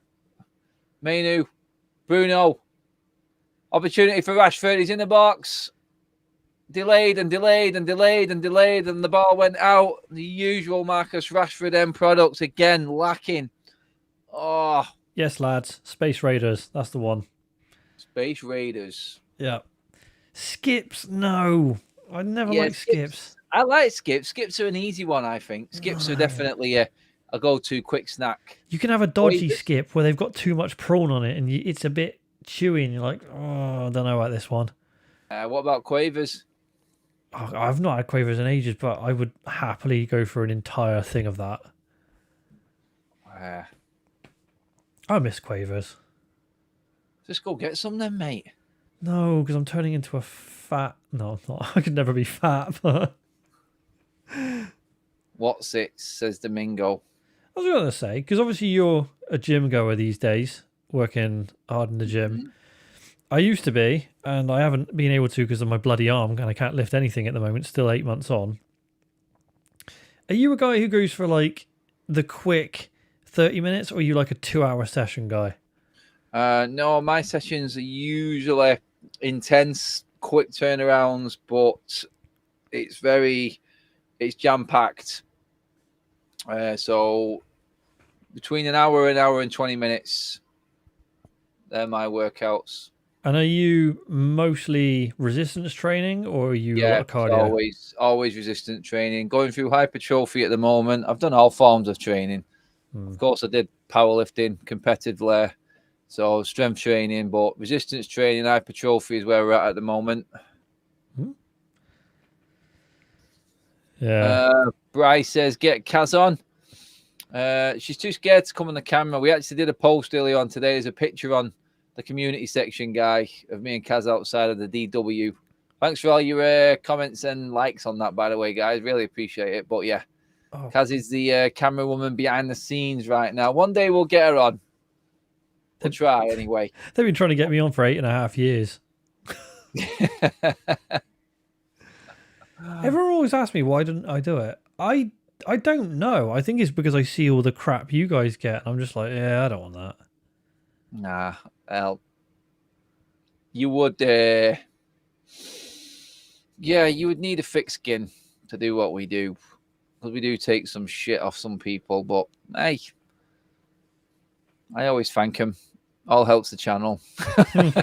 Mainu. Bruno. Opportunity for Rashford. He's in the box. Delayed and delayed and delayed and delayed, and the ball went out. The usual Marcus Rashford end products again lacking. Oh, yes, lads. Space Raiders. That's the one. Space Raiders. Yeah. Skips. No, I never like skips. I like skips. Skips are an easy one, I think. Skips are definitely a go-to quick snack. You can have a dodgy skip where they've got too much prawn on it, and it's a bit chewy, and you're like, oh, I don't know about this one. What about Quavers? Oh, I've not had Quavers in ages, but I would happily go for an entire thing of that. I miss Quavers. Just go get some then, mate. No, because I'm turning into a fat... No, I'm not. I could never be fat. But... What's it, says Domingo. I was going to say, because obviously you're a gym goer these days, working hard in the gym. Mm-hmm. I used to be, and I haven't been able to because of my bloody arm, and I can't lift anything at the moment, still 8 months on. Are you a guy who goes for, like, the quick 30 minutes, or are you like a 2-hour session guy? No, my sessions are usually intense, quick turnarounds, but it's jam-packed. So between an hour and 20 minutes, they're my workouts. And are you mostly resistance training, or are you a lot of cardio? Always resistance training. Going through hypertrophy at the moment. I've done all forms of training. Of course, I did powerlifting competitively, so strength training, but resistance training, hypertrophy is where we're at the moment. Yeah. Bryce says, get Kaz on. She's too scared to come on the camera. We actually did a post earlier on today. There's a picture on the community section guy of me and Kaz outside of the DW. Thanks for all your comments and likes on that, by the way, guys. Really appreciate it. But yeah, Kaz is the camera woman behind the scenes right now. One day we'll get her on. We'll try anyway. They've been trying to get me on for 8.5 years. Everyone always asks me why didn't I do it. I don't know. I think it's because I see all the crap you guys get, and I'm just like, yeah, I don't want that. Nah, well, you would, yeah, you would need a thick skin to do what we do, because we do take some shit off some people. But hey, I always thank them. All helps the channel. And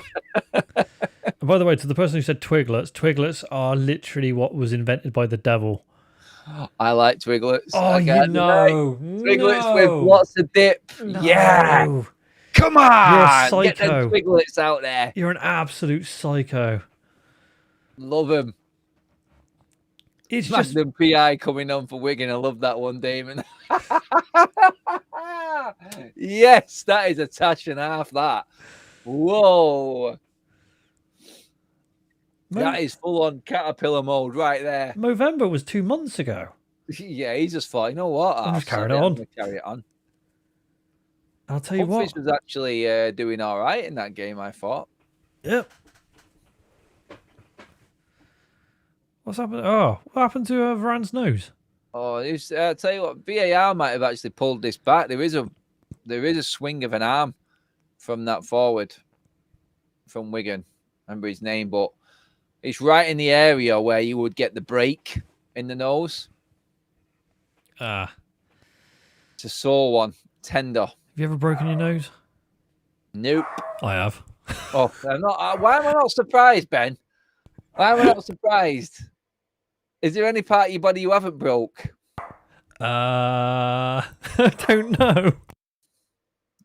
by the way, to the person who said Twiglets are literally what was invented by the devil. I like Twiglets. Oh, okay, you know. Twiglets with lots of dip. No. Yeah. Come on. You're a psycho. Get them Twiglets out there. You're an absolute psycho. Love them. It's Magnum just PI coming on for Wigan. I love that one, Damon. Yes, that is a touch and a half, that. Whoa. That is full on caterpillar mode right there. November was 2 months ago. Yeah, he just thought, you know what? I'm just carrying I'm on. gonna carry it on. I'll tell you what. was actually doing all right in that game, I thought. Yep. What's happened? Oh, what happened to Franz' nose? Oh, I'll tell you what, VAR might have actually pulled this back. There is a swing of an arm from that forward from Wigan. I remember his name, but it's right in the area where you would get the break in the nose. Ah. It's a sore one. Tender. Have you ever broken your nose? Nope. I have. Oh, I'm not. Why am I not surprised, Ben? Why am I not surprised? Is there any part of your body you haven't broke? I don't know.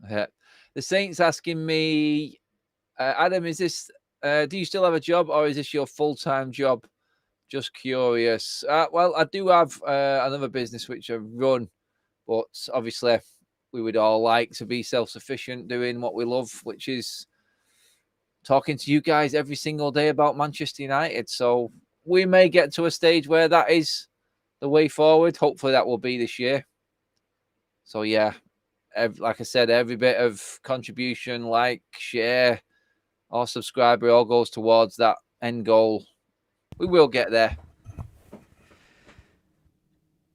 The Saints asking me, Adam, is this? Do you still have a job, or is this your full-time job? Just curious. Well, I do have another business which I run, but obviously we would all like to be self-sufficient doing what we love, which is talking to you guys every single day about Manchester United. So we may get to a stage where that is the way forward. Hopefully that will be this year. So yeah, like I said, every bit of contribution, like, share, or subscriber, all goes towards that end goal. We will get there.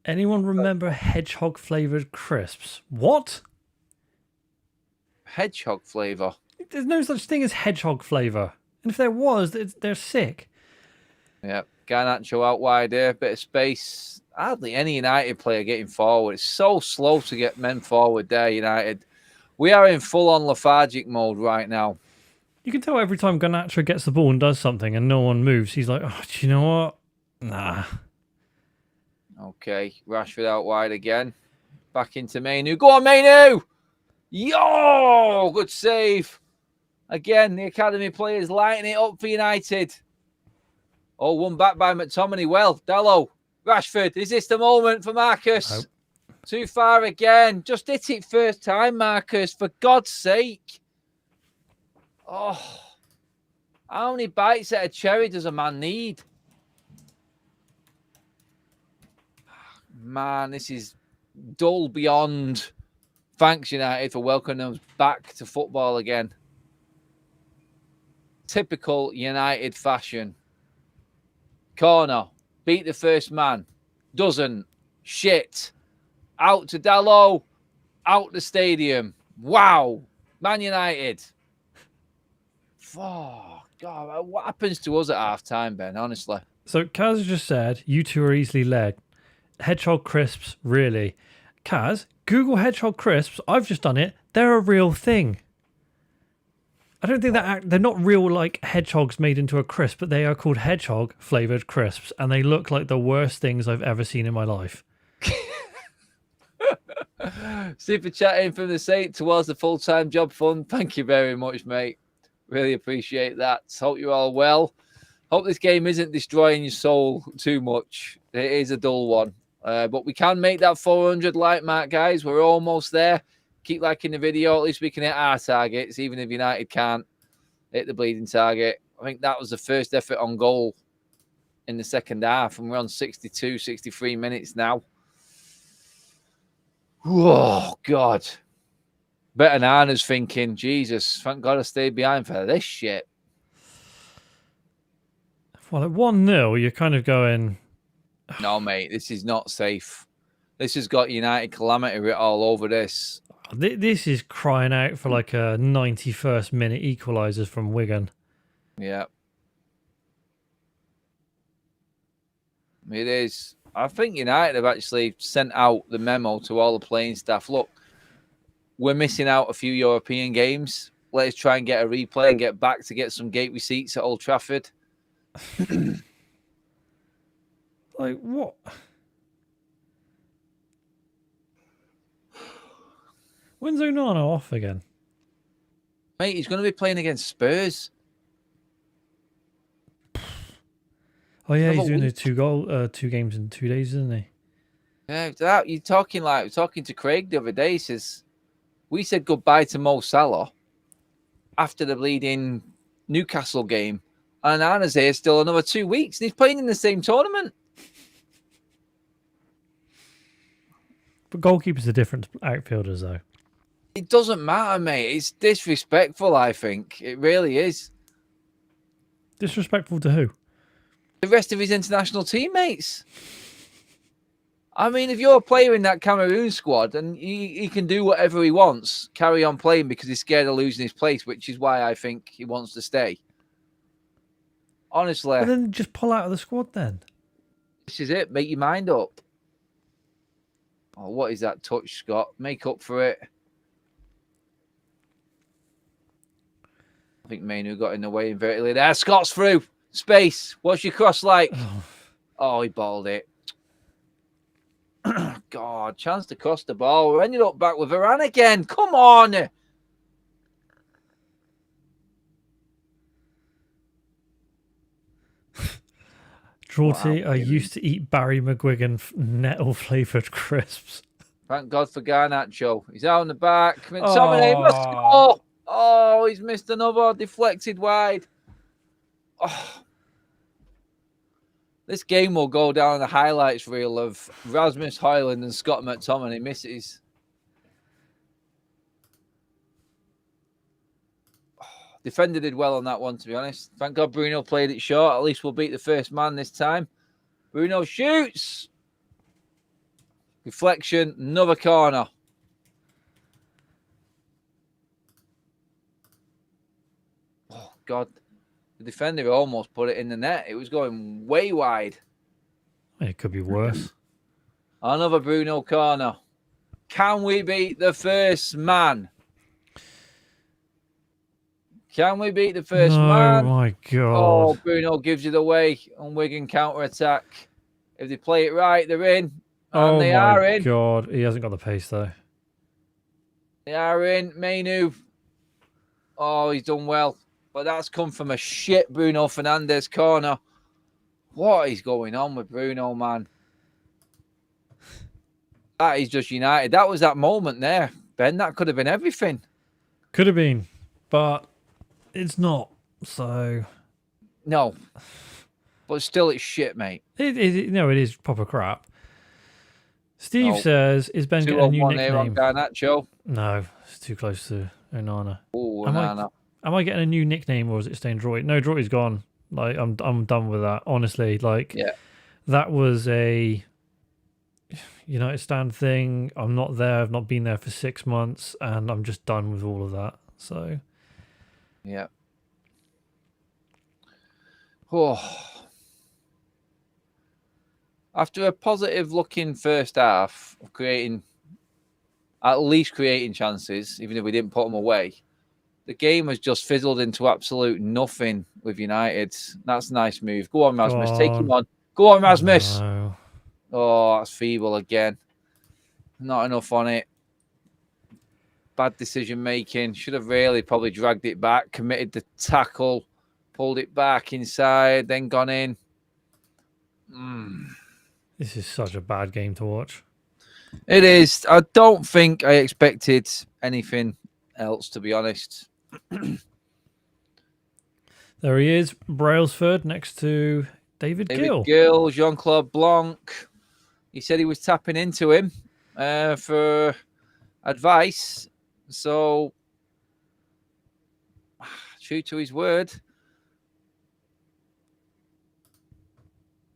Anyone remember hedgehog flavored crisps? What? Hedgehog flavour? There's no such thing as hedgehog flavour. And if there was, they're sick. Yeah, Garnacho out wide there, bit of space. Hardly any United player getting forward. It's so slow to get men forward there, United. We are in full-on lethargic mode right now. You can tell every time Garnacho gets the ball and does something and no one moves, he's like, oh, do you know what? Nah. Okay, Rashford out wide again. Back into Mainu. Go on, Mainu! Yo! Good save. Again, the academy players lighting it up for United. Oh, one back by McTominay. Well, Dalot. Rashford. Is this the moment for Marcus? Nope. Too far again. Just hit it first time, Marcus. For God's sake. Oh. How many bites at a cherry does a man need? Man, this is dull beyond. Thanks, United, for welcoming us back to football again. Typical United fashion. Corner. Beat the first man. Doesn't. Shit. Out to Dalot. Out the stadium. Wow. Man United. Oh, God. What happens to us at half-time, Ben, honestly? So Kaz just said, you two are easily led. Hedgehog crisps, really? Kaz, Google hedgehog crisps. I've just done it. They're a real thing. I don't think they're not real like hedgehogs made into a crisp, but they are called hedgehog flavored crisps, and they look like the worst things I've ever seen in my life. Super chatting from the Saint towards the full-time job fund. Thank you very much, mate. Really appreciate that. Hope you're all well. Hope this game isn't destroying your soul too much. It is a dull one. But we can make that 400 like mark, guys. We're almost there. Keep liking the video. At least we can hit our targets, even if United can't hit the bleeding target. I think that was the first effort on goal in the second half, and we're on 62, 63 minutes now. Oh, God. Better Nana's thinking, Jesus, thank God I stayed behind for this shit. Well, at 1-0, you're kind of going... No, mate, this is not safe. This has got United calamity writ all over this. This is crying out for like a 91st minute equaliser from Wigan. Yeah. It is. I think United have actually sent out the memo to all the playing staff. Look, we're missing out a few European games. Let's try and get a replay and get back to get some gate receipts at Old Trafford. Like, what? When's Onana off again? Mate, he's going to be playing against Spurs. Oh yeah, he's doing two games in 2 days, isn't he? Yeah, you're talking to Craig the other day. He says, we said goodbye to Mo Salah after the bleeding Newcastle game. And Anna's here still another 2 weeks. And he's playing in the same tournament. But goalkeepers are different outfielders, though. It doesn't matter, mate. It's disrespectful, I think. It really is. Disrespectful to who? The rest of his international teammates. I mean, if you're a player in that Cameroon squad and he can do whatever he wants, carry on playing because he's scared of losing his place, which is why I think he wants to stay. Honestly. Well, then just pull out of the squad then. This is it. Make your mind up. Oh, what is that touch, Scott? Make up for it. I think Mainu got in the way invertedly there. Scott's through. Space. What's your cross like? Oh, he balled it. God, chance to cross the ball. We ended up back with Varane again. Come on. Draughty, I used to eat Barry McGuigan nettle-flavoured crisps. Thank God for Garnacho. He's out on the back. McTominay must score. Oh, he's missed another. Deflected wide. Oh. This game will go down the highlights reel of Rasmus Højlund and Scott McTominay misses. Oh, defender did well on that one, to be honest. Thank God Bruno played it short. At least we'll beat the first man this time. Bruno shoots. Reflection, another corner. Oh, God. The defender almost put it in the net. It was going way wide. It could be worse. Another Bruno corner. Can we beat the first man? Can we beat the first man? Oh, my God. Oh, Bruno gives it away on Wigan counter-attack. If they play it right, they're in. And they are in. Oh, my God. He hasn't got the pace, though. They are in. Mainu. Oh, he's done well. But that's come from a shit Bruno Fernandes corner. What is going on with Bruno, man? That is just United. That was that moment there, Ben. That could have been everything. Could have been, but it's not. So no, but still, it's shit, mate. It is proper crap. Steve says, "Is Ben getting a new nickname?" Garnacho. No, it's too close to Onana. Oh, Onana. Am I getting a new nickname or is it staying Droid? No, Droid's gone. Like I'm done with that. Honestly, like that was a United stand thing. I'm not there. I've not been there for 6 months, and I'm just done with all of that. So, yeah. Oh. After a positive-looking first half of at least creating chances, even if we didn't put them away, the game has just fizzled into absolute nothing with United. That's a nice move. Go on, Rasmus. Take him on. Go on, Rasmus. No. Oh, that's feeble again. Not enough on it. Bad decision-making. Should have really probably dragged it back, committed the tackle, pulled it back inside, then gone in. This is such a bad game to watch. It is. I don't think I expected anything else, to be honest. There he is, Brailsford, next to David Gill. Gill, Jean-Claude Blanc. He said he was tapping into him for advice. So, true to his word.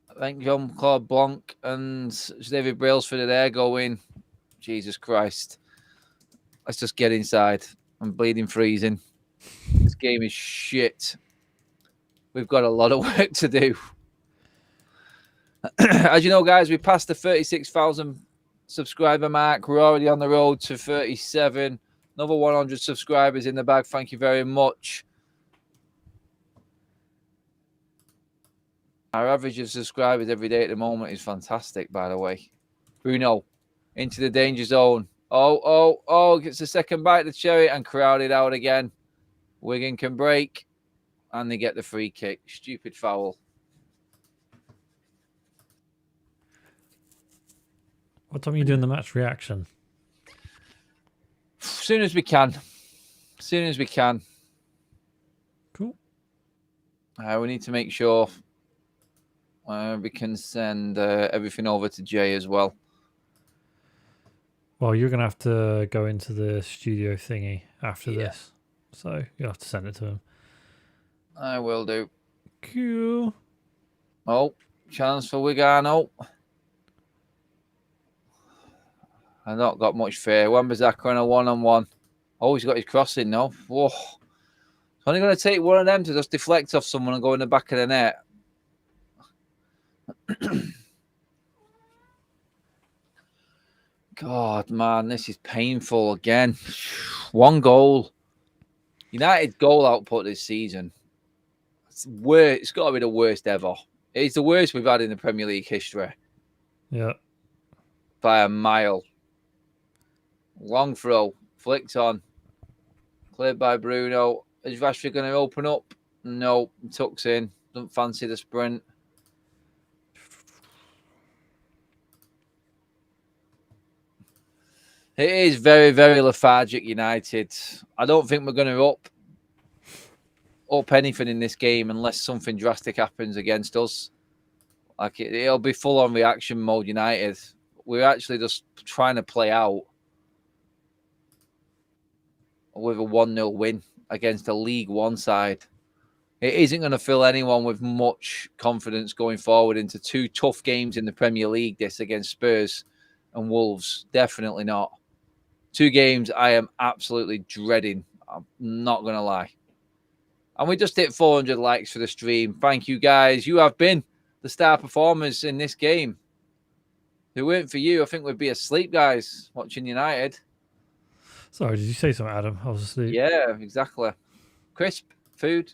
I think Jean-Claude Blanc and David Brailsford are there going, Jesus Christ. Let's just get inside. I'm bleeding freezing. This game is shit. We've got a lot of work to do. As you know, guys, we passed the 36,000 subscriber mark. We're already on the road to 37. Another 100 subscribers in the bag. Thank you very much. Our average of subscribers every day at the moment is fantastic, by the way. Bruno, into the danger zone. Oh, gets the second bite of the cherry and crowded out again. Wigan can break. And they get the free kick. Stupid foul. What time are you doing the match reaction? As soon as we can. As soon as we can. Cool. We need to make sure we can send everything over to Jay as well. Well, you're going to have to go into the studio thingy after this. So you'll have to send it to him. I will do. Cool. Oh, chance for Wigan. Oh. I've not got much fear. Wan-Bissaka on a one-on-one. Oh, he's got his crossing now. Whoa. It's only going to take one of them to just deflect off someone and go in the back of the net. God, man, this is painful again. One goal. United goal output this season. It's got to be the worst ever. It's the worst we've had in the Premier League history. Yeah. By a mile. Long throw. Flicked on. Cleared by Bruno. Is Rashford going to open up? No. Tucks in. Don't fancy the sprint. It is very, very lethargic, United. I don't think we're going to up anything in this game unless something drastic happens against us. Like it'll be full on reaction mode, United. We're actually just trying to play out with a 1-0 win against a League One side. It isn't going to fill anyone with much confidence going forward into two tough games in the Premier League, this against Spurs and Wolves. Definitely not. Two games I am absolutely dreading. I'm not going to lie. And we just hit 400 likes for the stream. Thank you, guys. You have been the star performers in this game. If it weren't for you, I think we'd be asleep, guys, watching United. Sorry, did you say something, Adam? I was asleep. Yeah, exactly. Crisp food.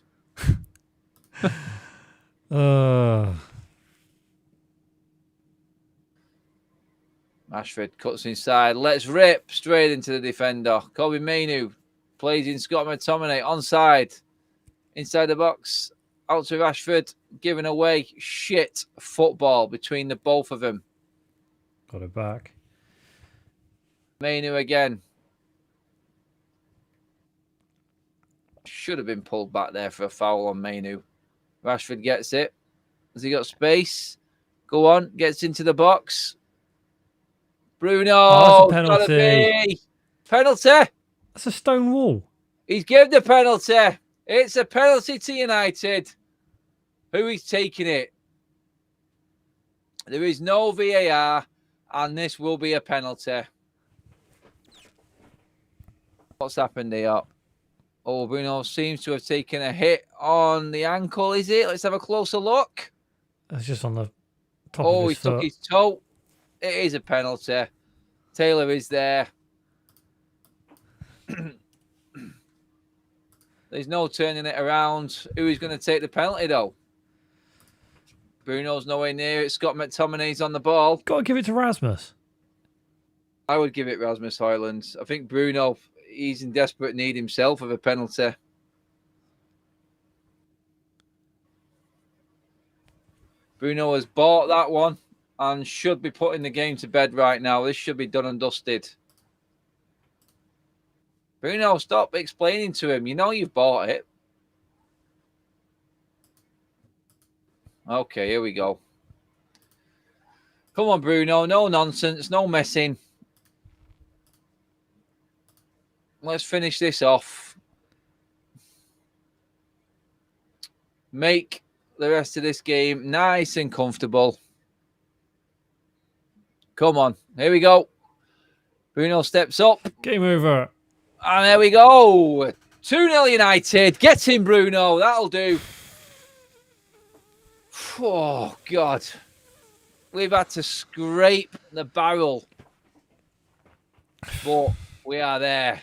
Rashford cuts inside. Let's rip straight into the defender. Kobe Mainoo plays in Scott McTominay. Onside. Inside the box. Out to Rashford. Giving away shit football between the both of them. Got it back. Mainoo again. Should have been pulled back there for a foul on Mainoo. Rashford gets it. Has he got space? Go on. Gets into the box. Bruno. Oh, that's a penalty. Penalty. That's a stone wall. He's given the penalty. It's a penalty to United. Who is taking it? There is no VAR, and this will be a penalty. What's happened here? Oh, Bruno seems to have taken a hit on the ankle, is it? Let's have a closer look. That's just on the top of his foot. Took his toe. It is a penalty. Taylor is there. There's no turning it around. Who is going to take the penalty, though? Bruno's nowhere near it. Scott McTominay's on the ball. Got to give it to Rasmus. I would give it Rasmus Højlund. I think Bruno, he's in desperate need himself of a penalty. Bruno has bought that one. and should be putting the game to bed right now. This should be done and dusted. Bruno, stop explaining to him. You know you've bought it. Okay, here we go. Come on, Bruno. No nonsense. No messing. Let's finish this off. Make the rest of this game nice and comfortable. Come on. Here we go. Bruno steps up. Game over. And there we go. 2-0 United. Get in, Bruno. That'll do. Oh, God. We've had to scrape the barrel. But we are there.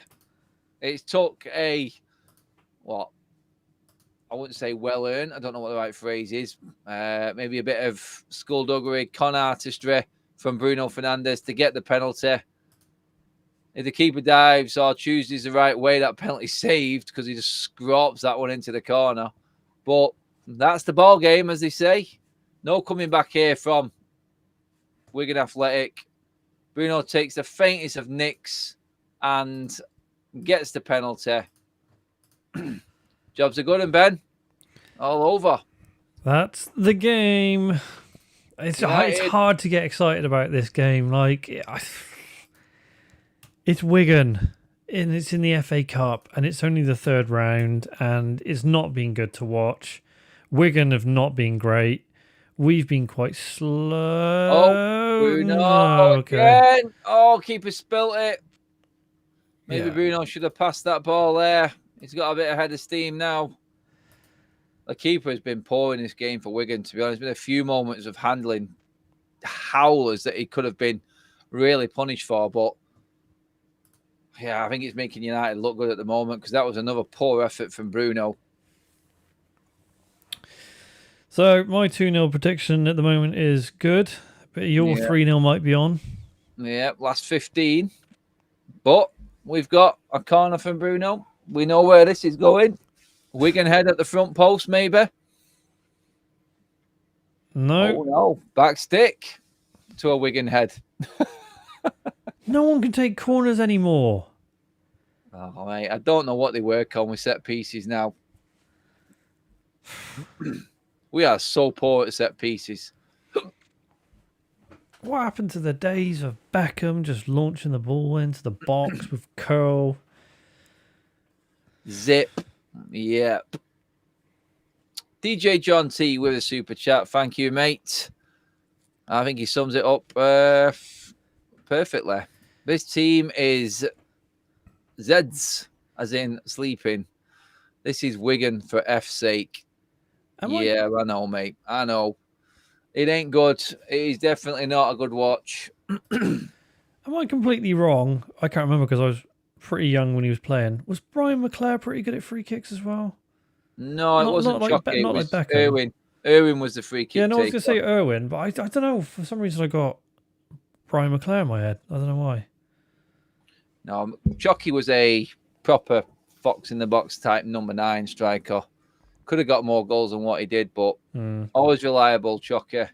It took a, what? I wouldn't say well-earned. I don't know what the right phrase is. Maybe a bit of skullduggery, con artistry from Bruno Fernandes to get the penalty. If the keeper dives or chooses the right way, that penalty saved because he just scraps that one into the corner. But that's the ball game, as they say. No coming back here from Wigan Athletic. Bruno takes the faintest of nicks and gets the penalty. Jobs are good, and Ben, all over. That's the game. It's hard to get excited about this game. It's Wigan, and it's in the FA Cup, and it's only the third round, and it's not been good to watch. Wigan have not been great. We've been quite slow. Oh, Bruno again. Oh, keeper spilt it. Maybe Bruno should have passed that ball there. He's got a bit ahead of steam now. The keeper has been poor in this game for Wigan, to be honest. There's been a few moments of handling howlers that he could have been really punished for, but yeah, I think it's making United look good at the moment because that was another poor effort from Bruno. So my 2-0 prediction at the moment is good, but your 3-0 might be on. Yeah, last 15. But we've got a corner from Bruno. We know where this is going. Wigan head at the front post, maybe. No. Oh, no. Back stick to a Wigan head. No one can take corners anymore. Oh, mate, I don't know what they work on with set pieces now. We are so poor at set pieces. What happened to the days of Beckham just launching the ball into the box with curl? Zip. Yep. DJ John T with a super chat. Thank you, mate. I think he sums it up perfectly. This team is Zeds, as in sleeping. This is Wigan for F's sake. I know, mate. I know. It ain't good. It is definitely not a good watch. Am I completely wrong? I can't remember because I was pretty young when he was playing. Was Brian McClare pretty good at free kicks as well? No, it wasn't Chucky. It was like Beckham. Irwin was the free kick. Yeah, no, I was going to say Irwin, but I don't know. For some reason, I got Brian McClare in my head. I don't know why. No, Chucky was a proper fox in the box type number 9 striker. Could have got more goals than what he did, but always reliable, Chucky.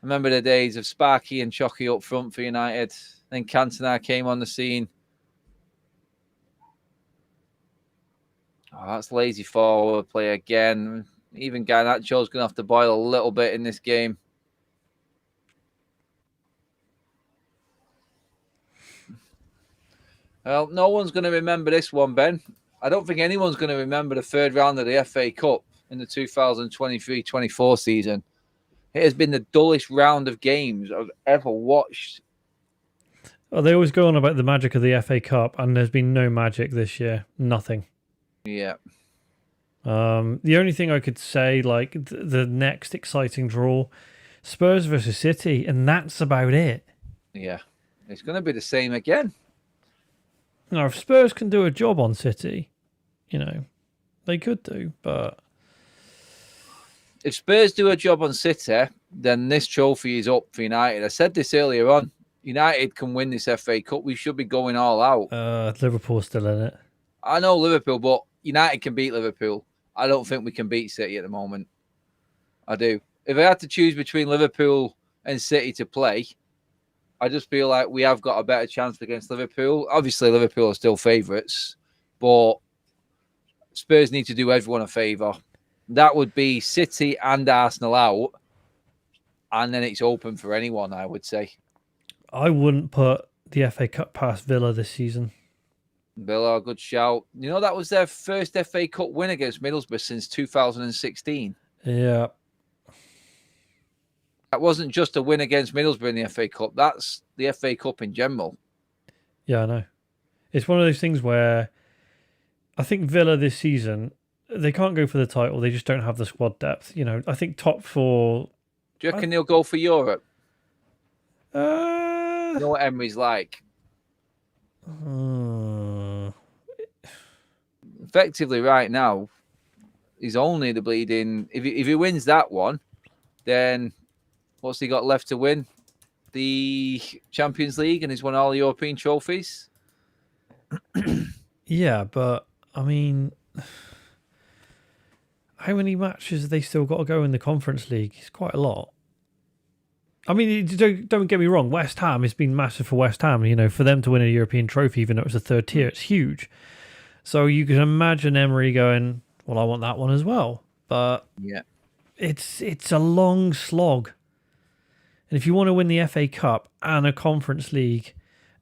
Remember the days of Sparky and Chucky up front for United. Then Cantona came on the scene. Oh, that's lazy forward play again. Even Garnacho's going to have to boil a little bit in this game. Well, no one's going to remember this one, Ben. I don't think anyone's going to remember the third round of the FA Cup in the 2023-24 season. It has been the dullest round of games I've ever watched. Oh, they always go on about the magic of the FA Cup, and there's been no magic this year. Nothing. Yeah. The only thing I could say, like the next exciting draw, Spurs versus City, and that's about it. Yeah. It's going to be the same again. Now, if Spurs can do a job on City, they could do, but if Spurs do a job on City, then this trophy is up for United. I said this earlier on. United can win this FA Cup. We should be going all out. Liverpool's still in it. I know Liverpool, but United can beat Liverpool. I don't think we can beat City at the moment. I do. If I had to choose between Liverpool and City to play, I just feel like we have got a better chance against Liverpool. Obviously, Liverpool are still favourites, but Spurs need to do everyone a favour. That would be City and Arsenal out, and then it's open for anyone, I would say. I wouldn't put the FA Cup past Villa this season. Villa, good shout. You know, that was their first FA Cup win against Middlesbrough since 2016. Yeah. That wasn't just a win against Middlesbrough in the FA Cup. That's the FA Cup in general. Yeah, I know. It's one of those things where I think Villa this season, they can't go for the title. They just don't have the squad depth. You know, I think top four. Do you reckon they'll go for Europe? You know what Emery's like? Effectively, right now, he's only the bleeding. If he wins that one, then what's he got left to win? The Champions League, and he's won all the European trophies. Yeah, but I mean, how many matches have they still got to go in the Conference League? It's quite a lot. I mean, don't get me wrong. West Ham has been massive for West Ham. You know, for them to win a European trophy, even though it was a third tier, it's huge. So you can imagine Emery going, "Well, I want that one as well." But yeah, it's a long slog. And if you want to win the FA Cup and a Conference League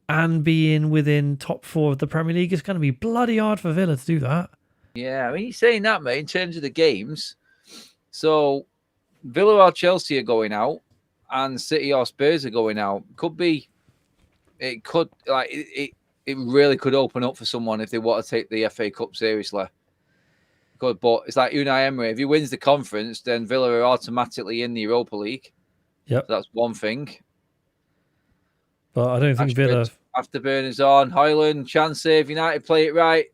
and be within top four of the Premier League, it's going to be bloody hard for Villa to do that. Yeah, I mean, you're saying that, mate, in terms of the games. So Villa or Chelsea are going out, and City or Spurs are going out. It really could open up for someone if they want to take the FA Cup seriously. Good, but it's like Unai Emery. If he wins the conference, then Villa are automatically in the Europa League. Yep. So that's one thing. But I don't think Villa... Afterburners on. Højlund, chance save. United play it right.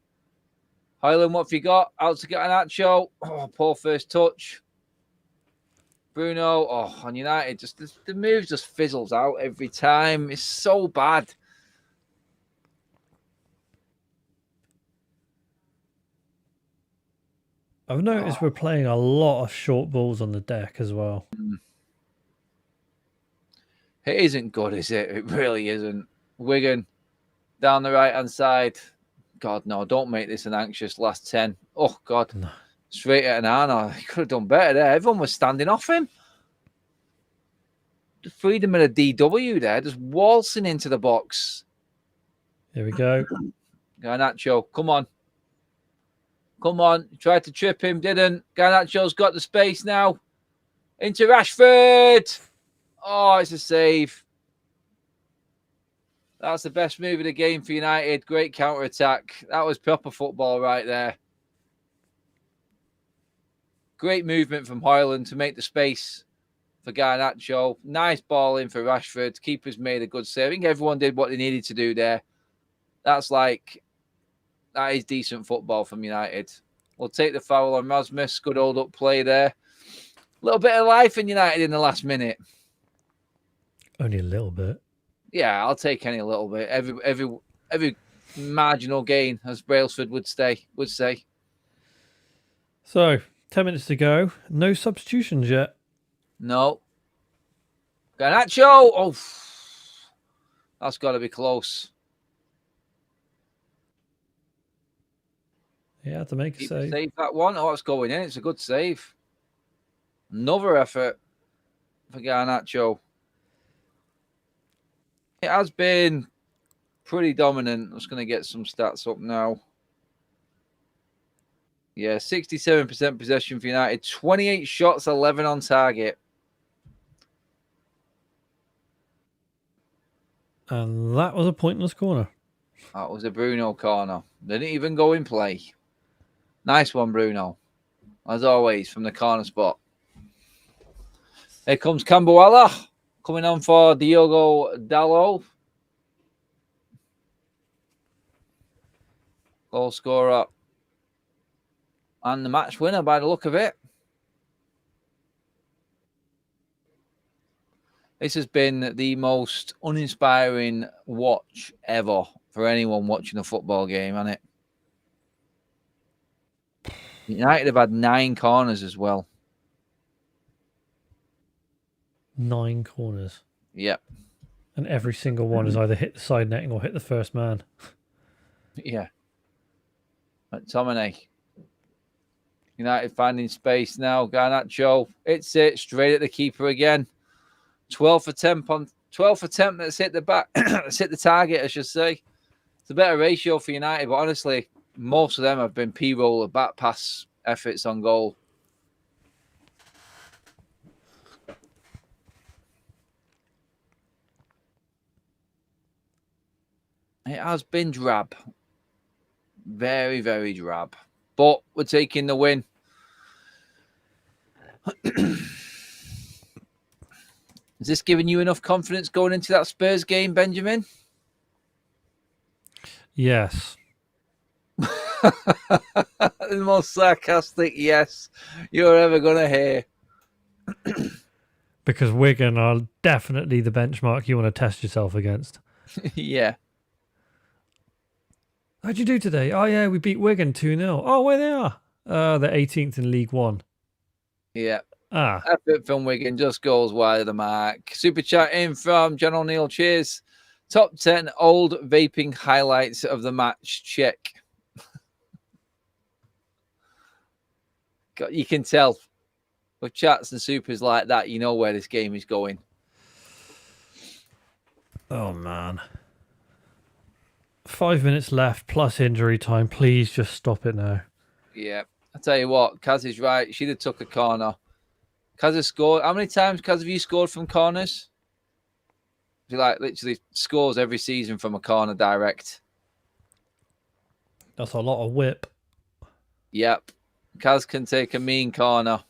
Højlund, what have you got? Out to get an Nacho. Oh, poor first touch. Bruno. Oh, on United, just the move just fizzles out every time. It's so bad. I've noticed we're playing a lot of short balls on the deck as well. It isn't good, is it? It really isn't. Wigan, down the right-hand side. God, no, don't make this an anxious last 10. Oh, God. No. Straight at an Arno. He could have done better there. Everyone was standing off him. The freedom of a DW there, just waltzing into the box. Here we go. Garnacho, come on. Come on. Tried to trip him, didn't. Garnacho's got the space now. Into Rashford. Oh, it's a save. That's the best move of the game for United. Great counter-attack. That was proper football right there. Great movement from Højlund to make the space for Garnacho. Nice ball in for Rashford. Keeper's made a good save. I think everyone did what they needed to do there. That is decent football from United. We'll take the foul on Rasmus. Good hold up play there. A little bit of life in United in the last minute. Only a little bit. Yeah, I'll take any little bit. Every marginal gain, as Brailsford would say. So, 10 minutes to go. No substitutions yet. No. Garnacho! Oh, that's got to be close. Yeah, to make a save. Save that one. Oh, it's going in. It's a good save. Another effort for Garnacho. It has been pretty dominant. I'm just going to get some stats up now. Yeah, 67% possession for United. 28 shots, 11 on target. And that was a pointless corner. That was a Bruno corner. They didn't even go in play. Nice one, Bruno. As always, from the corner spot. Here comes Beckenbauer. Coming on for Diogo Dalot. Goal scorer. And the match winner by the look of it. This has been the most uninspiring watch ever for anyone watching a football game, hasn't it? United have had 9 corners as well. 9 corners. Yep. And every single one has either hit the side netting or hit the first man. Yeah. McTominay. United finding space now. Garnacho. It's it. Straight at the keeper again. 12 for 10 on 12 for 10. Let's hit the back. Let's hit the target, I should say. It's a better ratio for United, but honestly, most of them have been P-roller back pass efforts on goal. It has been drab. Very, very drab. But we're taking the win. Is this giving you enough confidence going into that Spurs game, Benjamin? Yes. The most sarcastic yes you're ever going to hear. Because Wigan are definitely the benchmark you want to test yourself against. Yeah. How'd you do today? Oh, yeah, we beat Wigan 2-0. Oh, where they are? They're 18th in League One. Yeah. Ah. Effort from Wigan just goes wide of the mark. Super chat in from John O'Neill. Cheers. Top 10 old vaping highlights of the match. Check. God, you can tell with chats and supers like that, you know where this game is going. Oh, man. 5 minutes left plus injury time. Please just stop it now. Yeah. I tell you what, Kaz is right. She'd have took a corner. Kaz has scored. How many times, Kaz, have you scored from corners? He like literally scores every season from a corner direct. That's a lot of whip. Yep. Kaz can take a mean corner.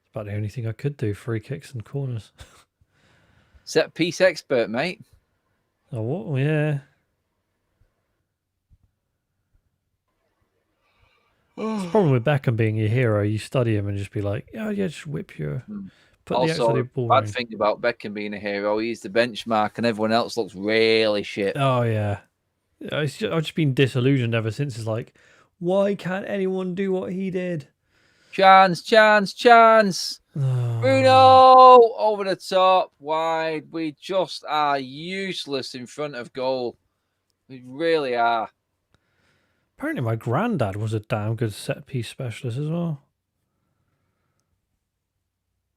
It's about the only thing I could do. Free kicks and corners. Set piece expert, mate. Oh, what? Yeah. It's the problem with Beckham being your hero. You study him and just be like, oh, yeah, just whip your... Put Also, the ball bad ring. thing about Beckham being a hero, he's the benchmark and everyone else looks really shit. Oh, yeah. I've just been disillusioned ever since. It's like, why can't anyone do what he did? Chance. Oh. Bruno over the top, wide. We just are useless in front of goal. We really are. Apparently my granddad was a damn good set-piece specialist as well.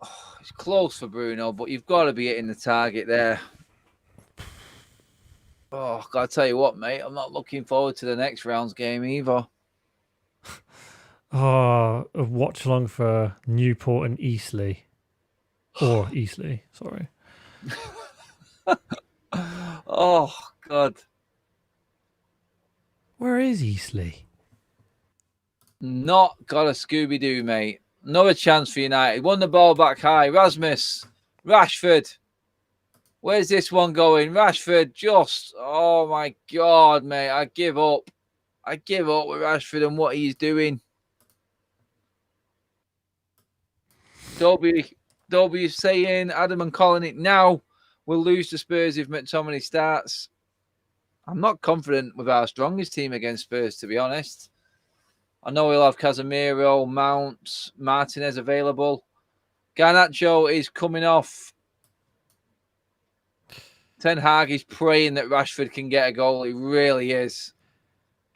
Oh, it's close for Bruno, but you've got to be hitting the target there. Oh, got to tell you what, mate. I'm not looking forward to the next round's game either. Oh, a watch-along for Newport and Eastleigh. Or Eastleigh, sorry. Oh, God. Where is Eastleigh? Not got a Scooby-Doo, mate. Another chance for United. Won the ball back high. Rasmus. Rashford. Where's this one going? Rashford just... Oh, my God, mate. I give up. I give up with Rashford and what he's doing. Dobby is saying, Adam and calling it now. We'll lose to Spurs if McTominay starts. I'm not confident with our strongest team against Spurs, to be honest. I know we'll have Casemiro, Mount, Martinez available. Garnacho is coming off. Ten Hag is praying that Rashford can get a goal. He really is.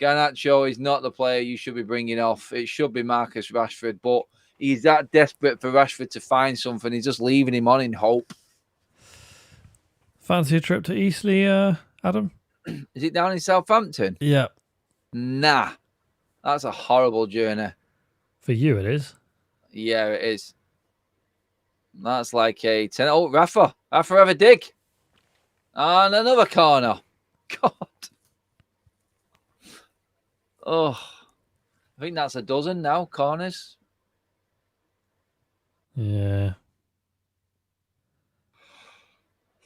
Garnacho is not the player you should be bringing off. It should be Marcus Rashford, but he's that desperate for Rashford to find something. He's just leaving him on in hope. Fancy a trip to Eastleigh, Adam? Is it down in Southampton? Yeah. Nah. That's a horrible journey. For you, it is. Yeah, it is. That's like a 10. Oh, Rafa. Rafa have a dig. And another corner. God. Oh. I think that's a dozen now, corners. Yeah.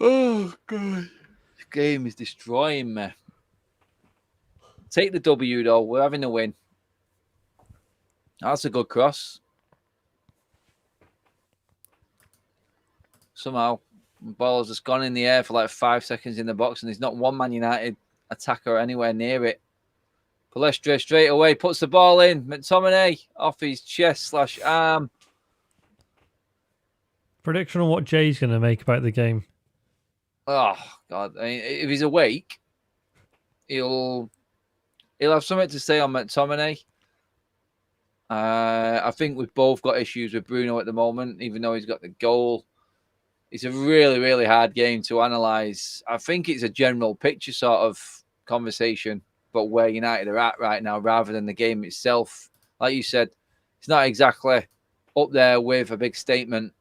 Oh, God. This game is destroying me. Take the W, though. We're having a win. That's a good cross. Somehow, the ball has just gone in the air for like 5 seconds in the box, and there's not one Man United attacker anywhere near it. Palestra straight away puts the ball in. McTominay off his chest / arm. Prediction on what Jay's going to make about the game. Oh God! I mean, if he's awake, he'll have something to say on McTominay. I think we've both got issues with Bruno at the moment, even though he's got the goal. It's a really, really hard game to analyse. I think it's a general picture sort of conversation, but where United are at right now, rather than the game itself. Like you said, it's not exactly up there with a big statement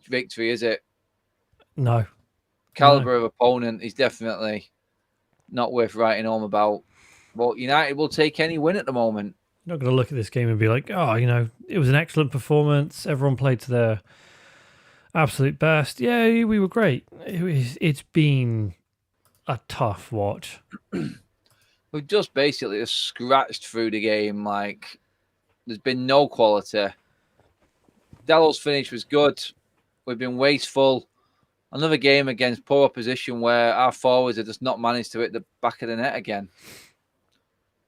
victory, is it? No. Calibre of opponent is definitely not worth writing home about. But United will take any win at the moment. You're not going to look at this game and be like, oh, it was an excellent performance. Everyone played to their absolute best. Yeah, we were great. It's been a tough watch. We've just basically scratched through the game. Like, there's been no quality. Dalot's finish was good. We've been wasteful. Another game against poor opposition where our forwards have just not managed to hit the back of the net again.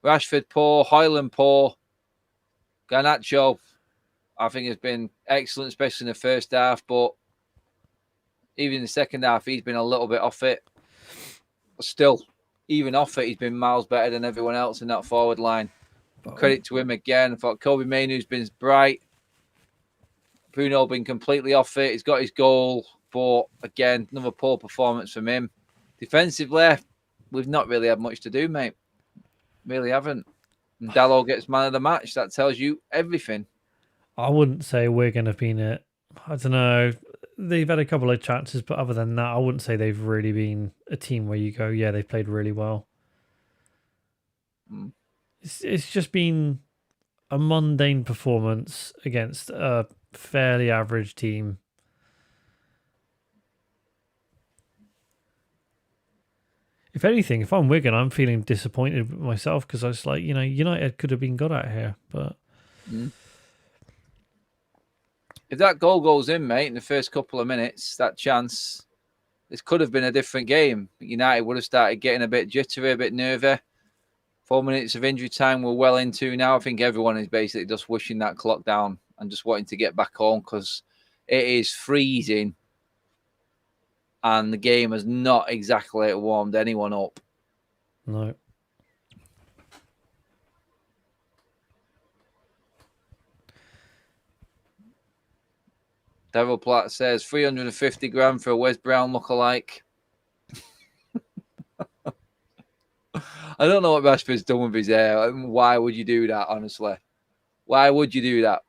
Rashford poor, Højlund poor. Garnacho, I think, has been excellent, especially in the first half, but even in the second half, he's been a little bit off it. But still, even off it, he's been miles better than everyone else in that forward line. Credit to him again. I thought Kobe Mainoo's been bright. Bruno been completely off it. He's got his goal, but again, another poor performance from him. Defensively, we've not really had much to do, mate. Really haven't. And Dalot gets man of the match. That tells you everything. I wouldn't say Wigan have been it. I don't know. They've had a couple of chances, but other than that, I wouldn't say they've really been a team where you go, yeah, they played really well. It's just been a mundane performance against a fairly average team. If anything, if I'm Wigan, I'm feeling disappointed with myself because I was like, United could have been good out here, but if that goal goes in, mate, in the first couple of minutes, that chance, this could have been a different game. United would have started getting a bit jittery, a bit nervy. 4 minutes of injury time we're well into now. I think everyone is basically just wishing that clock down and just wanting to get back home because it is freezing. And the game has not exactly warmed anyone up. No. Devil Platt says 350 grand for a Wes Brown lookalike. I don't know what Rashford's done with his hair. Why would you do that, honestly? Why would you do that?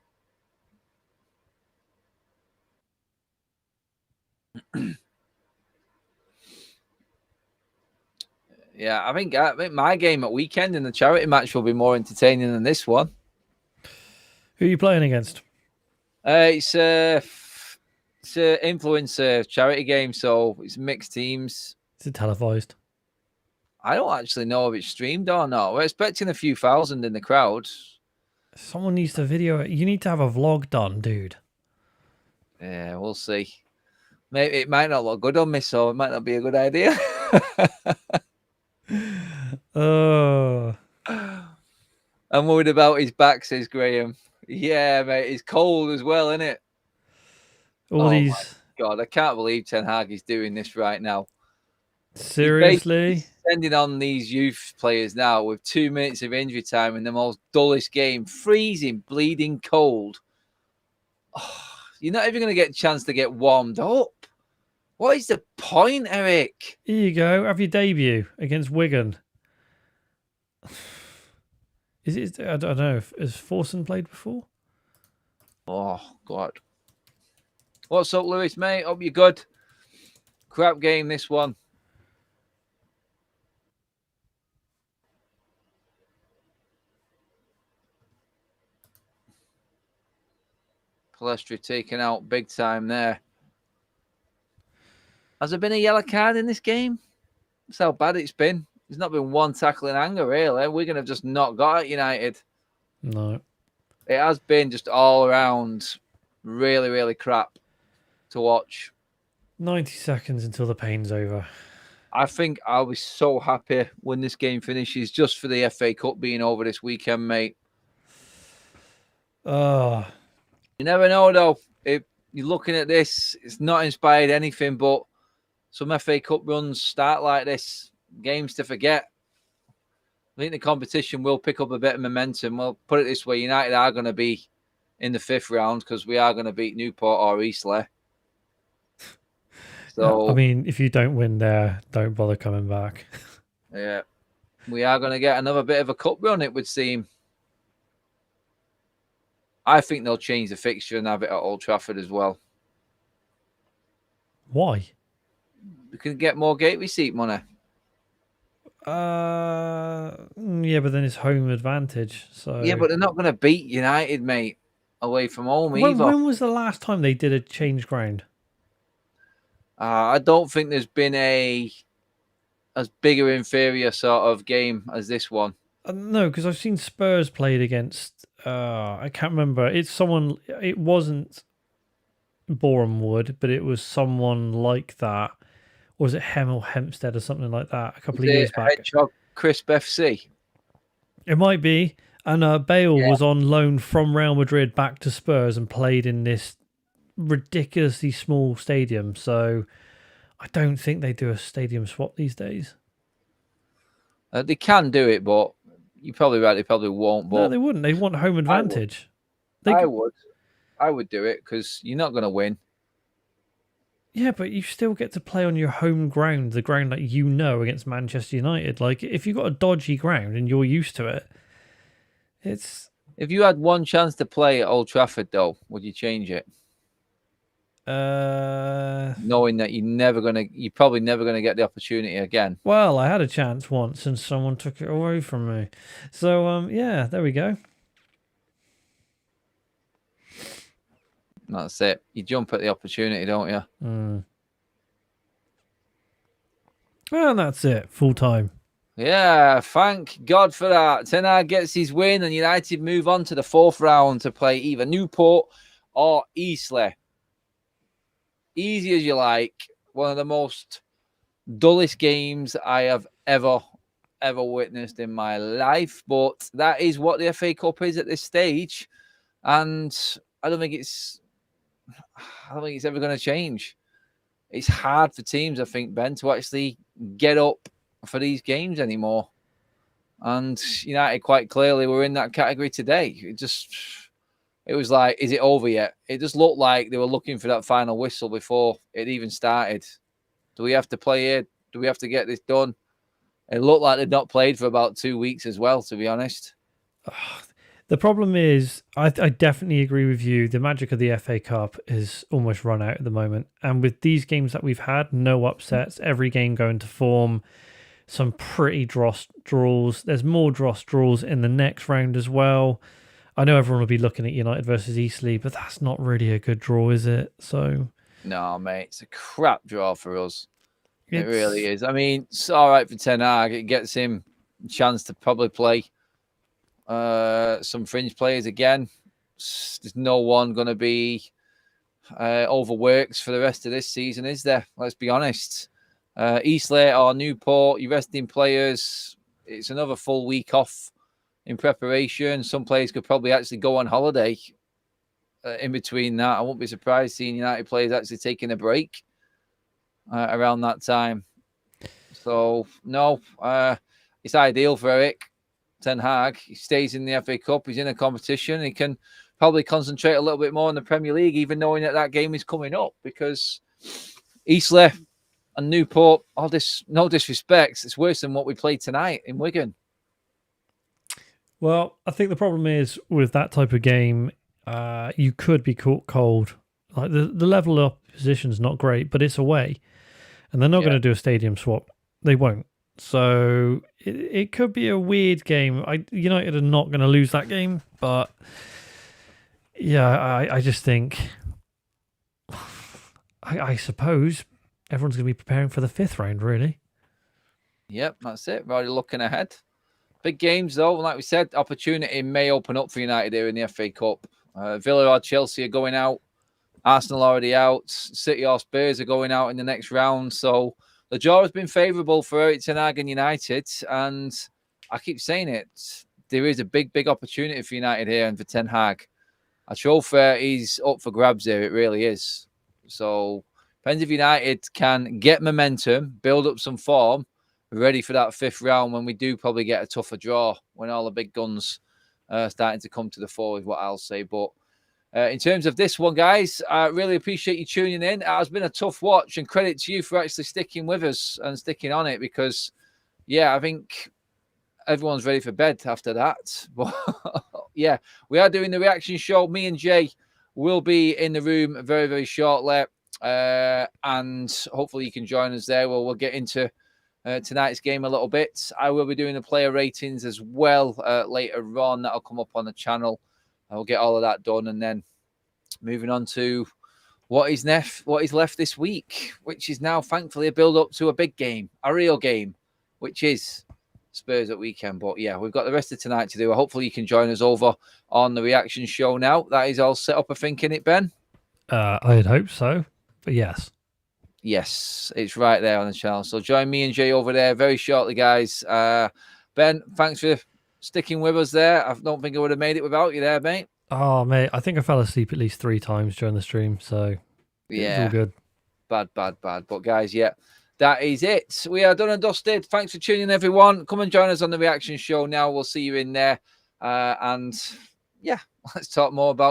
Yeah, I think my game at weekend in the charity match will be more entertaining than this one. Who are you playing against? It's an influencer charity game, so it's mixed teams. Is it televised? I don't actually know if it's streamed or not. We're expecting a few thousand in the crowd. Someone needs to video it. You need to have a vlog done, dude. Yeah, we'll see. Maybe it might not look good on me, so it might not be a good idea. I'm worried about his back, says Graham. Yeah, mate, it's cold as well, isn't it? My God, I can't believe Ten Hag is doing this right now. Seriously? Sending on these youth players now with 2 minutes of injury time in the most dullest game, freezing, bleeding cold. Oh, you're not even going to get a chance to get warmed up. What is the point, Erik? Here you go. Have your debut against Wigan. Is it? I don't know. Has Forson played before? Oh, God. What's up, Lewis, mate? Hope you're good. Crap game, this one. Palestri taken out big time there. Has there been a yellow card in this game? That's how bad it's been. There's not been one tackling anger, really. We're going to have just not got it, United. No. It has been just all around really, really crap to watch. 90 seconds until the pain's over. I think I'll be so happy when this game finishes just for the FA Cup being over this weekend, mate. You never know, though. If you're looking at this, it's not inspired anything, but some FA Cup runs start like this, games to forget. I think the competition will pick up a bit of momentum. Well, put it this way, United are going to be in the 5th round because we are going to beat Newport or Eastleigh. So, I mean, if you don't win there, don't bother coming back. Yeah, we are going to get another bit of a cup run, it would seem. I think they'll change the fixture and have it at Old Trafford as well. Why? We can get more gate receipt money. Yeah, but then it's home advantage. So yeah, but they're not going to beat United, mate, away from home either. When was the last time they did a change ground? I don't think there's been as big or inferior sort of game as this one. No, because I've seen Spurs played against. I can't remember. It's someone. It wasn't Boreham Wood, but it was someone like that. Or was it Hemel Hempstead or something like that? A couple of years back. Hedgehog Crisp FC. It might be. And Bale was on loan from Real Madrid back to Spurs and played in this ridiculously small stadium. So I don't think they do a stadium swap these days. They can do it, but you're probably right. They probably won't. But no, they wouldn't. They want home advantage. I would do it because you're not going to win. Yeah, but you still get to play on your home ground, the ground that you know, against Manchester United. Like, if you've got a dodgy ground and you're used to it, it's... If you had one chance to play at Old Trafford, though, would you change it? Knowing that you're probably never gonna get the opportunity again. Well, I had a chance once and someone took it away from me. So, yeah, there we go. That's it. You jump at the opportunity, don't you? Well, that's it. Full time. Yeah, thank God for that. Ten Hag gets his win and United move on to the 4th round to play either Newport or Eastleigh. Easy as you like. One of the most dullest games I have ever witnessed in my life. But that is what the FA Cup is at this stage. And I don't think it's ever going to change. It's hard for teams, I think, Ben, to actually get up for these games anymore. And United quite clearly were in that category today. It was like, is it over yet? It just looked like they were looking for that final whistle before it even started. Do we have to play here? Do we have to get this done? It looked like they'd not played for about 2 weeks as well, to be honest. The problem is, I definitely agree with you. The magic of the FA Cup is almost run out at the moment. And with these games that we've had, no upsets, every game going to form, some pretty dross draws. There's more dross draws in the next round as well. I know everyone will be looking at United versus Eastleigh, but that's not really a good draw, is it? So no, mate, it's a crap draw for us. It really is. I mean, it's all right for Ten Hag. It gets him a chance to probably play some fringe players again. There's no one going to be overworked for the rest of this season, is there? Let's be honest. Eastleigh or Newport, you're resting players. It's another full week off in preparation. Some players could probably actually go on holiday in between that. I won't be surprised seeing United players actually taking a break around that time. So, no, it's ideal for Erik Ten Hag. He stays in the FA Cup. He's in a competition. He can probably concentrate a little bit more on the Premier League, even knowing that game is coming up, because Eastleigh and Newport, no disrespect, it's worse than what we played tonight in Wigan. Well, I think the problem is with that type of game, you could be caught cold. Like the level of opposition's not great, but it's away. And they're not going to do a stadium swap. They won't. So it could be a weird game. United are not going to lose that game, but yeah, I just think, I suppose everyone's going to be preparing for the 5th round, really. Yep, that's it. We're already looking ahead. Big games, though. Like we said, opportunity may open up for United here in the FA Cup. Villa or Chelsea are going out. Arsenal already out. City or Spurs are going out in the next round. So the draw has been favourable for Erik Ten Hag and United. And I keep saying it, there is a big opportunity for United here and for Ten Hag. a trophy is up for grabs here. It really is. So depends if United can get momentum, build up some form, ready for that 5th round when we do probably get a tougher draw, when all the big guns are starting to come to the fore, is what I'll say. But in terms of this one, guys, I really appreciate you tuning in. It has been a tough watch, and credit to you for actually sticking with us and sticking on it, because, yeah, I think everyone's ready for bed after that. But, yeah, we are doing the reaction show. Me and Jay will be in the room very, very shortly. And hopefully you can join us there. We'll get into tonight's game a little bit. I will be doing the player ratings as well later on. That'll come up on the channel. I'll get all of that done, and then moving on to what is left this week, which is now thankfully a build-up to a big game, a real game, which is Spurs at weekend. But yeah, we've got the rest of tonight to do. Hopefully you can join us over on the reaction show now. That is all set up, I think, in it, Ben? I'd hope so, but yes. Yes, it's right there on the channel. So join me and Jay over there very shortly, guys. Ben, thanks for sticking with us there. I don't think I would have made it without you there, mate. Oh, mate, I think I fell asleep at least 3 times during the stream, so yeah, it's all good. Bad. But guys, yeah, that is it. We are done and dusted. Thanks for tuning in, everyone. Come and join us on the reaction show now. We'll see you in there. And yeah, let's talk more about